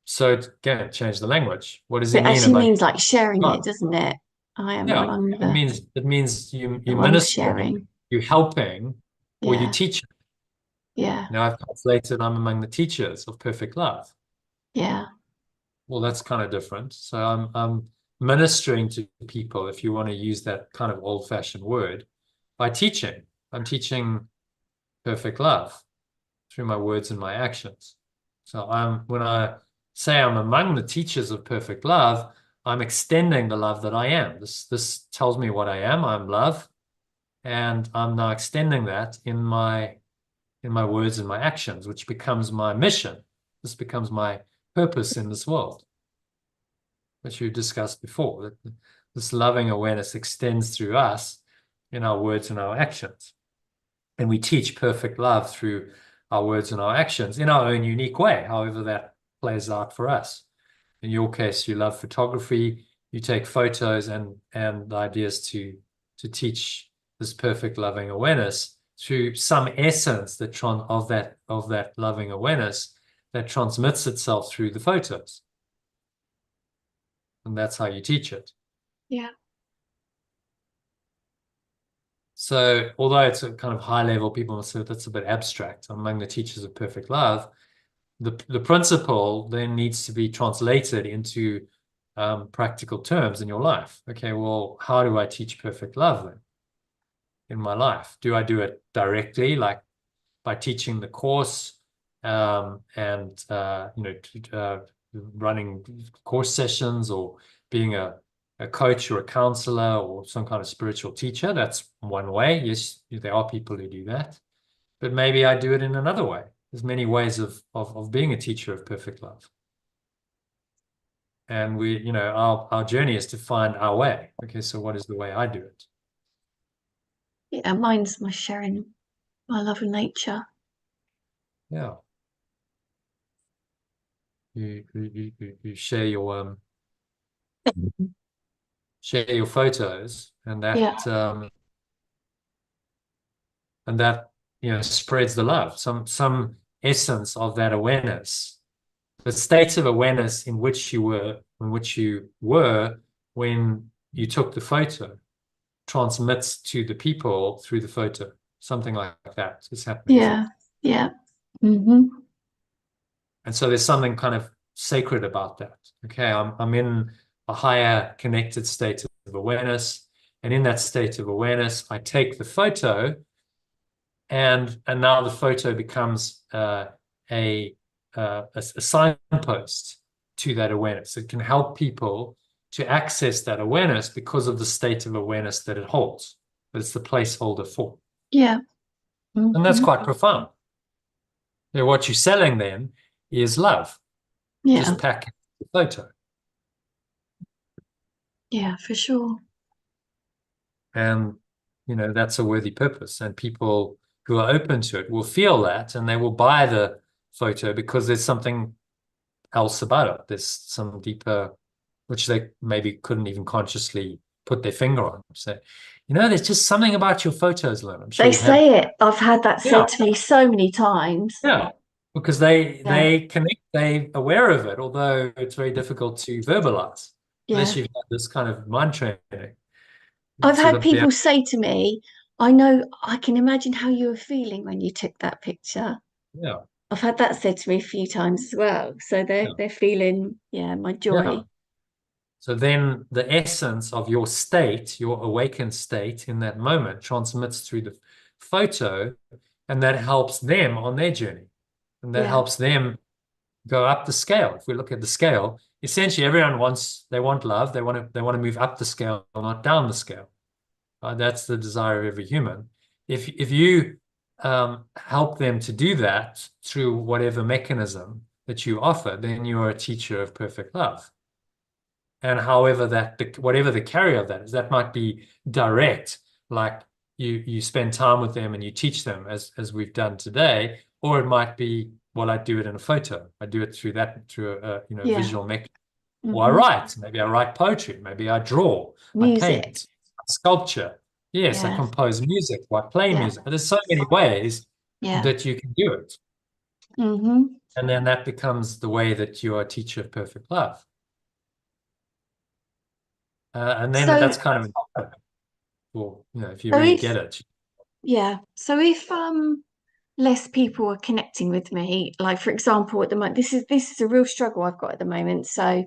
[SPEAKER 1] So again, change the language. What does it mean?
[SPEAKER 2] It actually means like sharing it, doesn't it? I am among the.
[SPEAKER 1] It means you ministering, you helping, or you teaching.
[SPEAKER 2] Yeah.
[SPEAKER 1] Now I've translated, I'm among the teachers of perfect love.
[SPEAKER 2] Yeah.
[SPEAKER 1] Well, that's kind of different. So I'm ministering to people, if you want to use that kind of old-fashioned word, by teaching. I'm teaching perfect love through my words and my actions. So when I say I'm among the teachers of perfect love, I'm extending the love that I am. This tells me what I am. I'm love, and I'm now extending that in my words and my actions, which becomes my mission. This becomes my purpose in this world, which you discussed before, that this loving awareness extends through us in our words and our actions. And we teach perfect love through our words and our actions in our own unique way, however that plays out for us. In your case, you love photography, you take photos, and the idea is to teach this perfect loving awareness through some essence of that loving awareness that transmits itself through the photos. And that's how you teach it.
[SPEAKER 2] Yeah.
[SPEAKER 1] So although it's a kind of high level, people will say that's a bit abstract among the teachers of perfect love, the principle then needs to be translated into practical terms in your life. Okay, well, how do I teach perfect love then in my life? Do I do it directly, like by teaching the course and running course sessions, or being a coach or a counselor or some kind of spiritual teacher? That's one way. Yes, there are people who do that. But maybe I do it in another way. There's many ways of being a teacher of perfect love. And our journey is to find our way. Okay, so what is the way I do it?
[SPEAKER 2] Yeah, mine's my sharing my love of nature.
[SPEAKER 1] Yeah. You share your photos, and
[SPEAKER 2] Yeah,
[SPEAKER 1] that spreads the love, some essence of that awareness, the states of awareness in which you were when you took the photo transmits to the people through the photo. Something like that is happening, isn't it?
[SPEAKER 2] yeah, yeah. Mm-hmm.
[SPEAKER 1] And so there's something kind of sacred about that. Okay, I'm in a higher connected state of awareness, and in that state of awareness, I take the photo, and now the photo becomes a signpost to that awareness. It can help people to access that awareness because of the state of awareness that it holds, that it's the placeholder for.
[SPEAKER 2] Yeah.
[SPEAKER 1] And that's
[SPEAKER 2] Mm-hmm.
[SPEAKER 1] quite profound. What you're selling then is love,
[SPEAKER 2] Yeah,
[SPEAKER 1] just packaged the photo.
[SPEAKER 2] yeah, for sure.
[SPEAKER 1] And, that's a worthy purpose. And people who are open to it will feel that, and they will buy the photo because there's something else about it. There's some deeper, which they maybe couldn't even consciously put their finger on. So, there's just something about your photos, Lynn. I'm sure
[SPEAKER 2] They
[SPEAKER 1] you've had.
[SPEAKER 2] say it. I've had that
[SPEAKER 1] Yeah,
[SPEAKER 2] said to me so many times.
[SPEAKER 1] yeah. Because they
[SPEAKER 2] Yeah,
[SPEAKER 1] they connect, they aware of it, although it's very difficult to verbalize
[SPEAKER 2] yeah.
[SPEAKER 1] unless you've had this kind of mind training.
[SPEAKER 2] I've
[SPEAKER 1] So
[SPEAKER 2] had people say to me, I know, I can imagine how you were feeling when you took that picture.
[SPEAKER 1] yeah,
[SPEAKER 2] I've had that said to me a few times as well. So
[SPEAKER 1] yeah,
[SPEAKER 2] they're feeling, yeah, my
[SPEAKER 1] yeah.
[SPEAKER 2] joy.
[SPEAKER 1] So then the essence of your state, your awakened state in that moment transmits through the photo, and that helps them on their journey. And that
[SPEAKER 2] Yeah,
[SPEAKER 1] helps them go up the scale. If we look at the scale, essentially everyone they want love, they want to move up the scale, not down the scale. That's the desire of every human. If you help them to do that through whatever mechanism that you offer, then you are a teacher of perfect love. And whatever the carry of that is, that might be direct, like you spend time with them and you teach them, as we've done today, or it might be, well, I do it in a photo. I do it through a
[SPEAKER 2] yeah.
[SPEAKER 1] visual mechanism. Or I
[SPEAKER 2] Hmm.
[SPEAKER 1] write. Maybe I write poetry. Maybe I draw. I
[SPEAKER 2] Music.
[SPEAKER 1] paint. Sculpture. Yes, I
[SPEAKER 2] Yeah,
[SPEAKER 1] compose music. Or I play
[SPEAKER 2] yeah,
[SPEAKER 1] music. But there's so many ways
[SPEAKER 2] yeah.
[SPEAKER 1] that you can do it.
[SPEAKER 2] Hmm.
[SPEAKER 1] And then that becomes the way that you are a teacher of perfect love. And then
[SPEAKER 2] So,
[SPEAKER 1] that's kind of, well, if you
[SPEAKER 2] so
[SPEAKER 1] really
[SPEAKER 2] if,
[SPEAKER 1] get it.
[SPEAKER 2] yeah, so if less people are connecting with me, like for example, at the moment, this is a real struggle I've got at the moment. So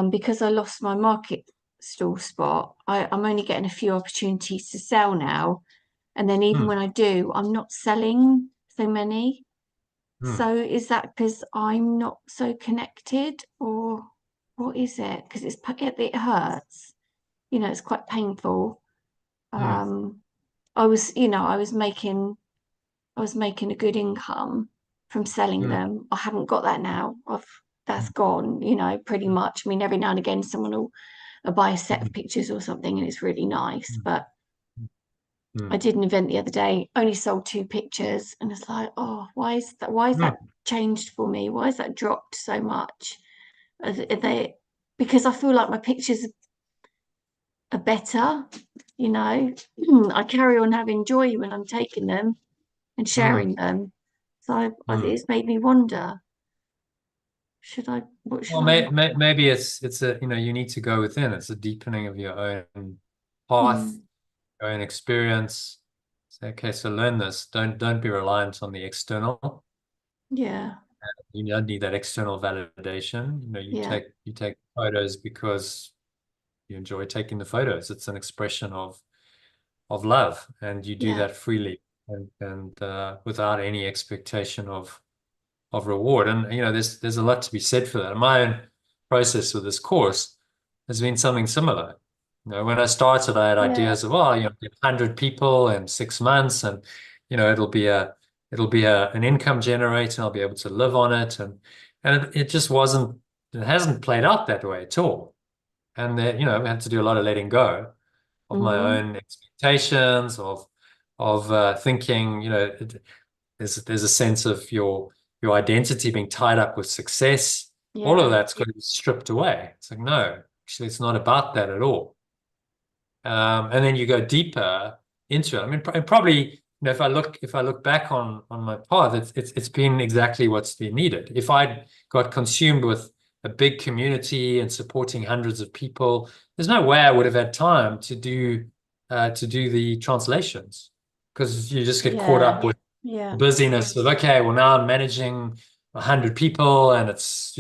[SPEAKER 2] because I lost my market stall spot, I'm only getting a few opportunities to sell now. And then even
[SPEAKER 1] Hmm,
[SPEAKER 2] when I do, I'm not selling so many.
[SPEAKER 1] hmm,
[SPEAKER 2] So is that because I'm not so connected, or what is it? Because it hurts. It's quite painful.
[SPEAKER 1] hmm,
[SPEAKER 2] Um, I was making a good income from selling
[SPEAKER 1] hmm,
[SPEAKER 2] them. I haven't got that now. That's
[SPEAKER 1] hmm,
[SPEAKER 2] gone, pretty much. I mean, every now and again, someone will buy a set
[SPEAKER 1] hmm,
[SPEAKER 2] of pictures or something, and it's really nice.
[SPEAKER 1] hmm,
[SPEAKER 2] But
[SPEAKER 1] hmm,
[SPEAKER 2] I did an event the other day, only sold two pictures, and it's like, oh, why is that? Why is
[SPEAKER 1] hmm,
[SPEAKER 2] that changed for me? Why is that dropped so much? Are they because I feel like my pictures are better. You know, I carry on having joy when I'm taking them and
[SPEAKER 1] mm,
[SPEAKER 2] sharing them. So
[SPEAKER 1] mm.
[SPEAKER 2] it's made me wonder, what
[SPEAKER 1] Well,
[SPEAKER 2] should I?
[SPEAKER 1] maybe it's a, you need to go within. It's a deepening of your own path,
[SPEAKER 2] Mm,
[SPEAKER 1] your own experience. Say, okay, so learn this. Don't be reliant on the external.
[SPEAKER 2] yeah,
[SPEAKER 1] You don't need that external validation.
[SPEAKER 2] yeah,
[SPEAKER 1] You take photos because you enjoy taking the photos. It's an expression of love, and you do
[SPEAKER 2] yeah,
[SPEAKER 1] that freely and without any expectation of reward. And there's a lot to be said for that. My own process with this course has been something similar. When I started, I had
[SPEAKER 2] yeah,
[SPEAKER 1] ideas of, 100 people in 6 months, and it'll be an income generator. I'll be able to live on it, and it just wasn't. It hasn't played out that way at all. And I had to do a lot of letting go of my
[SPEAKER 2] mm,
[SPEAKER 1] own expectations of thinking. There's a sense of your identity being tied up with success. All of
[SPEAKER 2] yeah,
[SPEAKER 1] that's got to be stripped away. It's like, no, actually, it's not about that at all. And then you go deeper into it. I mean, probably, if I look back on my path, it's been exactly what's been needed. If I got consumed with a big community and supporting hundreds of people, there's no way I would have had time to do the translations, because you just get caught
[SPEAKER 2] yeah,
[SPEAKER 1] up with
[SPEAKER 2] yeah,
[SPEAKER 1] busyness of, okay, well, now I'm managing 100 people, and it's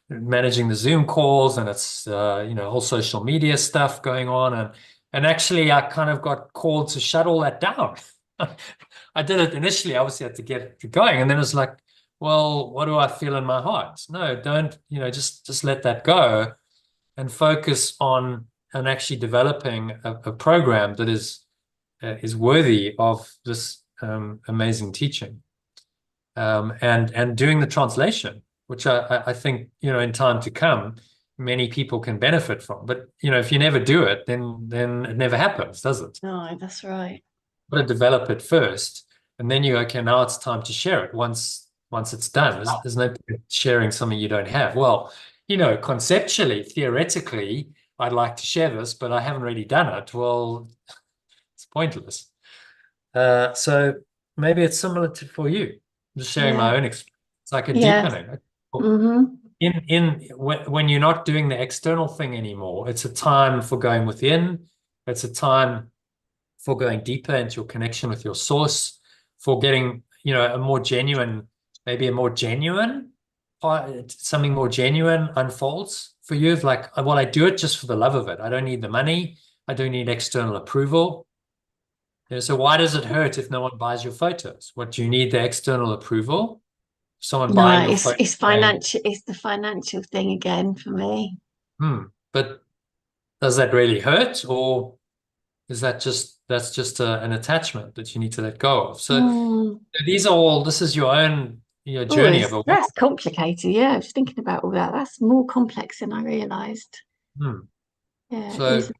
[SPEAKER 1] managing the Zoom calls, and it's whole social media stuff going on, and actually I kind of got called to shut all that down. I did it initially, obviously I had to get it going, and then it's like, well, what do I feel in my heart? No, don't, just let that go and focus on actually developing a program that is worthy of this amazing teaching, and doing the translation, which I think in time to come, many people can benefit from. But if you never do it, then it never happens, does it?
[SPEAKER 2] no, that's right.
[SPEAKER 1] Got to develop it first, and then okay, now it's time to share it. Once it's done, there's no point sharing something you don't have. Well, conceptually, theoretically, I'd like to share this, but I haven't really done it. Well, it's pointless. So maybe it's similar to for you. Just sharing
[SPEAKER 2] Yeah,
[SPEAKER 1] my own experience. It's like a
[SPEAKER 2] yeah,
[SPEAKER 1] deepening.
[SPEAKER 2] mm-hmm,
[SPEAKER 1] When you're not doing the external thing anymore, it's a time for going within. It's a time for going deeper into your connection with your source, for getting, maybe a more genuine something more genuine unfolds for you. It's like, well, I do it just for the love of it. I don't need the money. I don't need external approval. So why does it hurt if no one buys your photos? What, do you need the external approval? Someone
[SPEAKER 2] no,
[SPEAKER 1] buying your photo
[SPEAKER 2] it's
[SPEAKER 1] saying,
[SPEAKER 2] financial. It's the financial thing again for me.
[SPEAKER 1] but does that really hurt, or is that's just an attachment that you need to let go of? So
[SPEAKER 2] Mm.
[SPEAKER 1] this is your own
[SPEAKER 2] Oh,
[SPEAKER 1] journey of
[SPEAKER 2] that's
[SPEAKER 1] awakening.
[SPEAKER 2] complicated. Yeah, I was thinking about all that. That's more complex than I realized.
[SPEAKER 1] Hmm.
[SPEAKER 2] Yeah, it
[SPEAKER 1] So
[SPEAKER 2] is.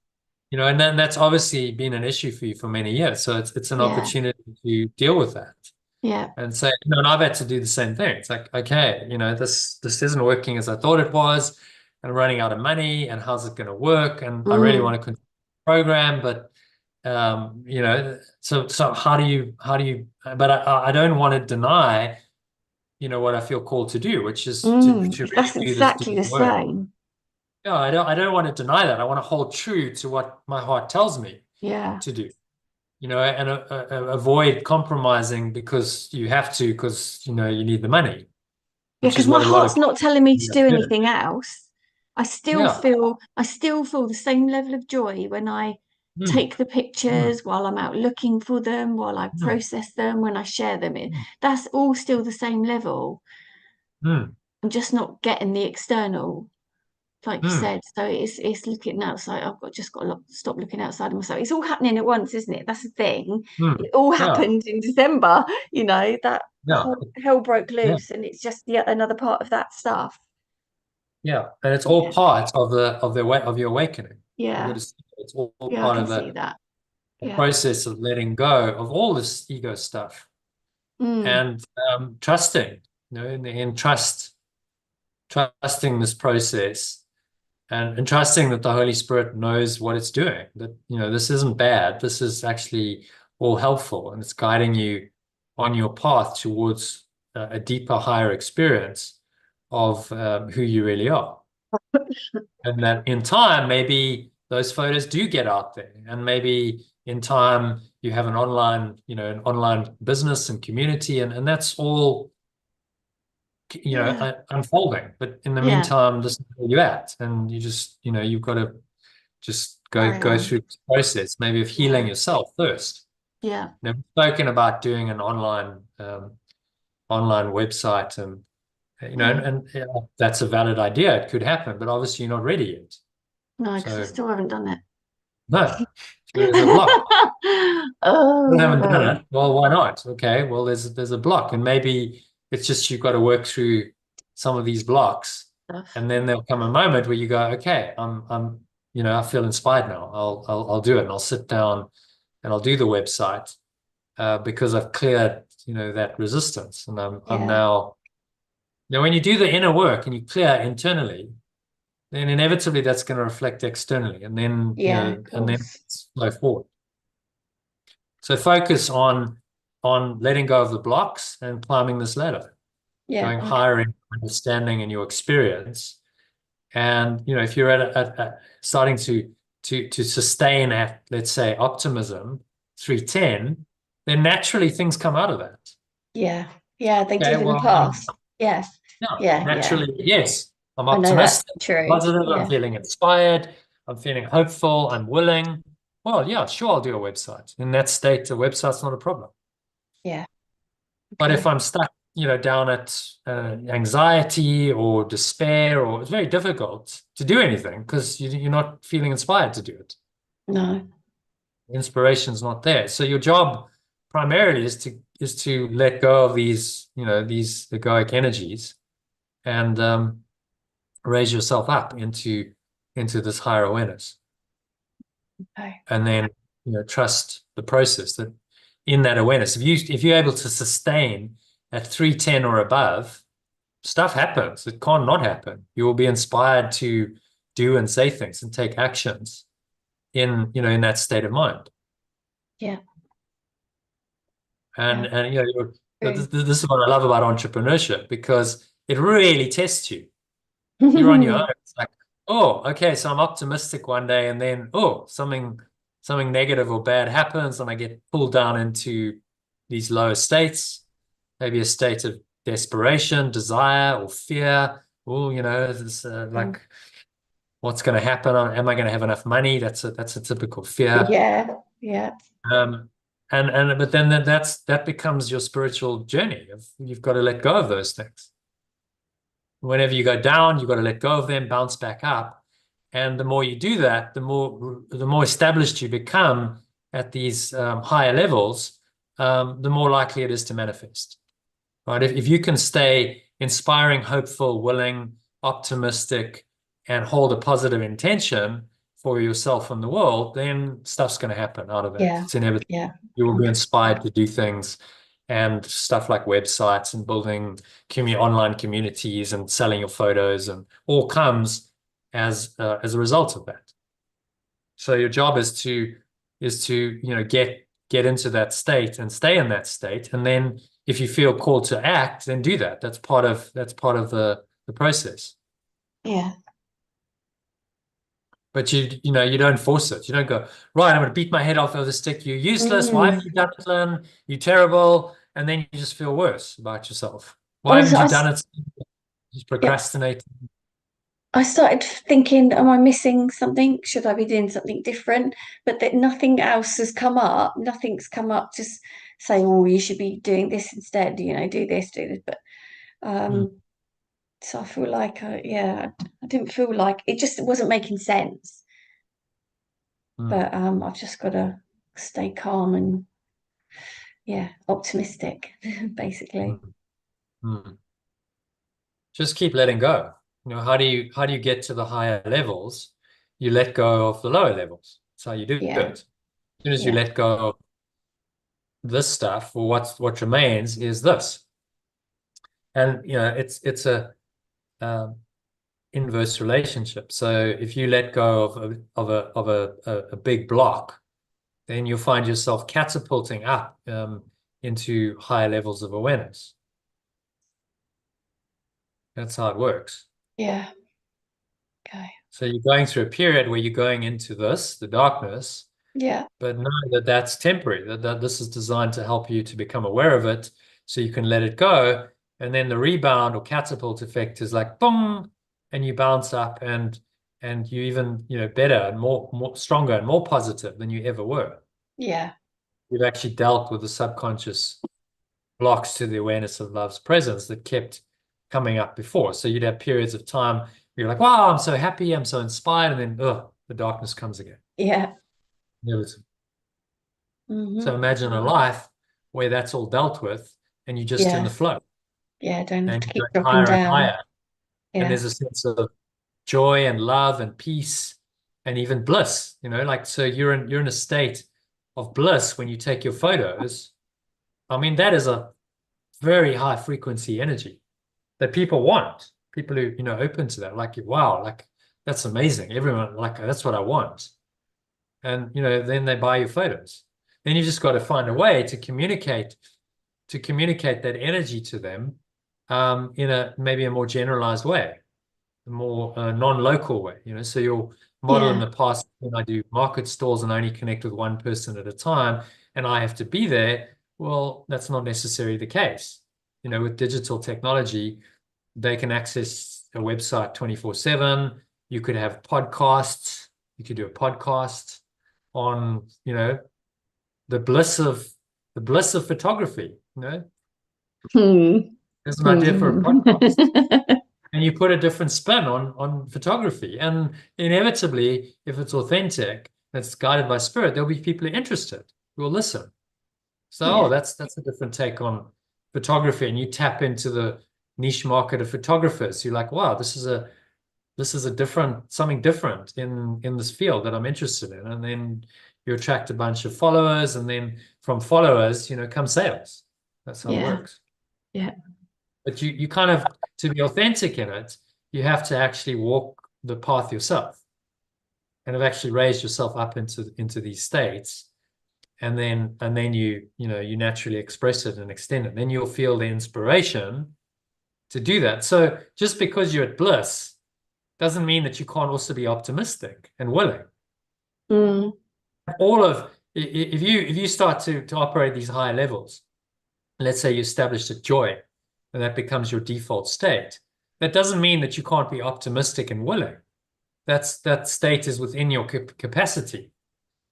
[SPEAKER 1] and then that's obviously been an issue for you for many years. So it's an
[SPEAKER 2] Yeah,
[SPEAKER 1] opportunity to deal with that.
[SPEAKER 2] yeah.
[SPEAKER 1] And say, and I've had to do the same thing. It's like, okay, this isn't working as I thought it was, and I'm running out of money, and how's it going to work? And I really
[SPEAKER 2] Mm,
[SPEAKER 1] want to continue the program, but so how do you? But I don't want to deny, what I feel called to do, which is to really
[SPEAKER 2] that's
[SPEAKER 1] do this
[SPEAKER 2] exactly
[SPEAKER 1] deep
[SPEAKER 2] the
[SPEAKER 1] work.
[SPEAKER 2] same.
[SPEAKER 1] Yeah, I don't want to deny that. I want to hold true to what my heart tells me
[SPEAKER 2] Yeah.
[SPEAKER 1] to do. And avoid compromising because you have to, because you need the money,
[SPEAKER 2] Yeah,
[SPEAKER 1] which
[SPEAKER 2] because
[SPEAKER 1] is
[SPEAKER 2] my
[SPEAKER 1] what a lot
[SPEAKER 2] heart's
[SPEAKER 1] of
[SPEAKER 2] not telling me to
[SPEAKER 1] people
[SPEAKER 2] do
[SPEAKER 1] do.
[SPEAKER 2] anything else.
[SPEAKER 1] Yeah.
[SPEAKER 2] I still feel the same level of joy when I
[SPEAKER 1] Mm,
[SPEAKER 2] take the
[SPEAKER 1] mm,
[SPEAKER 2] pictures while I'm out looking for them, while I
[SPEAKER 1] mm,
[SPEAKER 2] process them, when I share them.
[SPEAKER 1] mm,
[SPEAKER 2] That's all still the same level.
[SPEAKER 1] mm,
[SPEAKER 2] I'm just not getting the external, like you
[SPEAKER 1] mm,
[SPEAKER 2] said. So it's looking outside. Just got to stop looking outside of myself. It's all happening at once, isn't it? That's the thing.
[SPEAKER 1] mm.
[SPEAKER 2] It all
[SPEAKER 1] Yeah,
[SPEAKER 2] happened in December. That
[SPEAKER 1] yeah,
[SPEAKER 2] whole hell broke
[SPEAKER 1] yeah,
[SPEAKER 2] loose, and it's just yet another part of that stuff.
[SPEAKER 1] yeah. And it's all
[SPEAKER 2] Yeah,
[SPEAKER 1] part of the way of your awakening. You got
[SPEAKER 2] yeah,
[SPEAKER 1] to see it's all
[SPEAKER 2] yeah. I
[SPEAKER 1] part
[SPEAKER 2] can
[SPEAKER 1] of
[SPEAKER 2] see
[SPEAKER 1] the
[SPEAKER 2] that. Yeah.
[SPEAKER 1] process of letting go of all this ego stuff,
[SPEAKER 2] Mm,
[SPEAKER 1] and trusting, in the end, trusting this process, and trusting that the Holy Spirit knows what it's doing, that, this isn't bad. This is actually all helpful, and it's guiding you on your path towards a deeper, higher experience of who you really are. And that in time, maybe those photos do get out there, and maybe in time you have an online business and community, and that's all
[SPEAKER 2] Yeah.
[SPEAKER 1] unfolding. But in the
[SPEAKER 2] Yeah.
[SPEAKER 1] meantime, this is where you're at, and you just, you've got to just
[SPEAKER 2] Carry
[SPEAKER 1] go
[SPEAKER 2] on.
[SPEAKER 1] through the process, maybe of healing
[SPEAKER 2] Yeah.
[SPEAKER 1] yourself first.
[SPEAKER 2] Yeah.
[SPEAKER 1] We've spoken about doing an online website, and
[SPEAKER 2] Yeah.
[SPEAKER 1] that's a valid idea. It could happen, but obviously you're not ready yet.
[SPEAKER 2] No, because I
[SPEAKER 1] So
[SPEAKER 2] still haven't done it.
[SPEAKER 1] no, there's a block. You
[SPEAKER 2] Oh
[SPEAKER 1] haven't done
[SPEAKER 2] no.
[SPEAKER 1] it. Well, why not? Okay, well, there's a block, and maybe it's just you've got to work through some of these blocks,
[SPEAKER 2] Stuff.
[SPEAKER 1] and then there'll come a moment where you go, okay, I feel inspired now. I'll do it, and I'll sit down and I'll do the website because I've cleared that resistance, and I'm
[SPEAKER 2] Yeah.
[SPEAKER 1] now. When you do the inner work and you clear internally, then inevitably that's going to reflect externally, and then
[SPEAKER 2] Yeah, of
[SPEAKER 1] and then
[SPEAKER 2] course.
[SPEAKER 1] flow forward. So focus on letting go of the blocks and climbing this ladder,
[SPEAKER 2] Yeah.
[SPEAKER 1] going
[SPEAKER 2] Okay.
[SPEAKER 1] higher in understanding and your experience. And if you're starting to sustain at, let's say, optimism 310, then naturally things come out of that.
[SPEAKER 2] Yeah. Yeah, they
[SPEAKER 1] Okay,
[SPEAKER 2] did in the
[SPEAKER 1] well,
[SPEAKER 2] past. Yes.
[SPEAKER 1] yeah,
[SPEAKER 2] Yeah. Yeah.
[SPEAKER 1] naturally, yes. I'm
[SPEAKER 2] I know that's
[SPEAKER 1] optimistic,
[SPEAKER 2] true.
[SPEAKER 1] positive, I'm
[SPEAKER 2] Yeah.
[SPEAKER 1] feeling inspired, I'm feeling hopeful, I'm willing. Well, yeah, sure, I'll do a website. In that state, a website's not a problem.
[SPEAKER 2] Yeah.
[SPEAKER 1] But if
[SPEAKER 2] Okay.
[SPEAKER 1] I'm stuck, down at anxiety or despair, or it's very difficult to do anything because you're not feeling inspired to do it.
[SPEAKER 2] No.
[SPEAKER 1] Inspiration's not there. So your job primarily is to let go of these egoic energies, and raise yourself up into this higher awareness,
[SPEAKER 2] Okay.
[SPEAKER 1] and then trust the process. That in that awareness, if you're able to sustain at 310 or above, stuff happens. It can't not happen. You will be inspired to do and say things and take actions in that state of mind.
[SPEAKER 2] Yeah.
[SPEAKER 1] And
[SPEAKER 2] Yeah.
[SPEAKER 1] and
[SPEAKER 2] True.
[SPEAKER 1] this is what I love about entrepreneurship, because it really tests you. You're on your own. It's like, oh, okay, so I'm optimistic one day, and then something negative or bad happens, and I get pulled down into these lower states, maybe a state of desperation, desire, or fear. Oh, it's
[SPEAKER 2] Mm.
[SPEAKER 1] like, what's going to happen? Am I going to have enough money? That's a typical fear.
[SPEAKER 2] Yeah. Yeah.
[SPEAKER 1] Um, but then that becomes your spiritual journey. You've got to let go of those things. Whenever you go down, you've got to let go of them, bounce back up. And the more you do that, the more established you become at these higher levels, the more likely it is to manifest. Right? If you can stay inspiring, hopeful, willing, optimistic, and hold a positive intention for yourself and the world, then stuff's going to happen out of that.
[SPEAKER 2] Yeah.
[SPEAKER 1] It's inevitable.
[SPEAKER 2] Yeah.
[SPEAKER 1] You will be
[SPEAKER 2] Okay.
[SPEAKER 1] inspired to do things, and stuff like websites and building online communities and selling your photos, and all comes as a result of that. So your job is to get into that state and stay in that state, and then if you feel called to act, then do that. That's part of the process.
[SPEAKER 2] Yeah.
[SPEAKER 1] But you don't force it. You don't go, right, I'm going to beat my head off with a stick. You're useless. Why
[SPEAKER 2] Mm.
[SPEAKER 1] haven't you done it, Lynn? You're terrible. And then you just feel worse about yourself.
[SPEAKER 2] I
[SPEAKER 1] Why
[SPEAKER 2] was,
[SPEAKER 1] haven't
[SPEAKER 2] I,
[SPEAKER 1] you
[SPEAKER 2] s-
[SPEAKER 1] done it? Just
[SPEAKER 2] yeah,
[SPEAKER 1] procrastinate.
[SPEAKER 2] I started thinking, am I missing something? Should I be doing something different? But that nothing else has come up. Nothing's come up just saying, oh, you should be doing this instead, do this, do this. But
[SPEAKER 1] Mm,
[SPEAKER 2] so I feel like, yeah, I didn't feel like it just wasn't making sense.
[SPEAKER 1] mm,
[SPEAKER 2] But I've just got to stay calm and, yeah, optimistic, basically.
[SPEAKER 1] mm, mm. Just keep letting go. How do you get to the higher levels? You let go of the lower levels. That's how you do it.
[SPEAKER 2] Yeah,
[SPEAKER 1] As soon as you
[SPEAKER 2] yeah,
[SPEAKER 1] let go of this stuff, or what remains is this. And it's a um, inverse relationship. So if you let go of a big block, then you'll find yourself catapulting up into higher levels of awareness. That's how it works.
[SPEAKER 2] Yeah. Okay.
[SPEAKER 1] So you're going through a period where you're going into this, the darkness,
[SPEAKER 2] Yeah.
[SPEAKER 1] but know that that's temporary, that this is designed to help you to become aware of it so you can let it go. And then the rebound or catapult effect is like boom, and you bounce up and you even, better and more stronger and more positive than you ever were.
[SPEAKER 2] Yeah.
[SPEAKER 1] You've actually dealt with the subconscious blocks to the awareness of love's presence that kept coming up before. So you'd have periods of time where you're like, wow, I'm so happy, I'm so inspired, and then the darkness comes again.
[SPEAKER 2] Yeah.
[SPEAKER 1] So imagine a life where that's all dealt with and you're just in
[SPEAKER 2] Yeah.
[SPEAKER 1] the flow
[SPEAKER 2] Yeah. Don't have
[SPEAKER 1] and
[SPEAKER 2] to
[SPEAKER 1] you're
[SPEAKER 2] keep
[SPEAKER 1] going
[SPEAKER 2] dropping
[SPEAKER 1] higher and
[SPEAKER 2] down.
[SPEAKER 1] higher. And
[SPEAKER 2] Yeah.
[SPEAKER 1] there's a sense of joy and love and peace and even bliss, so you're in a state of bliss when you take your photos. I mean, that is a very high frequency energy that people want. People who, open to that, like, wow, like that's amazing. Everyone, like, that's what I want. And, then they buy your photos. Then you just got to find a way to communicate that energy to them in a maybe a more generalized way, a more non-local way. So your model in
[SPEAKER 2] Yeah.
[SPEAKER 1] the past, when I do market stalls and I only connect with one person at a time and I have to be there, well, that's not necessarily the case. With digital technology, they can access a website 24/7. You could have podcasts. You could do a podcast on, the bliss of photography.
[SPEAKER 2] Hmm.
[SPEAKER 1] There's an idea for a
[SPEAKER 2] Hmm.
[SPEAKER 1] podcast, and you put a different spin on photography. And inevitably, if it's authentic, that's guided by spirit, there'll be people who are interested who will listen. So,
[SPEAKER 2] Yeah.
[SPEAKER 1] that's a different take on photography, and you tap into the niche market of photographers. You're like, wow, this is a different something different in this field that I'm interested in. And then you attract a bunch of followers, and then from followers, come sales. That's how it
[SPEAKER 2] Yeah.
[SPEAKER 1] works.
[SPEAKER 2] Yeah.
[SPEAKER 1] But you kind of, to be authentic in it, you have to actually walk the path yourself and have actually raised yourself up into these states. And then you naturally express it and extend it. Then you'll feel the inspiration to do that. So just because you're at bliss doesn't mean that you can't also be optimistic and willing.
[SPEAKER 2] Mm.
[SPEAKER 1] If you start to operate these higher levels, let's say you established a joy and that becomes your default state, that doesn't mean that you can't be optimistic and willing. That state is within your capacity.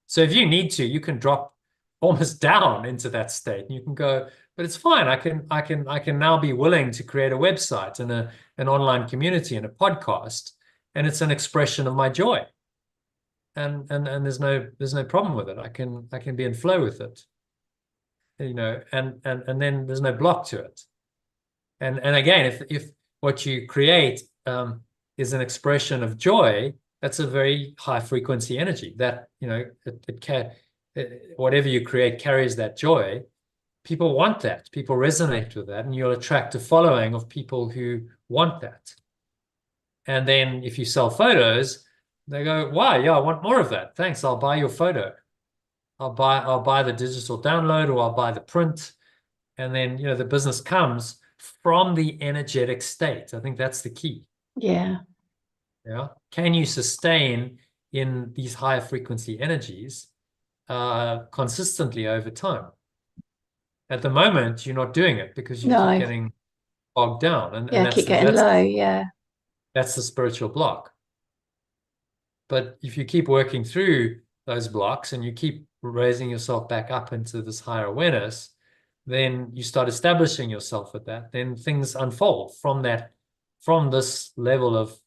[SPEAKER 1] So if you need to, you can drop almost down into that state and you can go, but it's fine. I can now be willing to create a website and an online community and a podcast, and it's an expression of my joy. And there's no problem with it. I can be in flow with it. And then there's no block to it. And again, if what you create is an expression of joy, that's a very high frequency energy that, whatever you create carries that joy. People want that. People resonate with that, and you'll attract a following of people who want that. And then if you sell photos, they go, wow, yeah, I want more of that. Thanks. I'll buy your photo. I'll buy the digital download, or I'll buy the print. And then, the business comes from the energetic state. I think that's the key.
[SPEAKER 2] Yeah.
[SPEAKER 1] Yeah. Can you sustain in these higher frequency energies consistently over time? At the moment, you're not doing it because you keep
[SPEAKER 2] No.
[SPEAKER 1] getting bogged down. And
[SPEAKER 2] Yeah.
[SPEAKER 1] that's
[SPEAKER 2] Keep getting low. Yeah.
[SPEAKER 1] that's the spiritual block. But if you keep working through those blocks and you keep raising yourself back up into this higher awareness, then you start establishing yourself with that. Then things unfold from this level of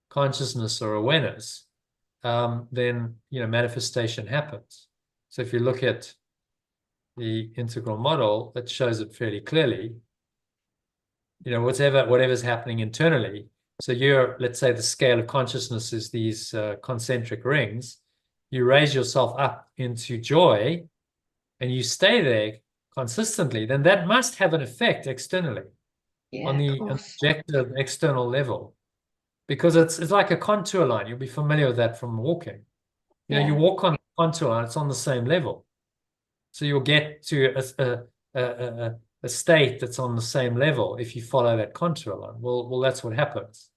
[SPEAKER 1] consciousness or awareness. Then manifestation happens. So if you look at the integral model, that shows it fairly clearly. Whatever's happening internally. So let's say the scale of consciousness is these concentric rings. You raise yourself up into joy and you stay there consistently, then that must have an effect externally
[SPEAKER 2] Yeah.
[SPEAKER 1] on
[SPEAKER 2] Of
[SPEAKER 1] the
[SPEAKER 2] course.
[SPEAKER 1] objective external level. because it's like a contour line. You'll be familiar with that from walking. You know, you
[SPEAKER 2] Yeah.
[SPEAKER 1] walk on a contour line, it's on the same level. So you'll get to a state that's on the same level if you follow that contour line. Well, that's what happens.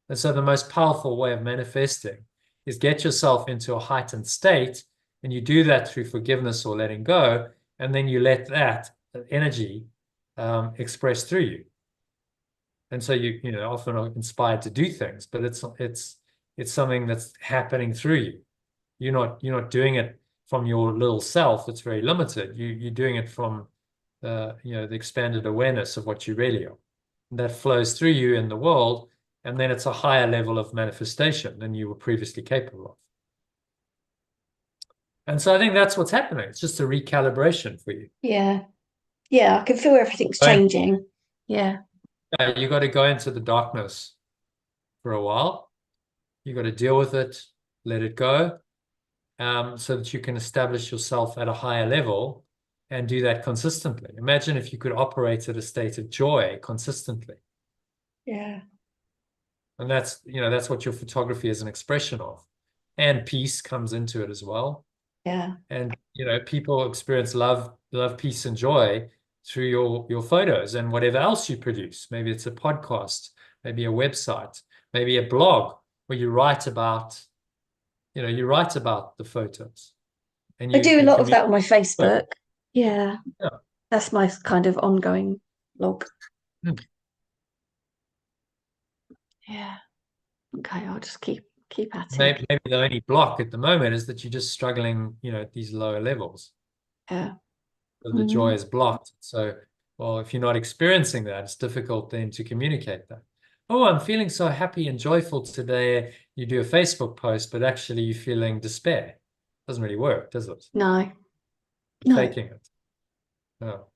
[SPEAKER 1] And so the most powerful way of manifesting is get yourself into a heightened state, and you do that through forgiveness or letting go, and then you let that energy express through you. And so you know often are inspired to do things, but it's something that's happening through you. You're not doing it from your little self that's very limited. You're doing it from the expanded awareness of what you really are. And that flows through you in the world, and then it's a higher level of manifestation than you were previously capable of. And so I think that's what's happening. It's just a recalibration for you.
[SPEAKER 2] Yeah. Yeah. I can feel everything's
[SPEAKER 1] Right?
[SPEAKER 2] changing. Yeah.
[SPEAKER 1] You got to go into the darkness for a while. You got to deal with it, let it go, so that you can establish yourself at a higher level and do that consistently. Imagine if you could operate at a state of joy consistently.
[SPEAKER 2] Yeah.
[SPEAKER 1] And that's what your photography is an expression of. And peace comes into it as well.
[SPEAKER 2] Yeah.
[SPEAKER 1] And people experience love, peace, and joy through your photos and whatever else you produce. Maybe it's a podcast, maybe a website, maybe a blog where you write about the photos and
[SPEAKER 2] I
[SPEAKER 1] you
[SPEAKER 2] do a
[SPEAKER 1] you
[SPEAKER 2] lot of
[SPEAKER 1] communicate.
[SPEAKER 2] that on my Facebook. Yeah.
[SPEAKER 1] Yeah.
[SPEAKER 2] That's my kind of ongoing blog.
[SPEAKER 1] Hmm.
[SPEAKER 2] Yeah. Okay. I'll just keep at it.
[SPEAKER 1] Maybe the only block at the moment is that you're just struggling, at these lower levels.
[SPEAKER 2] Yeah.
[SPEAKER 1] So the joy
[SPEAKER 2] Mhm.
[SPEAKER 1] is blocked. So, well, if you're not experiencing that, it's difficult then to communicate that. Oh, I'm feeling so happy and joyful today. You do a Facebook post, but actually you're feeling despair. Doesn't really work, does it?
[SPEAKER 2] No. No.
[SPEAKER 1] Faking it. No.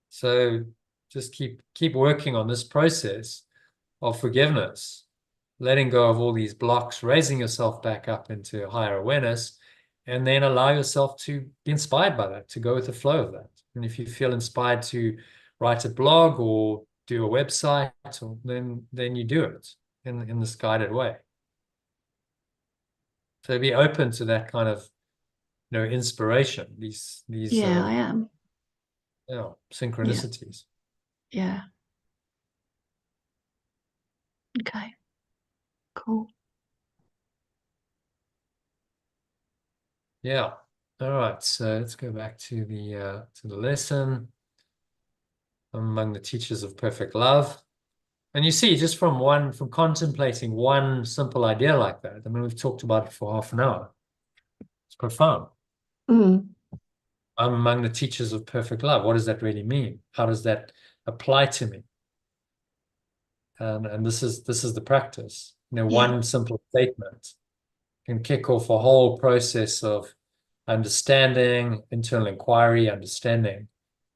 [SPEAKER 1] So just keep working on this process of forgiveness, letting go of all these blocks, raising yourself back up into higher awareness, and then allow yourself to be inspired by that, to go with the flow of that. And if you feel inspired to write a blog or do a website, then you do it in this guided way. So be open to that kind of inspiration, these
[SPEAKER 2] Yeah, I am. Yeah.
[SPEAKER 1] synchronicities.
[SPEAKER 2] Yeah. Okay. Cool.
[SPEAKER 1] Yeah. All right. So let's go back to the lesson. Among the teachers of perfect love. And you see, just from contemplating one simple idea like that, I mean, we've talked about it for half an hour. It's profound.
[SPEAKER 2] Mm.
[SPEAKER 1] I'm among the teachers of perfect love. What does that really mean? How does that apply to me? And this is the practice.
[SPEAKER 2] Yeah.
[SPEAKER 1] One simple statement can kick off a whole process of understanding, internal inquiry, understanding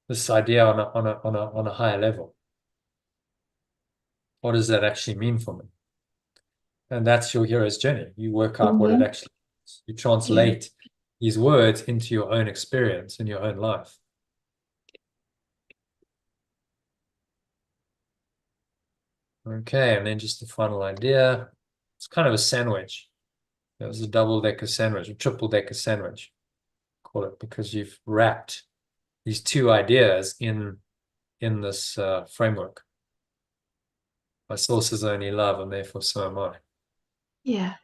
[SPEAKER 1] this idea on a higher level. What does that actually mean for me? And that's your hero's journey. You work out what it
[SPEAKER 2] Hmm.
[SPEAKER 1] actually is. You
[SPEAKER 2] Yeah.
[SPEAKER 1] translate these words into your own experience in your own life. Okay, and then just the final idea. It's kind of a sandwich. It was a double-decker sandwich, a triple-decker sandwich, call it, because you've wrapped these two ideas in this framework. My source is only love, and therefore so am I.
[SPEAKER 2] Yeah.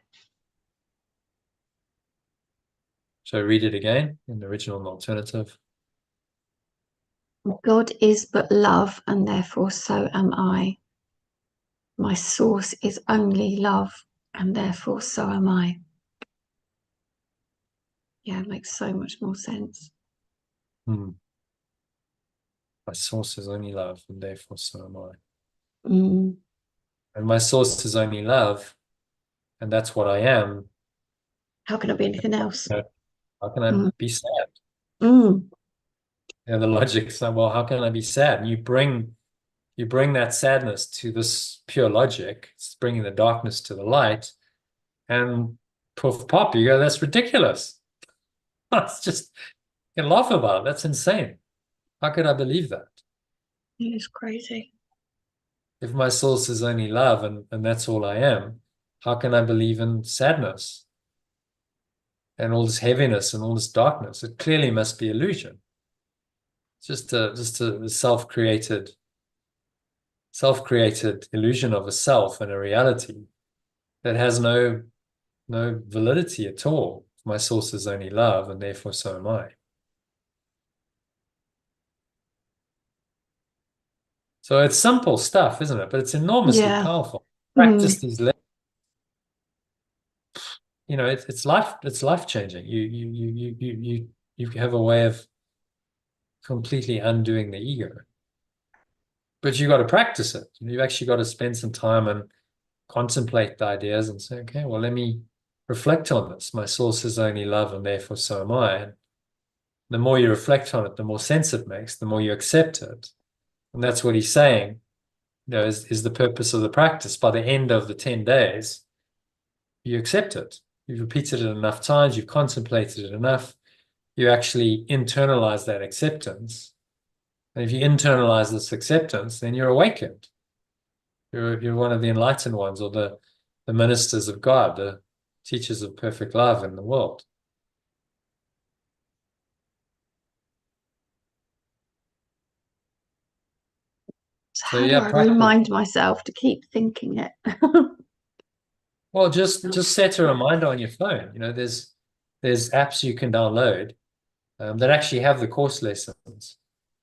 [SPEAKER 1] So read it again in the original and alternative.
[SPEAKER 2] God is but love, and therefore so am I. My source is only love, and therefore so am I. Yeah, it makes so much more sense.
[SPEAKER 1] Hmm. My source is only love, and therefore so am I.
[SPEAKER 2] Mm.
[SPEAKER 1] And my source is only love, and that's what I am.
[SPEAKER 2] How can it be anything else?
[SPEAKER 1] You know, how can I
[SPEAKER 2] Mm.
[SPEAKER 1] be sad?
[SPEAKER 2] Mm.
[SPEAKER 1] The logic's like, well, how can I be sad? And you bring that sadness to this pure logic. It's bringing the darkness to the light, and poof pop, you go, that's ridiculous. That's just you can laugh about it. That's insane. How could I believe that?
[SPEAKER 2] It is crazy.
[SPEAKER 1] If my source is only love and that's all I am, how can I believe in sadness and all this heaviness and all this darkness? It clearly must be illusion. It's just a self-created illusion of a self and a reality that has no validity at all. My source is only love, and therefore so am I. So it's simple stuff, isn't it? But it's enormously
[SPEAKER 2] Yeah.
[SPEAKER 1] powerful.
[SPEAKER 2] Mm.
[SPEAKER 1] Practice these, it's life changing. You have a way of completely undoing the ego, but you got to practice it. You've actually got to spend some time and contemplate the ideas and say, okay, well, let me reflect on this. My source is only love, and therefore so am I. And the more you reflect on it, the more sense it makes, the more you accept it. And that's what he's saying, is the purpose of the practice. By the end of the 10 days, you accept it. You've repeated it enough times, you've contemplated it enough, you actually internalize that acceptance. And if you internalize this acceptance, then you're awakened. You're one of the enlightened ones, or the ministers of God, the teachers of perfect love in the world.
[SPEAKER 2] So
[SPEAKER 1] So
[SPEAKER 2] how do
[SPEAKER 1] yeah,
[SPEAKER 2] I
[SPEAKER 1] practice.
[SPEAKER 2] remind myself to keep thinking it?
[SPEAKER 1] Well, just set a reminder on your phone. There's apps you can download that actually have the course lessons.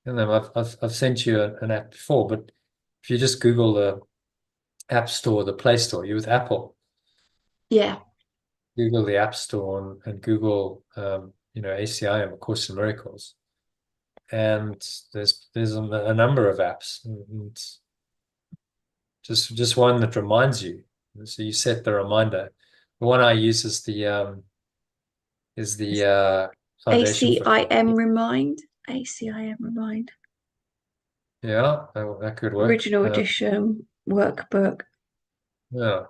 [SPEAKER 1] And I've sent you an app before, but if you just Google the App Store, the Play Store, you're with Apple,
[SPEAKER 2] Yeah.
[SPEAKER 1] Google the App Store and Google ACIM, A Course in Miracles, and there's a number of apps, and just one that reminds you. So you set the reminder. The one I use is the foundation for.
[SPEAKER 2] ACIM remind. ACIM remind.
[SPEAKER 1] Yeah, that could work.
[SPEAKER 2] Original edition workbook.
[SPEAKER 1] Yeah,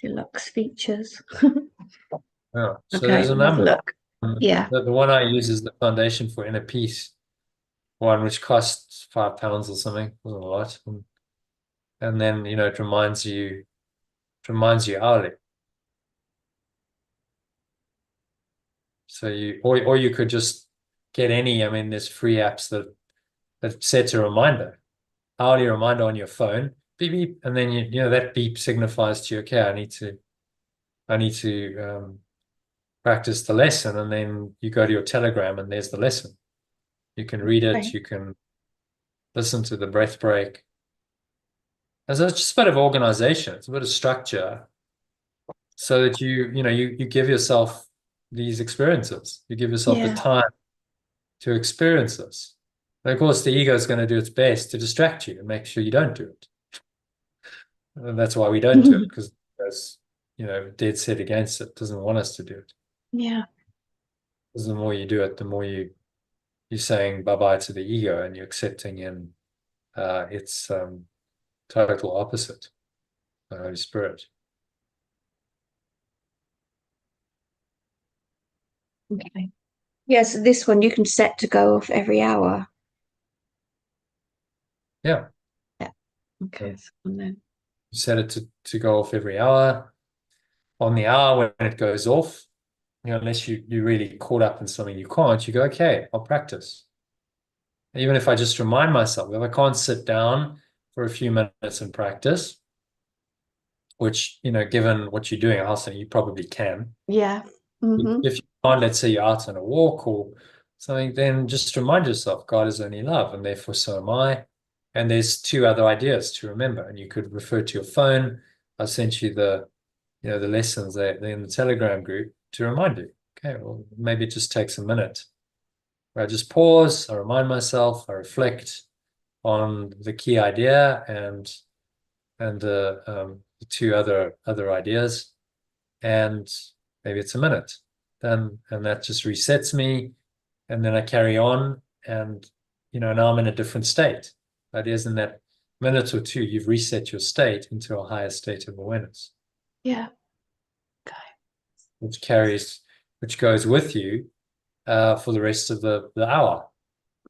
[SPEAKER 2] Deluxe features.
[SPEAKER 1] yeah. So
[SPEAKER 2] Okay,
[SPEAKER 1] there's a
[SPEAKER 2] I'll have a
[SPEAKER 1] number.
[SPEAKER 2] look. Yeah.
[SPEAKER 1] The one I use is the Foundation for Inner Peace one, which costs £5 or something. Wasn't a lot. And then it reminds you hourly. So or you could just get any. I mean, there's free apps that set a reminder, hourly reminder on your phone, beep beep, and then that beep signifies to you, okay, I need to practice the lesson, and then you go to your Telegram and there's the lesson. You can read it,
[SPEAKER 2] Okay.
[SPEAKER 1] you can listen to the breath break. And so it's just a bit of organization, it's a bit of structure, so that you give yourself these experiences. You give yourself the
[SPEAKER 2] Yeah.
[SPEAKER 1] time to experience this. And of course, the ego is going to do its best to distract you and make sure you don't do it. And that's why we don't do it, because it's dead set against it, doesn't want us to do it.
[SPEAKER 2] Yeah.
[SPEAKER 1] Because the more you do it, the more you're saying bye-bye to the ego, and you're accepting in its total opposite, the Holy Spirit.
[SPEAKER 2] Okay. Yeah, so this one you can set to go off every hour.
[SPEAKER 1] Yeah.
[SPEAKER 2] Yeah. Okay. So then.
[SPEAKER 1] You set it to go off every hour. On the hour when it goes off, unless you really caught up in something you can't, you go, okay, I'll practice. Even if I just remind myself, if I can't sit down for a few minutes and practice, which, given what you're doing, Alison, you probably can.
[SPEAKER 2] Yeah. Mm-hmm.
[SPEAKER 1] If you can't, let's say you're out on a walk or something, then just remind yourself, God is only love, and therefore so am I. And there's two other ideas to remember, and you could refer to your phone. I sent you the lessons there in the Telegram group to remind you. Okay, well, maybe it just takes a minute where I just pause, I remind myself, I reflect on the key idea and the two other ideas, and maybe it's a minute. And that just resets me, and then I carry on, and now I'm in a different state. That is, in that minute or two, you've reset your state into a higher state of awareness.
[SPEAKER 2] Yeah. Okay.
[SPEAKER 1] Which goes with you for the rest of the hour.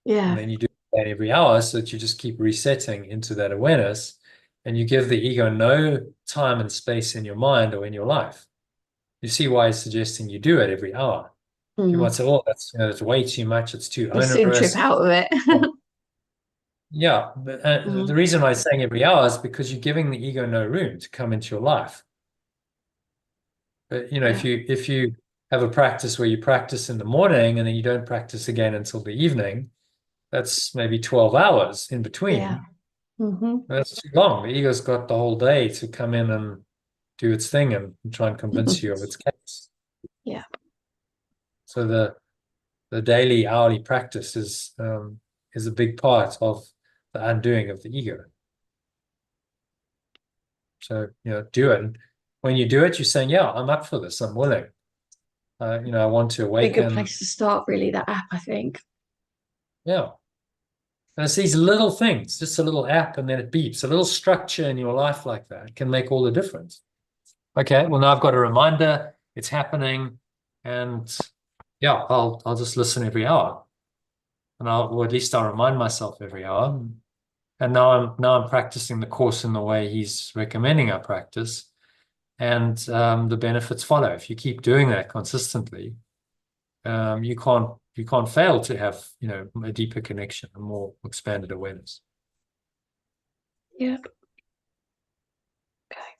[SPEAKER 2] Yeah.
[SPEAKER 1] And then you do it that every hour so that you just keep resetting into that awareness, and you give the ego no time and space in your mind or in your life. You see why he's suggesting you do it every hour. You might say, oh, that's way too much. It's too
[SPEAKER 2] We'll soon trip
[SPEAKER 1] onerous.
[SPEAKER 2] out of it.
[SPEAKER 1] Yeah, but the
[SPEAKER 2] Mm.
[SPEAKER 1] reason why I'm saying every hour is because you're giving the ego no room to come into your life. But
[SPEAKER 2] Yeah,
[SPEAKER 1] if you have a practice where you practice in the morning and then you don't practice again until the evening, that's maybe 12 hours in
[SPEAKER 2] yeah.
[SPEAKER 1] between.
[SPEAKER 2] Hmm.
[SPEAKER 1] That's too long. The ego's got the whole day to come in and do its thing and try and convince you of its case.
[SPEAKER 2] Yeah,
[SPEAKER 1] So the daily, hourly practice is a big part of the undoing of the ego. So, do it. And when you do it, you're saying, yeah, I'm up for this. I'm willing. I want to
[SPEAKER 2] be a good
[SPEAKER 1] awaken.
[SPEAKER 2] place to start, really, that app, I think.
[SPEAKER 1] Yeah. And it's these little things, just a little app and then it beeps. A little structure in your life like that can make all the difference. Okay, well, now I've got a reminder. It's happening. And yeah, I'll just listen every hour. Or at least I'll remind myself every hour. And now I'm practicing the course in the way he's recommending I practice. And the benefits follow. If you keep doing that consistently, you can't fail to have a deeper connection, a more expanded awareness.
[SPEAKER 2] Yeah. Okay.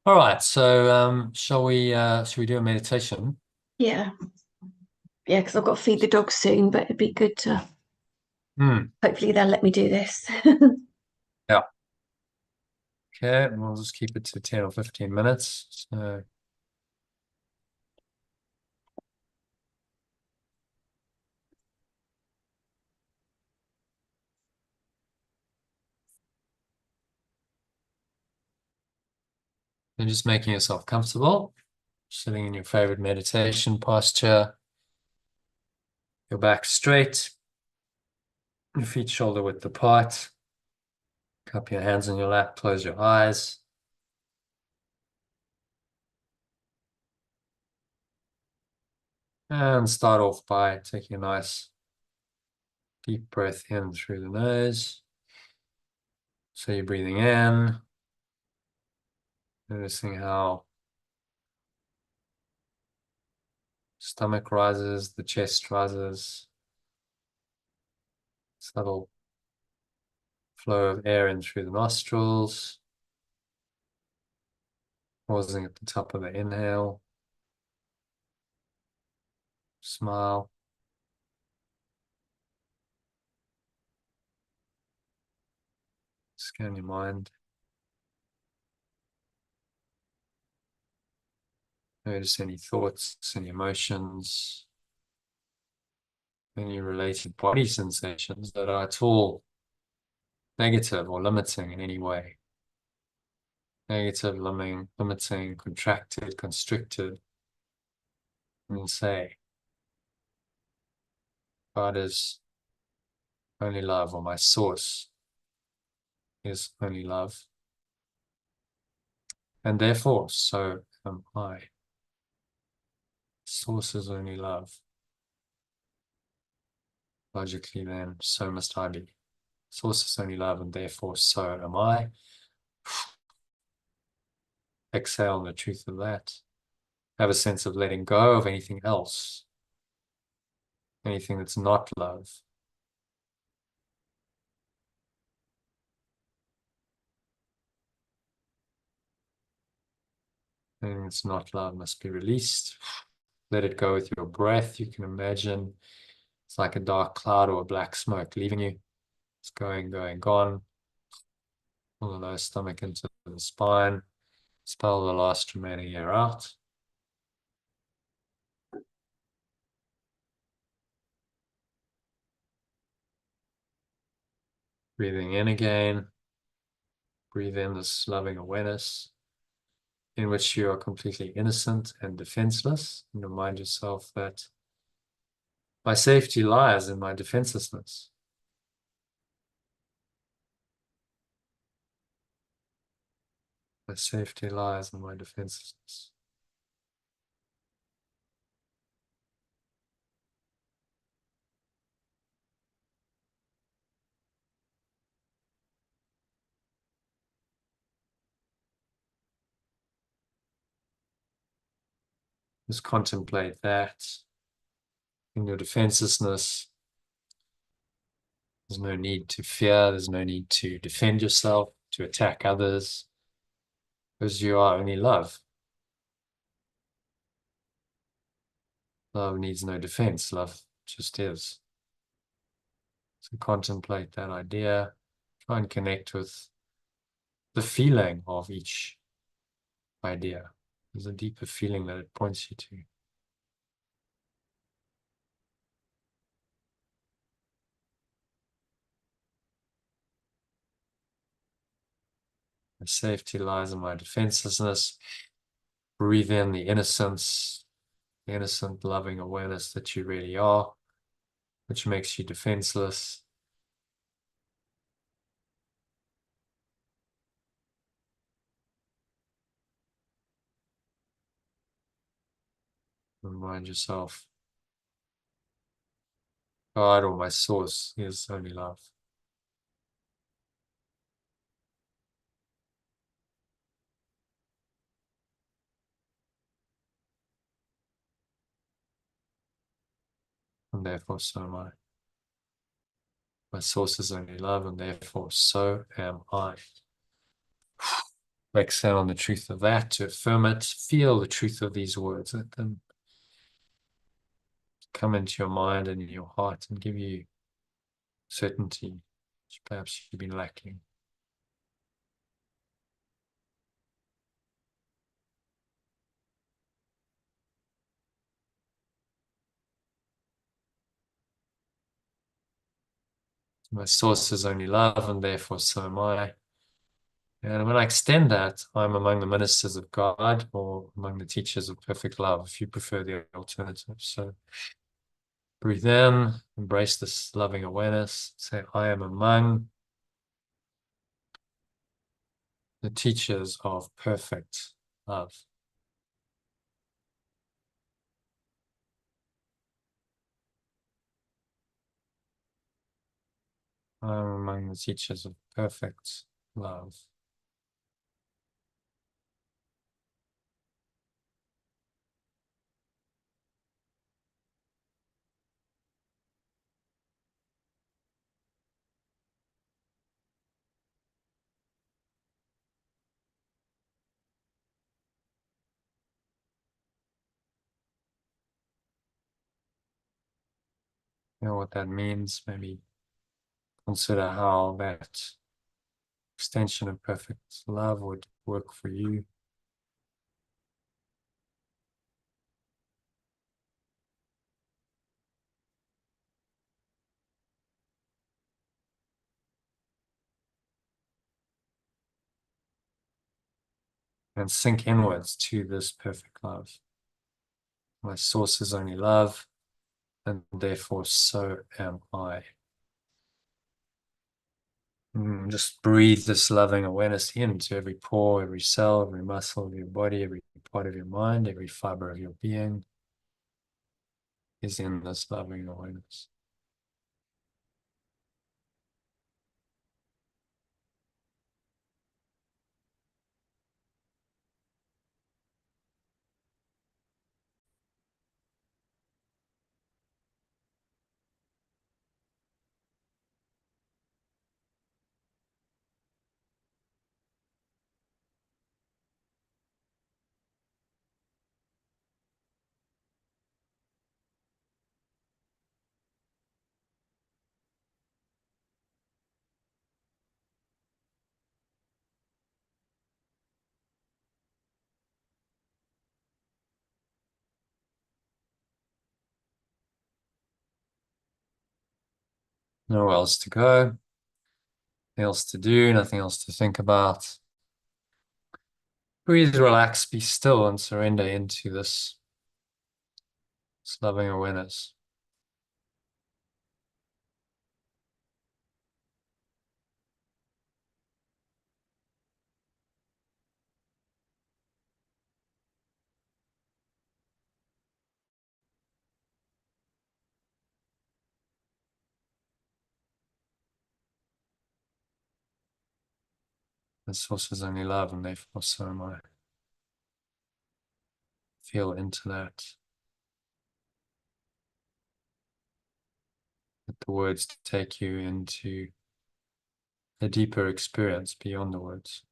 [SPEAKER 1] All right, so shall we do a meditation?
[SPEAKER 2] Yeah. Yeah, because I've got to feed the dog soon, but it'd be good to
[SPEAKER 1] Hmm.
[SPEAKER 2] hopefully they'll let me do this.
[SPEAKER 1] Yeah. Okay, and we'll just keep it to 10 or 15 minutes. So you're just making yourself comfortable, sitting in your favorite meditation posture, your back straight, your feet shoulder width apart. Cup your hands in your lap, close your eyes. And start off by taking a nice deep breath in through the nose. So you're breathing in, noticing how stomach rises, the chest rises, subtle flow of air in through the nostrils, pausing at the top of the inhale, smile. Scan your mind. Notice any thoughts, any emotions, any related body sensations that are at all negative or limiting in any way. Negative, limiting, contracted, constricted. And say, God is only love, or my source is only love. And therefore, so am I. Source is only love. Logically, then, so must I be. Source is only love, and therefore, so am I. Exhale the truth of that. Have a sense of letting go of anything else, anything that's not love. Anything that's not love must be released. Let it go with your breath. You can imagine it's like a dark cloud or a black smoke leaving you. It's going, gone. Pull the lower stomach into the spine. Expel the last remaining air out. Breathing in again. Breathe in this loving awareness in which you are completely innocent and defenseless. And remind yourself that my safety lies in my defenselessness. My safety lies in my defenselessness. Just contemplate that in your defenselessness. There's no need to fear. There's no need to defend yourself, to attack others, because you are only love. Love needs no defense. Love just is. So contemplate that idea. Try and connect with the feeling of each idea. There's a deeper feeling that it points you to. My safety lies in my defenselessness. Breathe in the innocence, the innocent, loving awareness that you really are, which makes you defenseless. Remind yourself, God or my source is only love. And therefore so am I. My source is only love, and therefore so am I. Exhale on the truth of that, to affirm it. Feel the truth of these words. Let them come into your mind and in your heart and give you certainty, which perhaps you've been lacking. My source is only love, and therefore so am I. And when I extend that, I'm among the ministers of God, or among the teachers of perfect love, if you prefer the alternative. So breathe in, embrace this loving awareness. Say, I am among the teachers of perfect love. I am among the teachers of perfect love. You know what that means? Maybe consider how that extension of perfect love would work for you. And sink inwards to this perfect love. My source is only love, and therefore so am I. Just breathe this loving awareness into every pore, every cell, every muscle of your body, every part of your mind, every fiber of your being is in this loving awareness. Nowhere else to go, nothing else to do, nothing else to think about. Breathe, relax, be still, and surrender into this loving awareness. The source is only love, and therefore so am I. feel into that. Let the words take you into a deeper experience beyond the words.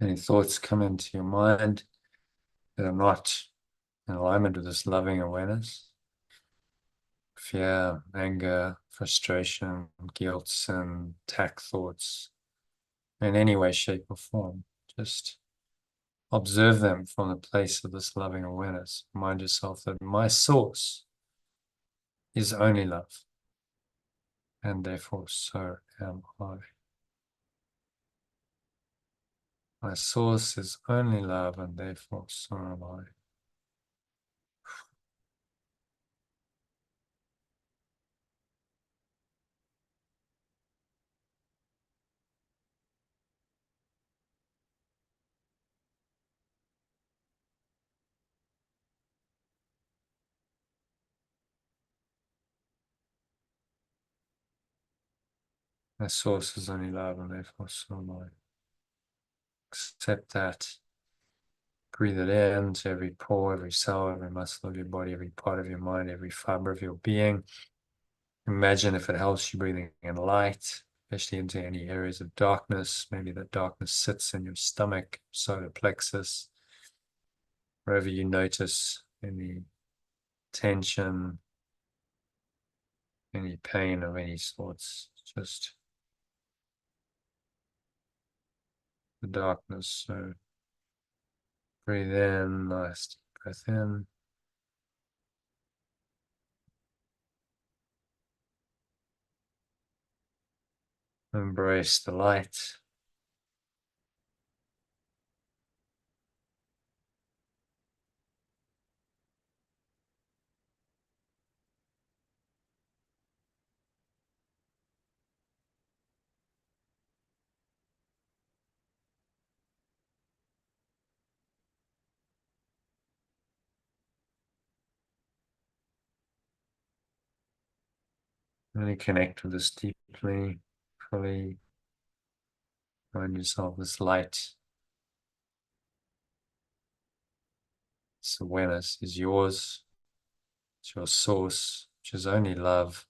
[SPEAKER 1] Any thoughts come into your mind that are not in alignment with this loving awareness? Fear, anger, frustration, guilt, sin, attack thoughts, in any way, shape, or form. Just observe them from the place of this loving awareness. Remind yourself that my source is only love, and therefore so am I. My source is only love, and therefore so am I. My source is only love, and therefore so am I. Accept that. Breathe it in to every pore, every cell, every muscle of your body, every part of your mind, every fiber of your being. Imagine, if it helps you, breathing in light, especially into any areas of darkness. Maybe that darkness sits in your stomach, solar plexus, wherever you notice any tension, any pain of any sorts. Just the darkness. So breathe in, nice deep breath in. Embrace the light. Really connect with this deeply, fully. Find yourself this light. This awareness is yours. It's your source, which is only love.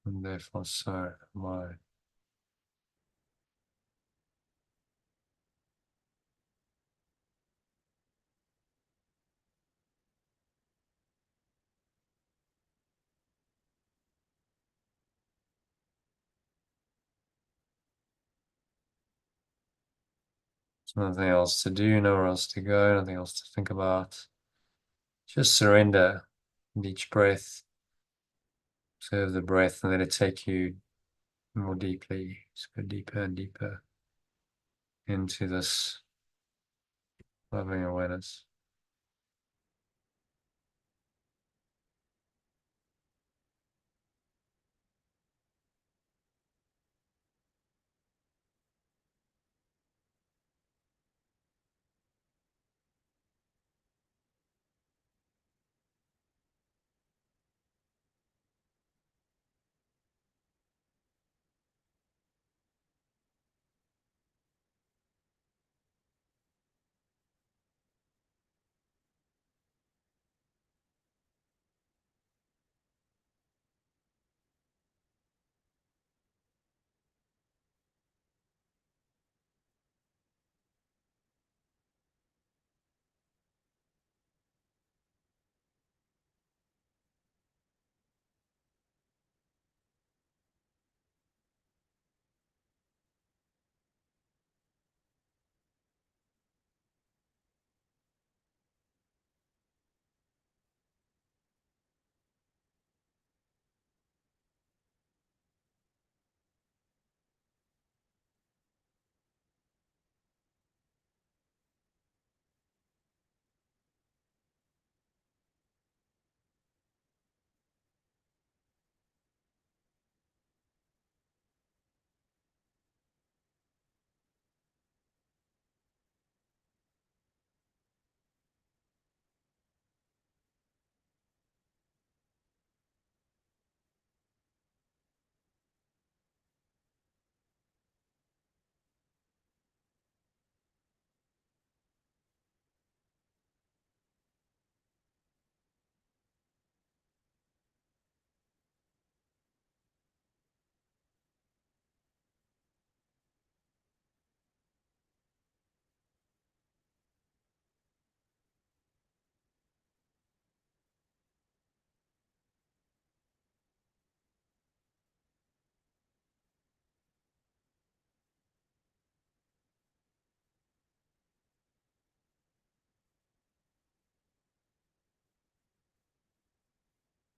[SPEAKER 1] And therefore so am I. Nothing else to do, nowhere else to go, nothing else to think about. Just surrender with each breath. Observe the breath and let it take you more deeply. Just go deeper and deeper into this loving awareness.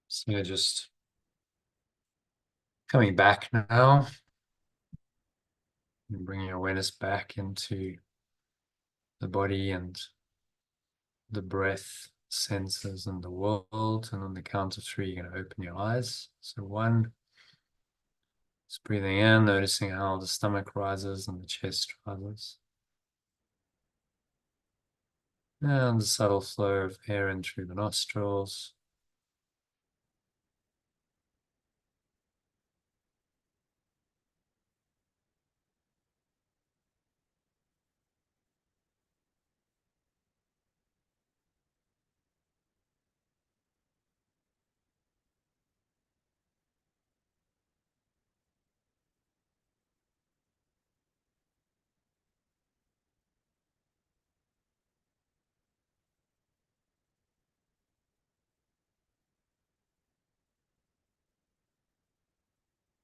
[SPEAKER 1] So you're just coming back now and bringing your awareness back into the body and the breath, senses, and the world. And on the count of three, you're going to open your eyes. So 1, just breathing in, noticing how the stomach rises and the chest rises. And the subtle flow of air in through the nostrils.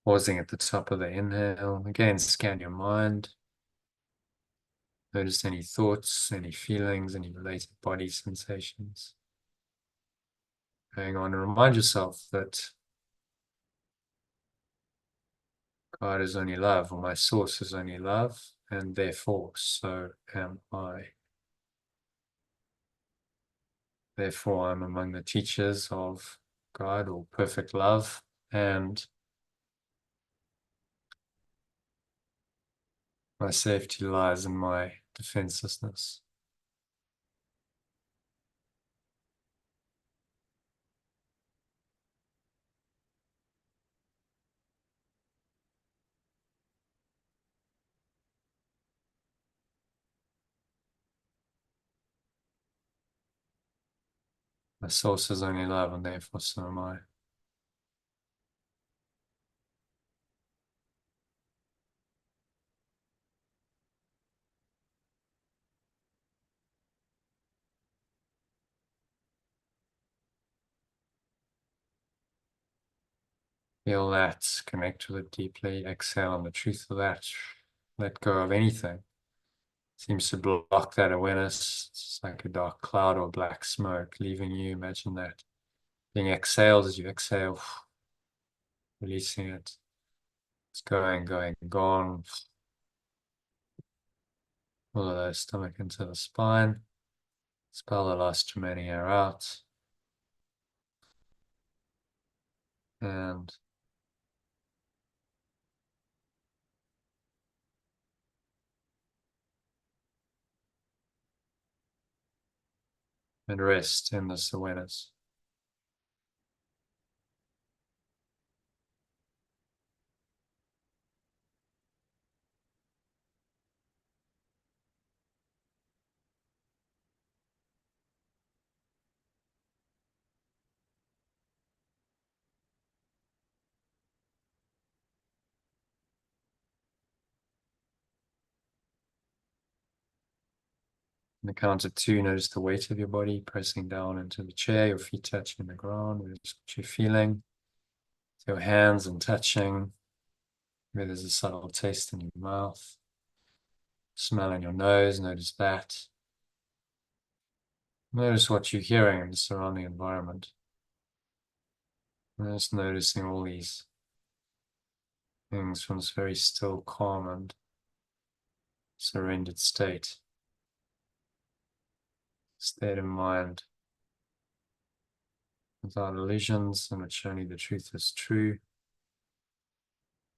[SPEAKER 1] Pausing at the top of the inhale. Again, scan your mind. Notice any thoughts, any feelings, any related body sensations. Going on and remind yourself that God is only love, or my source is only love, and therefore so am I. Therefore, I'm among the teachers of God, or perfect love, and my safety lies in my defenselessness. My source is only love, and therefore so am I. Feel that, connect with it deeply, exhale on the truth of that, let go of anything seems to block that awareness. It's like a dark cloud or black smoke leaving you. Imagine that being exhaled as you exhale, releasing it. It's going, gone. All of the stomach into the spine. Expel the last remaining air out. And rest in this awareness. On the count of 2, notice the weight of your body pressing down into the chair, your feet touching the ground. Notice what you're feeling. Your hands and touching. Maybe there's a subtle taste in your mouth. Smell in your nose, notice that. Notice what you're hearing in the surrounding environment. And just noticing all these things from this very still, calm, and surrendered state of mind, without illusions, in which only the truth is true.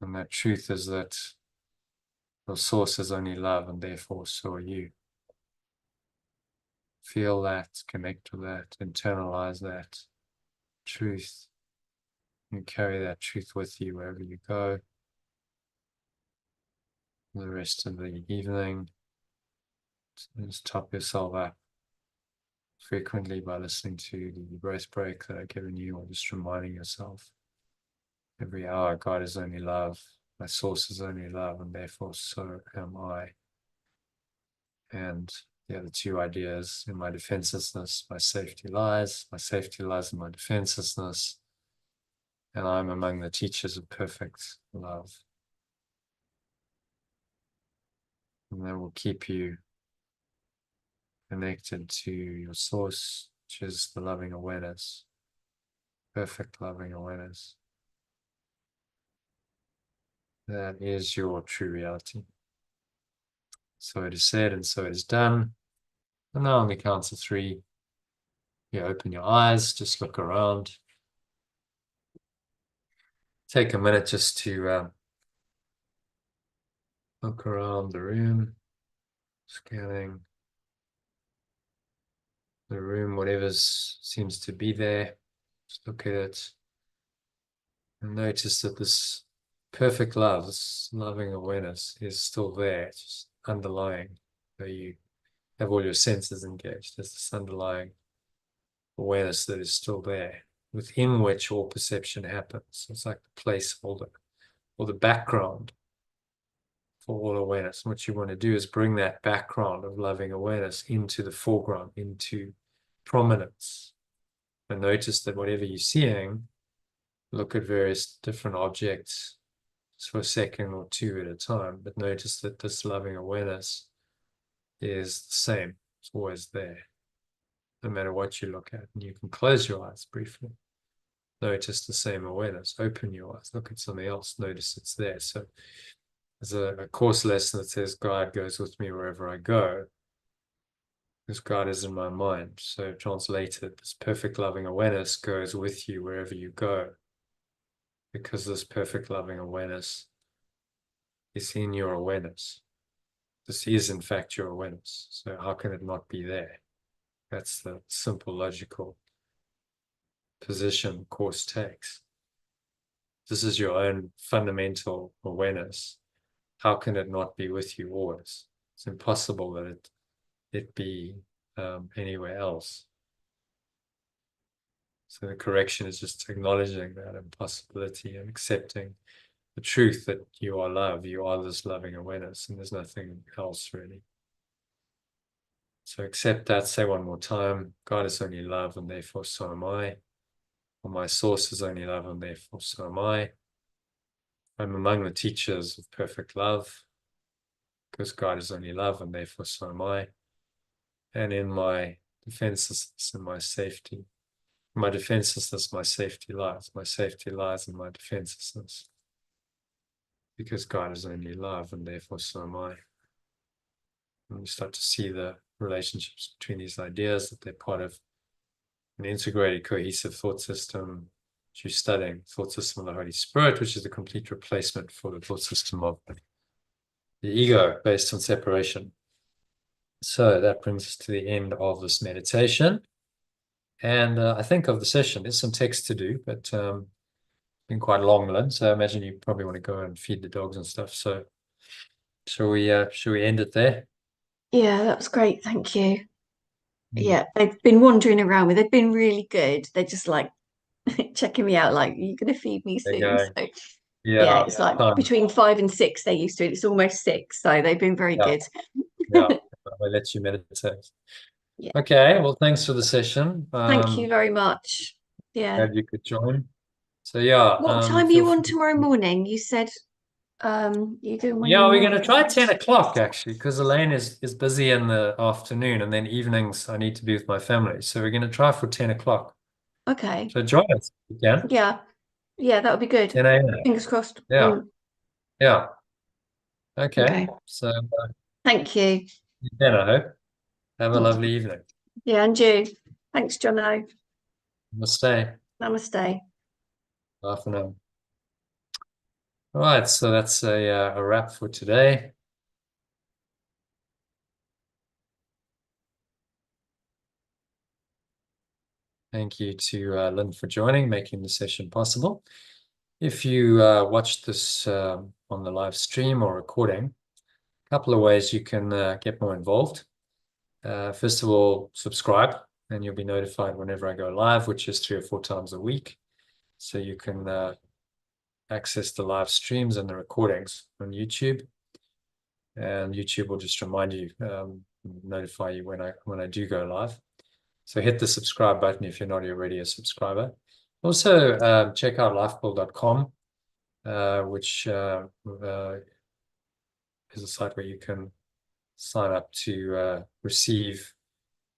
[SPEAKER 1] And that truth is that your source is only love, and therefore so are you. Feel that, connect with that, internalize that truth. You carry that truth with you wherever you go. For the rest of the evening, just top yourself up frequently by listening to the breath break that I've given you, or just reminding yourself every hour, God is only love, my source is only love, and therefore so am I. And the other 2 ideas: in my defenselessness, my safety lies in my defenselessness, and I'm among the teachers of perfect love. And that will keep you connected to your source, which is the loving awareness, perfect loving awareness. That is your true reality. So it is said, and so it is done. And now on the count of 3, you open your eyes, just look around. Take a minute just to look around the room, scanning the room, whatever seems to be there. Just look at it and notice that this perfect love, this loving awareness is still there, just underlying, where you have all your senses engaged. There's this underlying awareness that is still there, within which all perception happens. It's like the placeholder or the background for all awareness. And what you want to do is bring that background of loving awareness into the foreground, into prominence. And notice that whatever you're seeing, look at various different objects just for a second or 2 at a time, but notice that this loving awareness is the same. It's always there, no matter what you look at. And you can close your eyes briefly. Notice the same awareness. Open your eyes. Look at something else. Notice it's there. So there's a course lesson that says, God goes with me wherever I go, because God is in my mind. So translated, this perfect loving awareness goes with you wherever you go, because this perfect loving awareness is in your awareness. This is, in fact, your awareness. So how can it not be there? That's the simple, logical position Course takes. This is your own fundamental awareness. How can it not be with you always? It's impossible that it be anywhere else. So the correction is just acknowledging that impossibility and accepting the truth that you are love, you are this loving awareness, and there's nothing else really. So accept that. Say one more time, God is only love, and therefore so am I. Or my source is only love, and therefore so am I. I'm among the teachers of perfect love. because God is only love, and therefore so am I. And in my defenselessness and my safety, my defenselessness, my safety lies. My safety lies in my defenselessness, because God is only love, and therefore so am I. And we start to see the relationships between these ideas, that they're part of an integrated, cohesive thought system. You're studying thought system of the Holy Spirit, which is a complete replacement for the thought system of the ego based on separation. So that brings us to the end of this meditation. And I think of the session, there's some text to do, but been quite long, Lynn. So I imagine you probably want to go and feed the dogs and stuff. So shall we end it there?
[SPEAKER 2] Yeah, that was great. Thank you. Yeah, they've been wandering around with. They've been really good. They're just like checking me out, like, are you going to feed me
[SPEAKER 1] There you
[SPEAKER 2] soon?
[SPEAKER 1] go.
[SPEAKER 2] So yeah,
[SPEAKER 1] Yeah.
[SPEAKER 2] it's like between 5 and 6 they used to. It's almost 6, so they've been very
[SPEAKER 1] Yeah.
[SPEAKER 2] good.
[SPEAKER 1] Yeah. I'll let you meditate.
[SPEAKER 2] Yeah.
[SPEAKER 1] Okay. Well, thanks for the session.
[SPEAKER 2] Thank you very much. Yeah.
[SPEAKER 1] Glad you could join. So yeah,
[SPEAKER 2] What time are
[SPEAKER 1] feel
[SPEAKER 2] you on
[SPEAKER 1] free.
[SPEAKER 2] tomorrow morning? You said you doing one in
[SPEAKER 1] Yeah,
[SPEAKER 2] the
[SPEAKER 1] we're going to
[SPEAKER 2] morning.
[SPEAKER 1] try 10 o'clock actually, because Elaine is busy in the afternoon, and then evenings I need to be with my family. So we're going to try for 10 o'clock.
[SPEAKER 2] Okay.
[SPEAKER 1] So join us if you can.
[SPEAKER 2] Yeah. Yeah, that would be good.
[SPEAKER 1] 10 a.m.
[SPEAKER 2] Fingers crossed.
[SPEAKER 1] Yeah. Yeah. Okay.
[SPEAKER 2] Okay.
[SPEAKER 1] So
[SPEAKER 2] Thank you.
[SPEAKER 1] then I hope. Have a lovely evening.
[SPEAKER 2] Yeah, and you. Thanks, Jono.
[SPEAKER 1] Namaste.
[SPEAKER 2] Namaste.
[SPEAKER 1] Bye for now. All right. So that's a wrap for today. Thank you to Lynn for joining, making the session possible. If you watched this on the live stream or recording, a couple of ways you can get more involved. First of all, subscribe, and you'll be notified whenever I go live, which is 3 or 4 times a week. So you can access the live streams and the recordings on YouTube. And YouTube will just remind you, notify you when I do go live. So hit the subscribe button if you're not already a subscriber. Also, check out lifebuild.com, which is a site where you can sign up to receive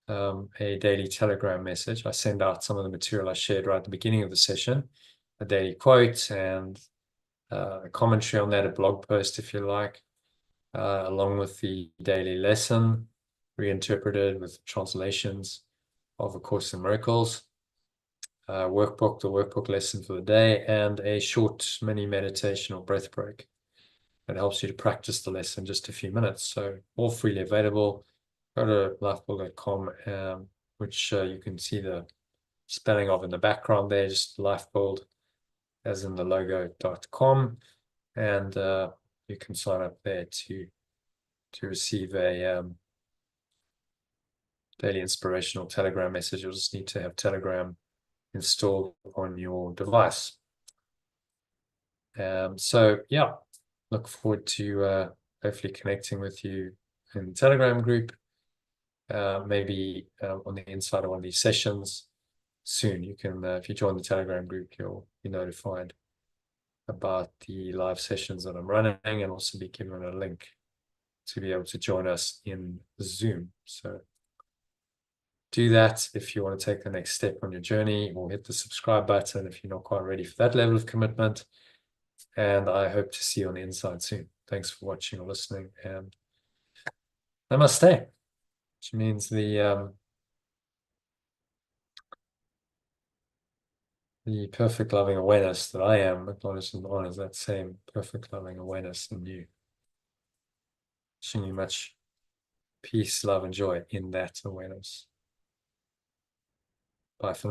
[SPEAKER 1] a daily Telegram message. I send out some of the material I shared right at the beginning of the session, a daily quote and a commentary on that, a blog post if you like, along with the daily lesson, reinterpreted with translations of A Course in Miracles, workbook, the workbook lesson for the day, and a short mini meditation or breath break that helps you to practice the lesson in just a few minutes. So all freely available. Go to lifebuild.com, which you can see the spelling of in the background there, just lifebuild as in the logo.com. And you can sign up there to receive a daily inspirational Telegram message. You'll just need to have Telegram installed on your device. So yeah, look forward to hopefully connecting with you in the Telegram group, maybe on the inside of one of these sessions soon. You can, if you join the Telegram group, you'll be notified about the live sessions that I'm running, and also be given a link to be able to join us in Zoom. So do that if you want to take the next step on your journey, or hit the subscribe button if you're not quite ready for that level of commitment. And I hope to see you on the inside soon. Thanks for watching or listening, and namaste, which means the perfect loving awareness that I am acknowledges and honors that same perfect loving awareness in you. Wishing you much peace, love, and joy in that awareness. Bye for now.